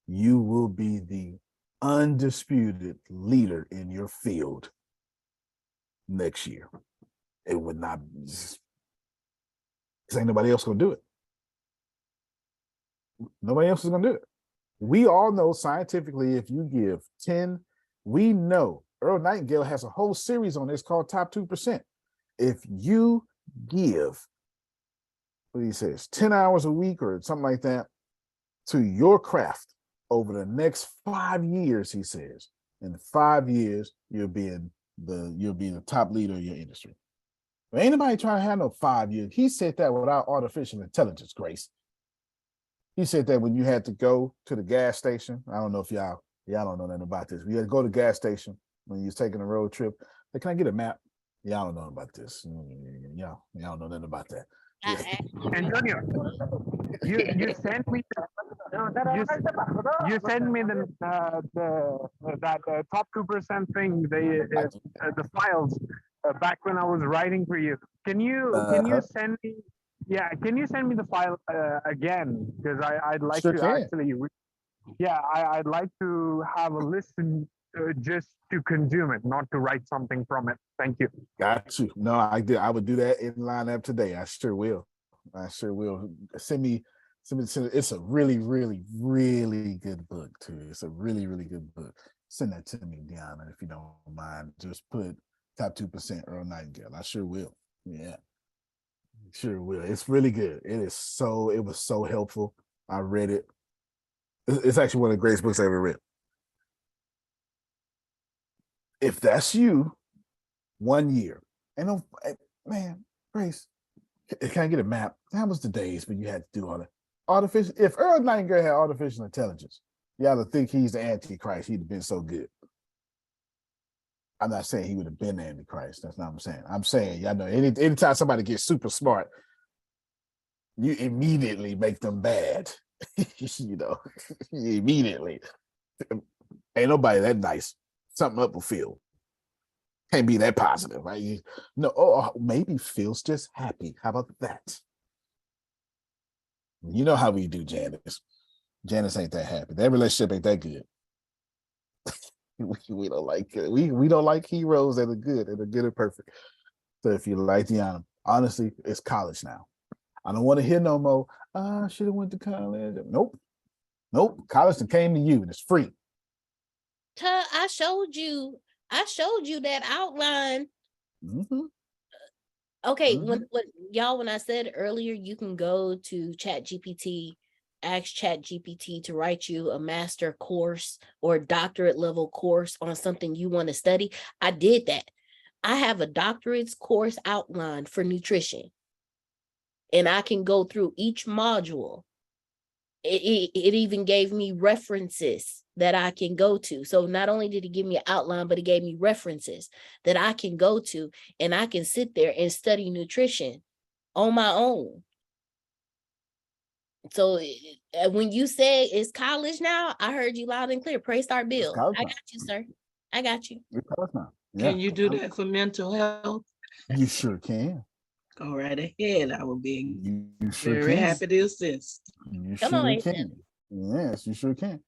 you will be the undisputed leader in your field next year. It would not, because ain't nobody else gonna do it. Nobody else is gonna do it. We all know scientifically, if you give 10, we know Earl Nightingale has a whole series on this called Top 2%. If you give, what he says, 10 hours a week or something like that to your craft over the next 5 years, he says, in 5 years, you'll be the top leader of your industry. But ain't nobody trying to have no 5 years. He said that without artificial intelligence, Grace. He said that when you had to go to the gas station, I don't know if y'all don't know nothing about this. We had to go to the gas station when you was taking a road trip. Like, can I get a map? Y'all don't know about this. Y'all don't know nothing about that. Antonio, you sent me you sent me that top 2% thing, the files back when I was writing for you. Can you send me? Yeah, can you send me the file again? Because I'd like Sure to can. actually Yeah, I'd like to have a listen just to consume it, not to write something from it. Thank you. Got you. No, I did. I would do that in lineup today. I sure will. I sure will. Send me. It's a really, really, really good book too. It's a really, really good book. Send that to me, Deanna, if you don't mind. Just put top 2% Earl Nightingale. I sure will. Yeah, sure will. It's really good. It is so. It was so helpful. I read it. It's actually one of the greatest books I ever read. If that's you, 1 year. And no, man, Grace, can I get a map? That was the days when you had to do all that. Artificial. If Earl Nightingale had artificial intelligence, you ought to think he's the Antichrist. He'd have been so good. I'm not saying he would have been the Antichrist. That's not what I'm saying. I'm saying, y'all know, anytime somebody gets super smart, you immediately make them bad. You know, immediately. Ain't nobody that nice. Something up will feel. Can't be that positive, right? No, maybe Phil's just happy. How about that? You know how we do, Janice. Janice ain't that happy. That relationship ain't that good. we don't like it. We don't like heroes that are good and perfect. So if you like Deanna, honestly, it's college now. I don't want to hear no more. I should have went to college. Nope. College came to you and it's free. I showed you that outline. Mm-hmm. Okay, when I said earlier, you can go to ChatGPT, ask ChatGPT to write you a master course or doctorate level course on something you want to study. I did that. I have a doctorate's course outline for nutrition, and I can go through each module. It even gave me references that I can go to. So not only did it give me an outline, but it gave me references that I can go to, and I can sit there and study nutrition on my own. So when you say it's college now, I heard you loud and clear. Pray start bill. I got you, sir. I got you. It's college now. Yeah. Can you do that for mental health? You sure can. Go right ahead. I will be you sure very can. happy to assist. You Come sure on, can. Yes, you sure can.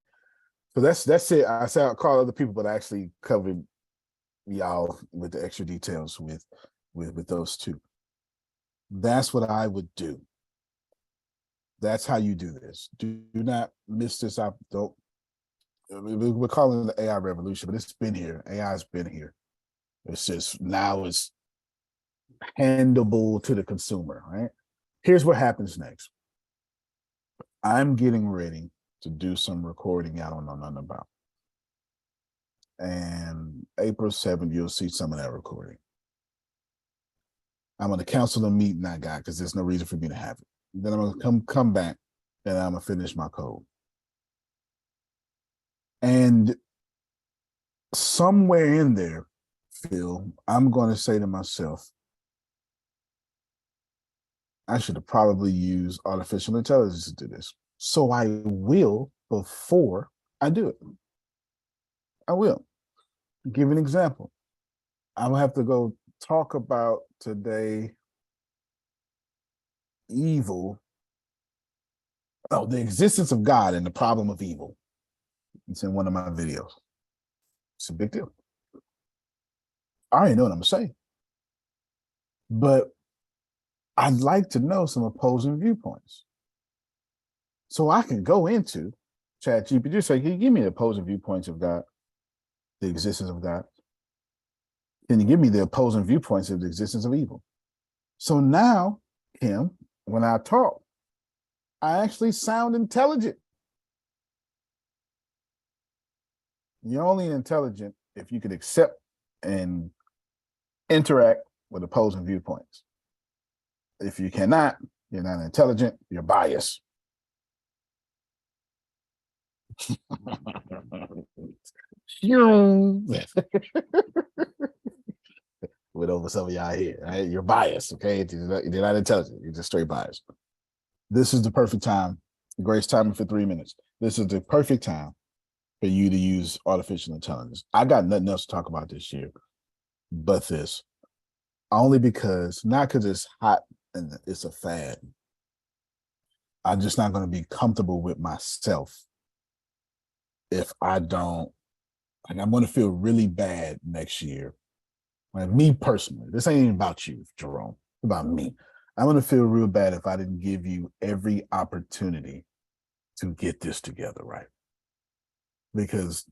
So that's it. I said I'll call other people, but I actually covered y'all with the extra details with those two. That's what I would do. That's how you do this. Do not miss this out. Don't. We're calling it the AI revolution, but it's been here. AI's been here. It's just now it's handable to the consumer, right? Here's what happens next. I'm getting ready to do some recording I don't know nothing about. And April 7th, you'll see some of that recording. I'm going to cancel the meeting I got because there's no reason for me to have it. Then I'm going to come back and I'm going to finish my code. And somewhere in there, Phil, I'm going to say to myself, I should have probably used artificial intelligence to do this. So I will before I do it. I will. Give an example. I'm gonna have to go talk about today evil. Oh, the existence of God and the problem of evil. It's in one of my videos. It's a big deal. I already know what I'm gonna say. But I'd like to know some opposing viewpoints. So I can go into ChatGPT, say, can you give me the opposing viewpoints of God, the existence of God? Can you give me the opposing viewpoints of the existence of evil? So now, Kim, when I talk, I actually sound intelligent. You're only intelligent if you can accept and interact with opposing viewpoints. If you cannot, you're not intelligent, you're biased. Went over some of y'all here, right? You're biased, okay? You're not intelligent, you're just straight biased. This is the perfect time. Grace, timing for 3 minutes. This is the perfect time for you to use artificial intelligence. I got nothing else to talk about this year but this. Only because, not because it's hot and it's a fad. I'm just not going to be comfortable with myself if I don't, like, I'm going to feel really bad next year. Like, me personally, this ain't even about you, Jerome, it's about me. I'm going to feel real bad if I didn't give you every opportunity to get this together right. Because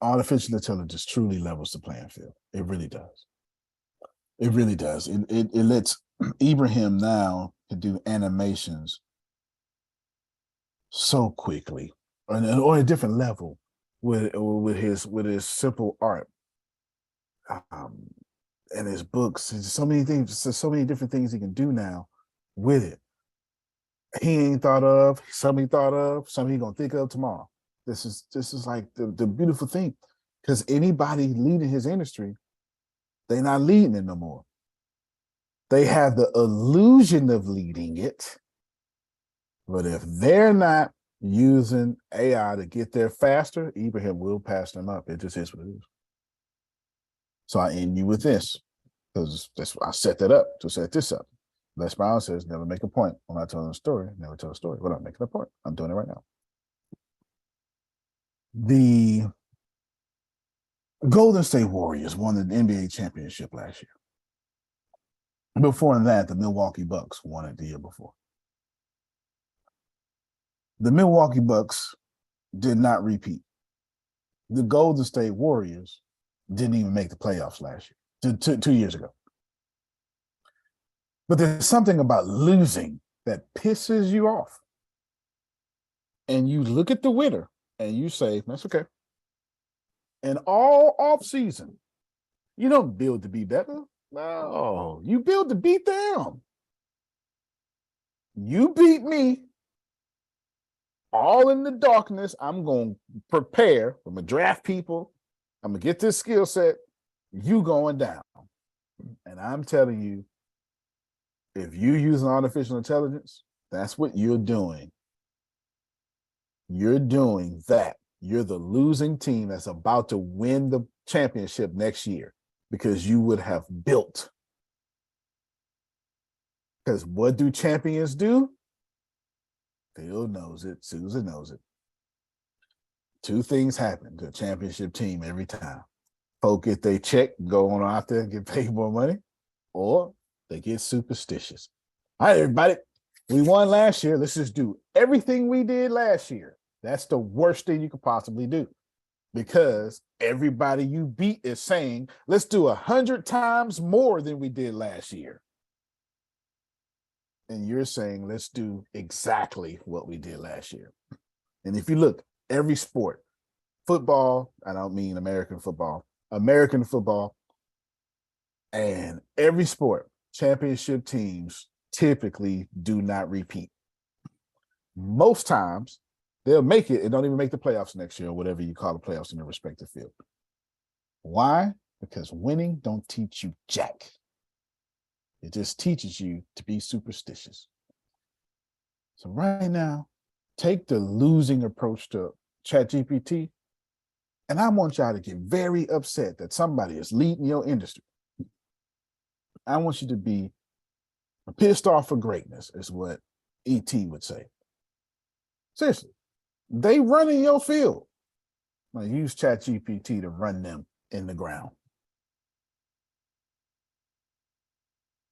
artificial intelligence truly levels the playing field. It really does. It really does. It lets Ibrahim now to do animations so quickly, or at a different level with his simple art, and his books. There's so many things, so many different things he can do now with it. He ain't thought of, some he thought of, some he gonna think of tomorrow. This is like the beautiful thing, because anybody leading his industry, they're not leading it no more. They have the illusion of leading it, but if they're not using AI to get there faster, Ibrahim will pass them up. It just is what it is. So I end you with this, because I set that up to set this up. Les Brown says, never make a point when I tell a story, never tell a story without making a point. I'm doing it right now. The Golden State Warriors won the NBA championship last year. Before that, the Milwaukee Bucks won it the year before. The Milwaukee Bucks did not repeat. The Golden State Warriors didn't even make the playoffs last year, 2 years ago. But there's something about losing that pisses you off. And you look at the winner and you say, that's okay. And all off season, you don't build to be better. No, you build to beat them. You beat me. All in the darkness. I'm going to prepare. I'm going to draft people. I'm going to get this skill set. You going down. And I'm telling you, if you use artificial intelligence, that's what you're doing. You're doing that. You're the losing team that's about to win the championship next year, because you would have built. Because what do champions do? Phil knows it. Susan knows it. Two things happen to a championship team every time. Folk get their check, go on out there and get paid more money, or they get superstitious. All right, everybody, we won last year. Let's just do everything we did last year. That's the worst thing you could possibly do, because everybody you beat is saying, let's do 100 times more than we did last year. And you're saying, let's do exactly what we did last year. And if you look, every sport, football, I don't mean American football, and every sport, championship teams typically do not repeat. Most times, they'll make it and don't even make the playoffs next year, or whatever you call the playoffs in their respective field. Why? Because winning don't teach you jack. It just teaches you to be superstitious. So right now, take the losing approach to ChatGPT, and I want y'all to get very upset that somebody is leading your industry. I want you to be pissed off for greatness, is what ET would say. Seriously, they run in your field. Now use ChatGPT to run them in the ground.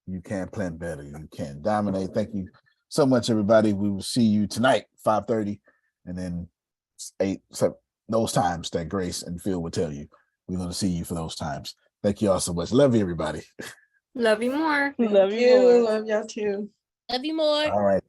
You can plan better. You can dominate. Thank you so much, everybody. We will see you tonight, 5:30, and then 8, 7, those times that Grace and Phil will tell you. We're going to see you for those times. Thank you all so much. Love you, everybody. Love you more. Love you. Love y'all too. Love you more. All right.